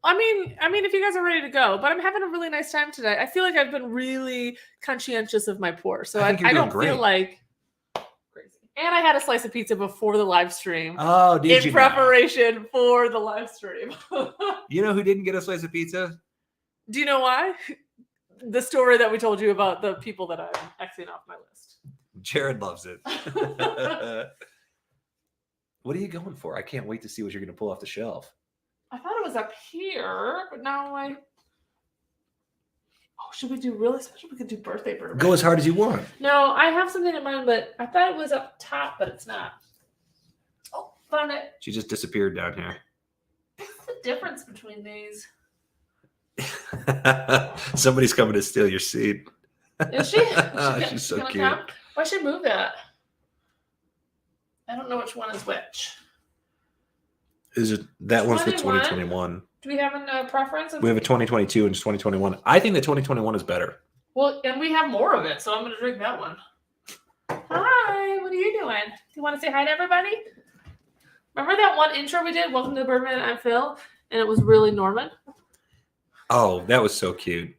A: I mean, if you guys are ready to go, but I'm having a really nice time today. I feel like I've been really conscientious of my pour, so
B: I
A: I
B: think you're
A: don't
B: doing
A: feel
B: great.
A: like crazy. And I had a slice of pizza before the live stream
B: Oh, did you?
A: in
B: now?
A: preparation for the live stream.
B: You know who didn't get a slice of pizza?
A: Do you know why? The story that we told you about the people that I'm Xing off my list.
B: Jared loves it. What are you going for? I can't wait to see what you're going to pull off the shelf.
A: I thought it was up here, but now should we do really special? We could do birthday bourbon.
B: Go as hard as you want.
A: No, I have something in mind, but I thought it was up top, but it's not. Oh, found it.
B: She just disappeared down here.
A: What's the difference between these?
B: Somebody's coming to steal your seat.
A: Is she?
B: She's so
A: gonna
B: cute.
A: come? Why should I move that? I don't know which one is which.
B: Is it that one's the
A: 21?
B: 2021?
A: Do we have a preference?
B: We have a 2022 and 2021. I think the 2021 is better.
A: Well, and we have more of it, so I'm going to drink that one. Hi, what are you doing? Do you want to say hi to everybody? Remember that one intro we did? Welcome to Bourbon, I'm Phil, and it was really Norman.
B: Oh, that was so cute.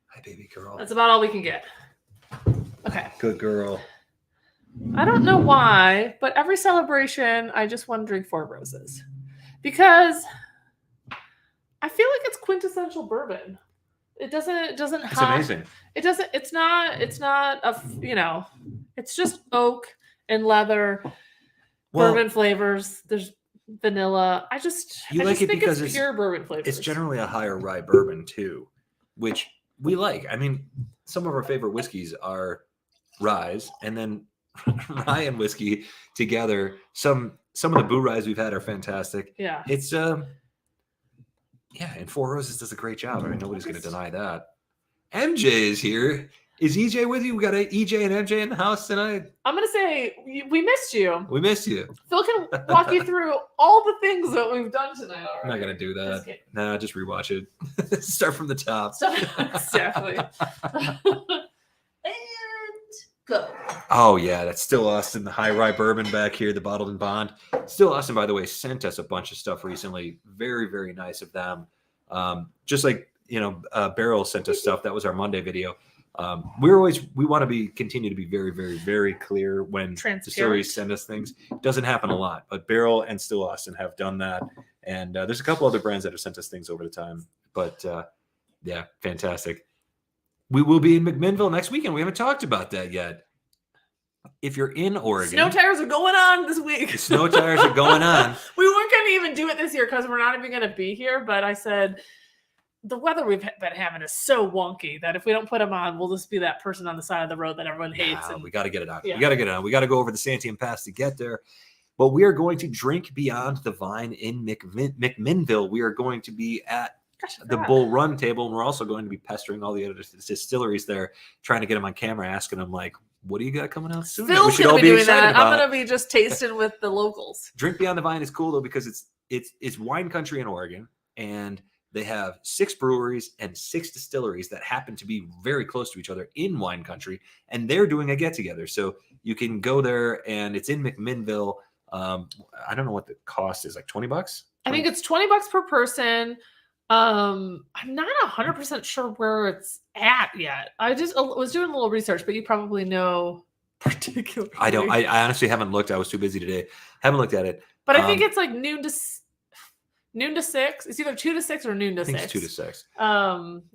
B: Hi, baby girl.
A: That's about all we can get. Okay.
B: Good girl.
A: I don't know why, but every celebration, I just want to drink 4 roses. Because I feel like it's quintessential bourbon. It doesn't
B: It's amazing.
A: it's not it's just oak and leather,
B: Well,
A: bourbon flavors. There's vanilla. I just
B: like it
A: think
B: because
A: it's pure bourbon flavors.
B: it's generally a higher rye bourbon too, which we like. I mean, some of our favorite whiskeys are ryes, and then rye and whiskey together. Some of the Boo Ryes we've had are fantastic.
A: yeah.
B: It's and Four Roses does a great job. I mean, nobody's going to deny that. MJ is here. Is EJ with you? We got EJ and MJ in the house tonight.
A: I'm gonna say we missed you.
B: We missed you.
A: Phil can walk you through all the things that we've done tonight already.
B: I'm not going to do
A: Just
B: that.
A: kidding.
B: Nah, just rewatch it. Start from the top.
A: Exactly. And go.
B: Oh yeah, that's Still Austin, the high rye bourbon back here, the bottled and bond. Still Austin, by the way, sent us a bunch of stuff recently. Very, very nice of them. Just like Beryl sent us stuff. That was our Monday video. We want to continue to be very, very, very clear when distilleries send us things. It doesn't happen a lot, but Beryl and Still Austin have done that, and there's a couple other brands that have sent us things over the time. But yeah, fantastic. We will be in McMinnville next weekend. We haven't talked about that yet. If you're in Oregon,
A: Snow tires are going on this week.
B: the snow tires are going on.
A: We weren't going to even do it this year because we're not even going to be here. But I said, the weather we've been having is so wonky that if we don't put them on, we'll just be that person on the side of the road that everyone hates.
B: Nah,
A: And
B: we got to get it on.
A: Yeah.
B: We got to get it on. We got to go over the Santiam Pass to get there. But we are going to drink beyond the vine in McMinnville. We are going to be at the Bull Run table, and we're also going to be pestering all the other distilleries there, trying to get them on camera, asking them like, "What do you got coming out soon?"
A: Phil's
B: We should
A: gonna
B: all
A: be
B: be
A: doing
B: excited
A: that.
B: about.
A: I'm gonna be just tasting with the locals.
B: Drink Beyond the Vine is cool though because it's wine country in Oregon, and they have 6 breweries and 6 distilleries that happen to be very close to each other in wine country, and they're doing a get together. So you can go there, and it's in McMinnville. I don't know what the cost is, like $20.
A: I think it's $20 per person. I'm not 100% sure where it's at yet. I just was doing a little research, but you probably know particularly.
B: I don't. I honestly haven't looked. I was too busy today. Haven't looked at it.
A: But I think it's like noon to 6. It's either 2 to 6 or noon to 6.
B: I think it's 2 to 6.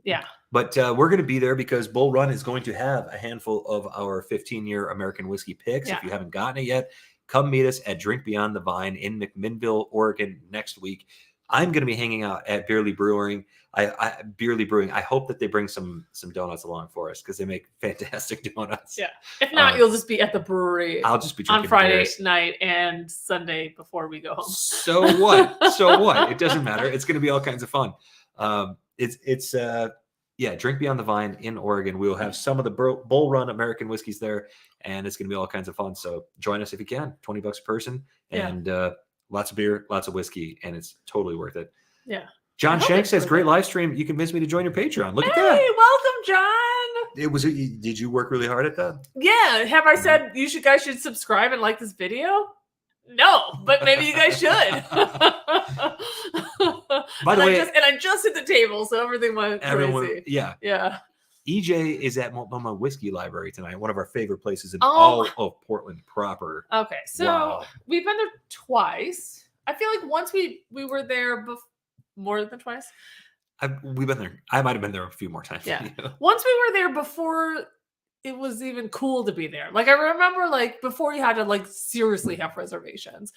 A: Yeah.
B: But we're going to be there because Bull Run is going to have a handful of our 15-year American whiskey picks.
A: Yeah.
B: If you haven't gotten it yet, come meet us at Drink Beyond the Vine in McMinnville, Oregon next week. I'm going to be hanging out at Beerly Brewing. I hope that they bring some donuts along for us because they make fantastic donuts.
A: Yeah. If not, you'll just be at the brewery.
B: I'll just be
A: on
B: drinking
A: Friday
B: beers.
A: night and Sunday before we go home.
B: So what? So what? It doesn't matter. It's going to be all kinds of fun. Drink Beyond the Vine in Oregon. We'll have some of the Bull Run American whiskeys there, and it's going to be all kinds of fun. So join us if you can. $20 a person, and lots of beer, lots of whiskey, and it's totally worth it.
A: Yeah.
B: John Shank says, "Great live stream. You convinced me to join your Patreon. Look at that.
A: Hey, welcome, John.
B: Did you work really hard at that?
A: Yeah. Have I said guys should subscribe and like this video? No, but maybe you guys should.
B: By the way,
A: I just hit the table, so everything went crazy.
B: Yeah.
A: Yeah.
B: EJ is at Multnomah Whiskey Library tonight, one of our favorite places in all of Portland proper.
A: Okay, so we've been there twice. I feel like once we were there more than twice.
B: We've been there. I might have been there a few more times.
A: Yeah. Once we were there before it was even cool to be there. Like I remember before you had to seriously have reservations.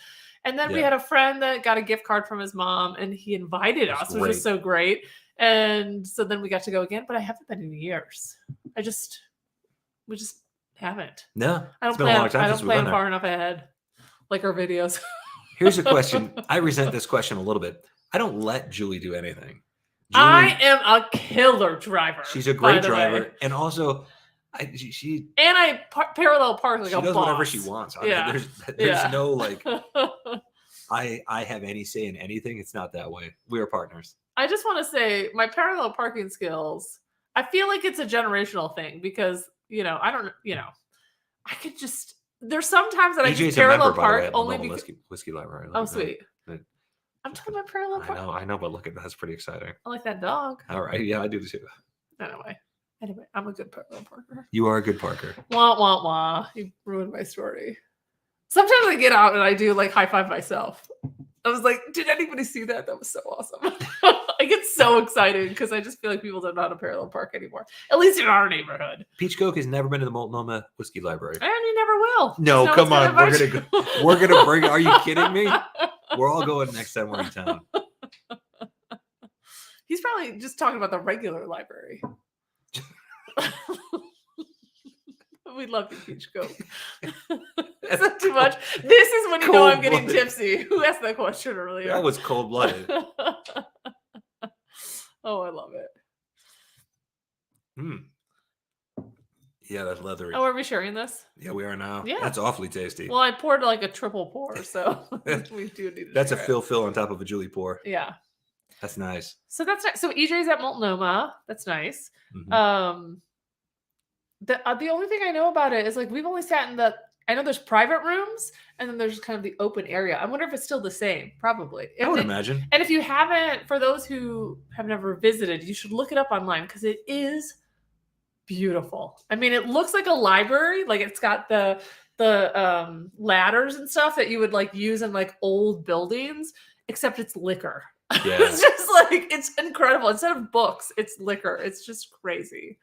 A: And then we had a friend that got a gift card from his mom and he invited us, which was so great. And so then we got to go again, but I haven't been in years. We just haven't.
B: No.
A: I don't plan far enough ahead like our videos.
B: Here's a question. I resent this question a little bit. I don't let Julie do anything.
A: I am a killer driver.
B: She's a great driver. And also she
A: parallel park like a boss.
B: She does whatever she wants.
A: Yeah.
B: There's no I have any say in anything. It's not that way. We are partners.
A: I just want to say my parallel parking skills, I feel like it's a generational thing because, I could just, there's sometimes that I just parallel park only because.
B: Whiskey Library.
A: Oh, sweet. I'm talking about parallel park.
B: I know, but look at that's pretty exciting.
A: I like that dog.
B: All right. Yeah, I do too.
A: Anyway, I'm a good parallel parker.
B: You are a good parker.
A: Wah, wah, wah. You ruined my story. Sometimes I get out and I do high five myself. I was like, did anybody see that? That was so awesome. I get so excited because I just feel like people don't know how to parallel park anymore. At least in our neighborhood.
B: Peach Coke has never been to the Multnomah Whiskey Library.
A: And you never will.
B: No, come on. We're gonna bring it. Are you kidding me? We're all going next time we're in town.
A: He's probably just talking about the regular library. We love you, Peach Coke. Is that too much? This is when you know I'm getting tipsy. Who asked that question earlier?
B: That was cold-blooded.
A: Oh, I love it.
B: Yeah, that's leathery.
A: Oh, are we sharing this?
B: Yeah, we are now.
A: Yeah.
B: That's awfully tasty.
A: Well, I poured a triple pour, so we do need to
B: That's a
A: share
B: fill on top of a Julie pour.
A: Yeah.
B: That's nice.
A: So that's nice. So EJ's at Multnomah. That's nice.
B: Mm-hmm.
A: The only thing I know about it is we've only sat in I know there's private rooms and then there's kind of the open area. I wonder if it's still the same. Probably.
B: I would imagine.
A: And if you haven't, for those who have never visited, you should look it up online because it is beautiful. I mean, it looks like a library. It's got the ladders and stuff that you would use in old buildings, except it's liquor.
B: Yeah.
A: It's just it's incredible. Instead of books, it's liquor. It's just crazy.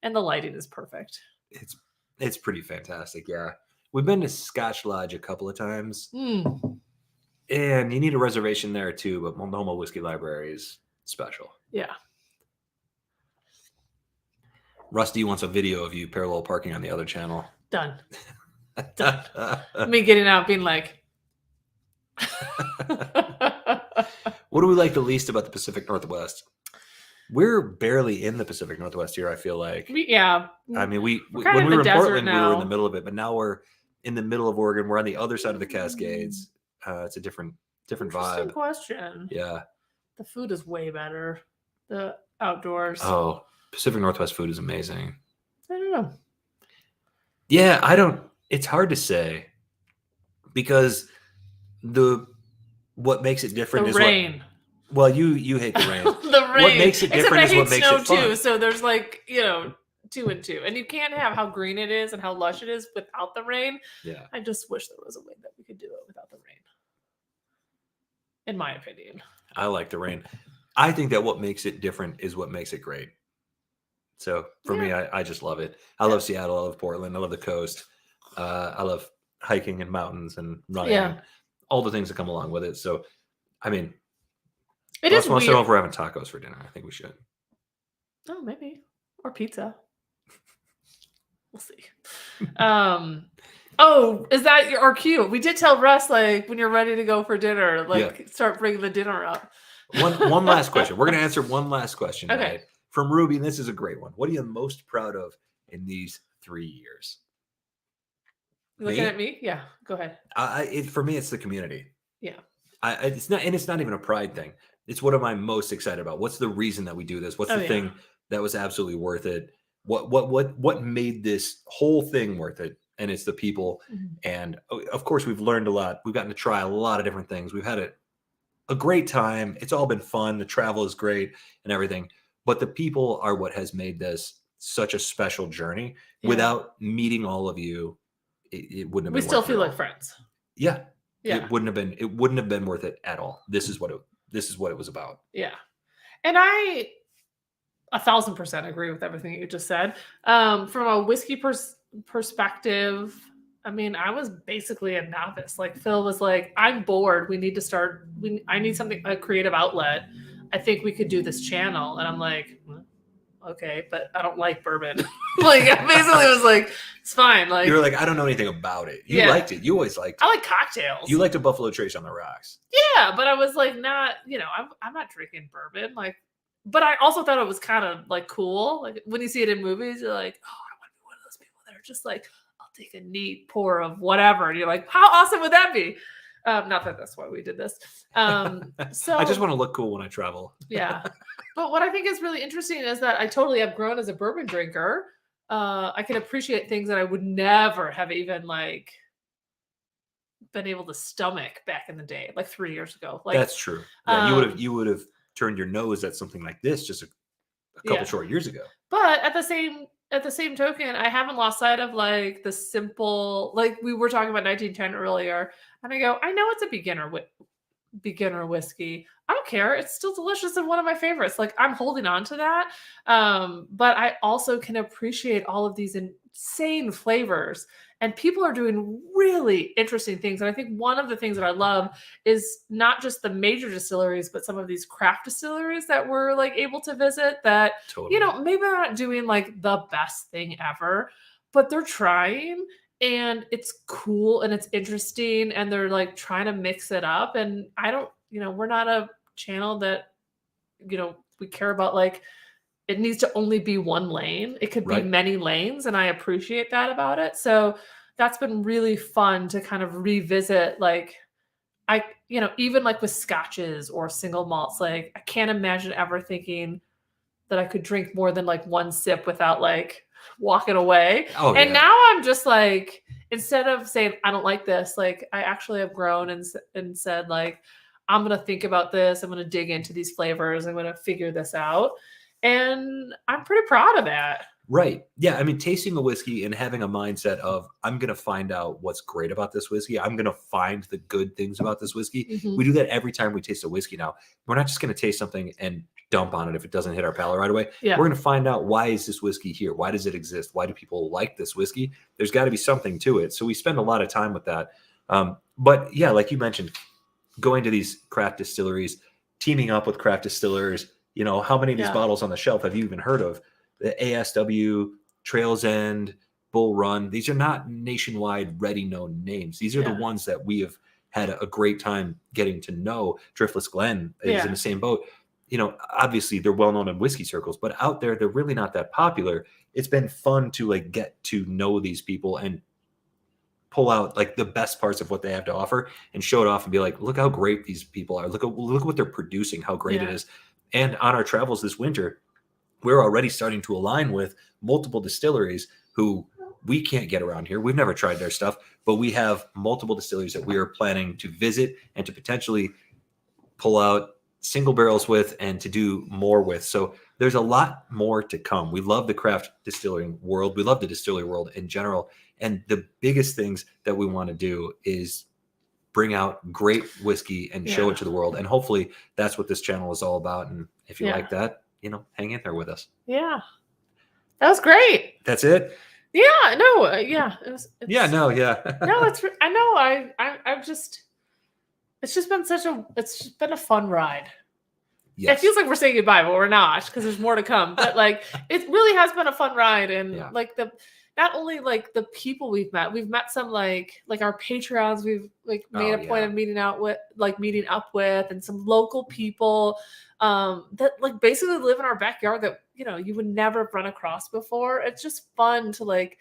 A: And the lighting is perfect.
B: It's pretty fantastic. Yeah. We've been to Scotch Lodge a couple of times. And you need a reservation there too, but Multnomah Whiskey Library is special.
A: Yeah.
B: Rusty wants a video of you parallel parking on the other channel.
A: Done. Me getting out, being like,
B: what do we like the least about the Pacific Northwest? We're barely in the Pacific Northwest here, I feel like.
A: Yeah.
B: I mean,
A: We're
B: when
A: kind of
B: we
A: in
B: were
A: the
B: in
A: desert
B: Portland, we were in the
A: now.
B: middle of it, but now we're in the middle of Oregon. We're on the other side of the Cascades. It's a different
A: Interesting
B: vibe.
A: question.
B: Yeah.
A: The food is way better. The outdoors.
B: Oh, Pacific Northwest food is amazing.
A: I don't know.
B: Yeah, it's hard to say because what makes it different
A: The
B: is
A: rain.
B: well, you hate the rain.
A: The rain.
B: What makes it different is what makes
A: snow
B: it fun.
A: too. So there's like, 2 and 2. And you can't have how green it is and how lush it is without the rain.
B: Yeah.
A: I just wish there was a way that we could do it without the rain. In my opinion.
B: I like the rain. I think that what makes it different is what makes it great. So for me, I just love it. I love Seattle. I love Portland. I love the coast. I love hiking and mountains and running and all the things that come along with it. So, I mean,
A: it is
B: wants to
A: weird.
B: know if we're having tacos for dinner. I think we should.
A: Oh, maybe. Or pizza. We'll see. Oh, is that our cue? We did tell Russ, like, when you're ready to go for dinner, start bringing the dinner up.
B: One last question. We're going to answer one last question.
A: Okay.
B: Tonight from Ruby. And this is a great one. What are you most proud of in these 3 years?
A: Looking at me? Yeah, go ahead.
B: For me, it's the community.
A: Yeah.
B: It's not even a pride thing. It's what am I most excited about? What's the reason that we do this? What's the thing that was absolutely worth it? What made this whole thing worth it? And it's the people.
A: Mm-hmm.
B: And of course, we've learned a lot. We've gotten to try a lot of different things. We've had a great time. It's all been fun. The travel is great and everything. But the people are what has made this such a special journey.
A: Yeah.
B: Without meeting all of you, it wouldn't have been.
A: We still
B: worth it
A: feel
B: at
A: like
B: all.
A: friends.
B: Yeah.
A: Yeah.
B: It wouldn't have been worth it at all. This is what it was about.
A: Yeah. And I 1,000% agree with everything you just said. From a whiskey perspective, I mean, I was basically a novice. Like Phil was like, I'm bored. We need to start. I need something, a creative outlet. I think we could do this channel. And I'm like, okay, but I don't like bourbon. Like I basically was like, it's fine. Like
B: you were like, I don't know anything about it. You liked it. You always liked it.
A: I like cocktails.
B: You liked a Buffalo Trace on the rocks.
A: Yeah, but I was like, not, I'm not drinking bourbon. Like, but I also thought it was kind of like cool. Like when you see it in movies, you're like, oh, I want to be one of those people that are just like, I'll take a neat pour of whatever. And you're like, how awesome would that be? Not that that's why we did this. So
B: I just want to look cool when I travel.
A: Yeah. But what I think is really interesting is that I totally have grown as a bourbon drinker. I can appreciate things that I would never have even like been able to stomach back in the day, like 3 years ago. Like
B: that's true. Yeah, you would have turned your nose at something like this just a couple short years ago. But
A: at the same token, I haven't lost sight of like the simple, like we were talking about 1910 earlier, and I go, I know it's a beginner whiskey. I don't care. It's still delicious and one of my favorites. Like I'm holding on to that. But I also can appreciate all of these insane flavors, and people are doing really interesting things. And I think one of the things that I love is not just the major distilleries, but some of these craft distilleries that we're like able to visit that,
B: totally.
A: Maybe they're not doing like the best thing ever, but they're trying. And it's cool and it's interesting and they're like trying to mix it up. And I don't, we're not a channel that, we care about like it needs to only be one lane. It could be many lanes. And I appreciate that about it. So that's been really fun to kind of revisit. Like even like with scotches or single malts, like I can't imagine ever thinking that I could drink more than like one sip without like walking away. Now I'm just like, instead of saying I don't like this, like I actually have grown and said like I'm gonna think about this, I'm gonna dig into these flavors, I'm gonna figure this out, and I'm pretty proud of that.
B: Right. Yeah. I mean, tasting a whiskey and having a mindset of I'm going to find out what's great about this whiskey. I'm going to find the good things about this whiskey. Mm-hmm. We do that every time we taste a whiskey now. We're not just going to taste something and dump on it if it doesn't hit our palate right away. Yeah. We're going to find out, why is this whiskey here? Why does it exist? Why do people like this whiskey? There's got to be something to it. So we spend a lot of time with that. But yeah, like you mentioned, going to these craft distilleries, teaming up with craft distillers, how many of these bottles on the shelf have you even heard of? the ASW, Trails End, Bull Run. These are not nationwide ready known names. These are the ones that we have had a great time getting to know. Driftless Glen is in the same boat. You know, obviously they're well known in whiskey circles, but out there they're really not that popular. It's been fun to like get to know these people and pull out like the best parts of what they have to offer and show it off and be like, look how great these people are. Look at what they're producing, how great it is. And on our travels this winter, we're already starting to align with multiple distilleries who we can't get around here. We've never tried their stuff, but we have multiple distilleries that we are planning to visit and to potentially pull out single barrels with and to do more with. So there's a lot more to come. We love the craft distilling world. We love the distillery world in general. And the biggest things that we want to do is bring out great whiskey and show it to the world. And hopefully that's what this channel is all about. And if you like that, you know, hang in there with us.
A: Yeah. That was great.
B: That's it.
A: Yeah, no, it's
B: no,
A: it's, I know, I've just, it's been a fun ride.
B: Yes.
A: It feels like we're saying goodbye, but we're not, because there's more to come. But like, it really has been a fun ride. And like not only like the people we've met some like our Patreons we've like made a point of meeting up with, and some local people that like basically live in our backyard that, you know, you would never run across before. It's just fun to like,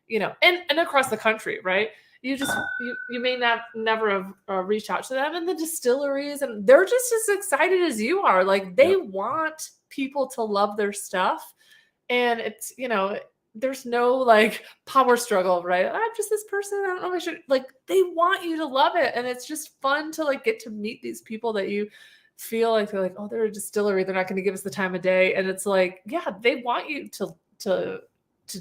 A: you know, and across the country, right? You may never have reached out to them in the distilleries, and they're just as excited as you are. Like they want people to love their stuff, and it's, you know, there's no like power struggle, right? I'm just this person, I don't know if I should, like they want you to love it, and it's just fun to like get to meet these people that you feel like they're like, oh, they're a distillery, they're not going to give us the time of day, and it's like, yeah, they want you to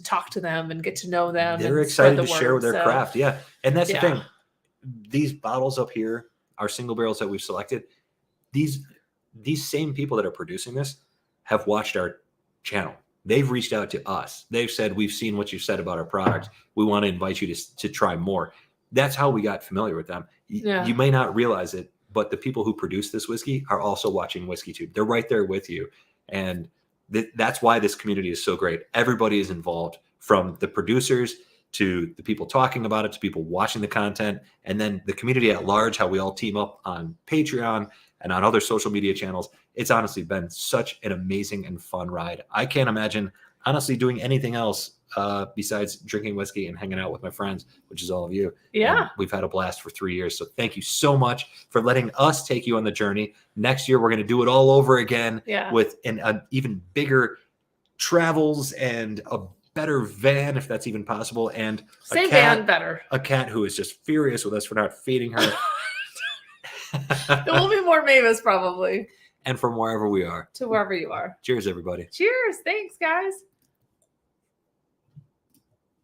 A: talk to them and get to know them.
B: They're excited to share their craft. Yeah. And that's the thing. These bottles up here, our single barrels that we've selected, these same people that are producing this have watched our channel. They've reached out to us. They've said, we've seen what you've said about our product. We want to invite you to try more. That's how we got familiar with them. You may not realize it, but the people who produce this whiskey are also watching WhiskeyTube. They're right there with you. And that's why this community is so great. Everybody is involved, from the producers to the people talking about it, to people watching the content, and then the community at large, how we all team up on Patreon and on other social media channels. It's honestly been such an amazing and fun ride. I can't imagine honestly doing anything else besides drinking whiskey and hanging out with my friends, which is all of you.
A: Yeah.
B: And we've had a blast for 3 years. So thank you so much for letting us take you on the journey. Next year, we're going to do it all over again with an even bigger travels and a better van, if that's even possible. And
A: van better.
B: A cat who is just furious with us for not feeding her.
A: There will be more Mavis probably.
B: And from wherever we are.
A: To wherever you are.
B: Cheers, everybody.
A: Cheers. Thanks, guys.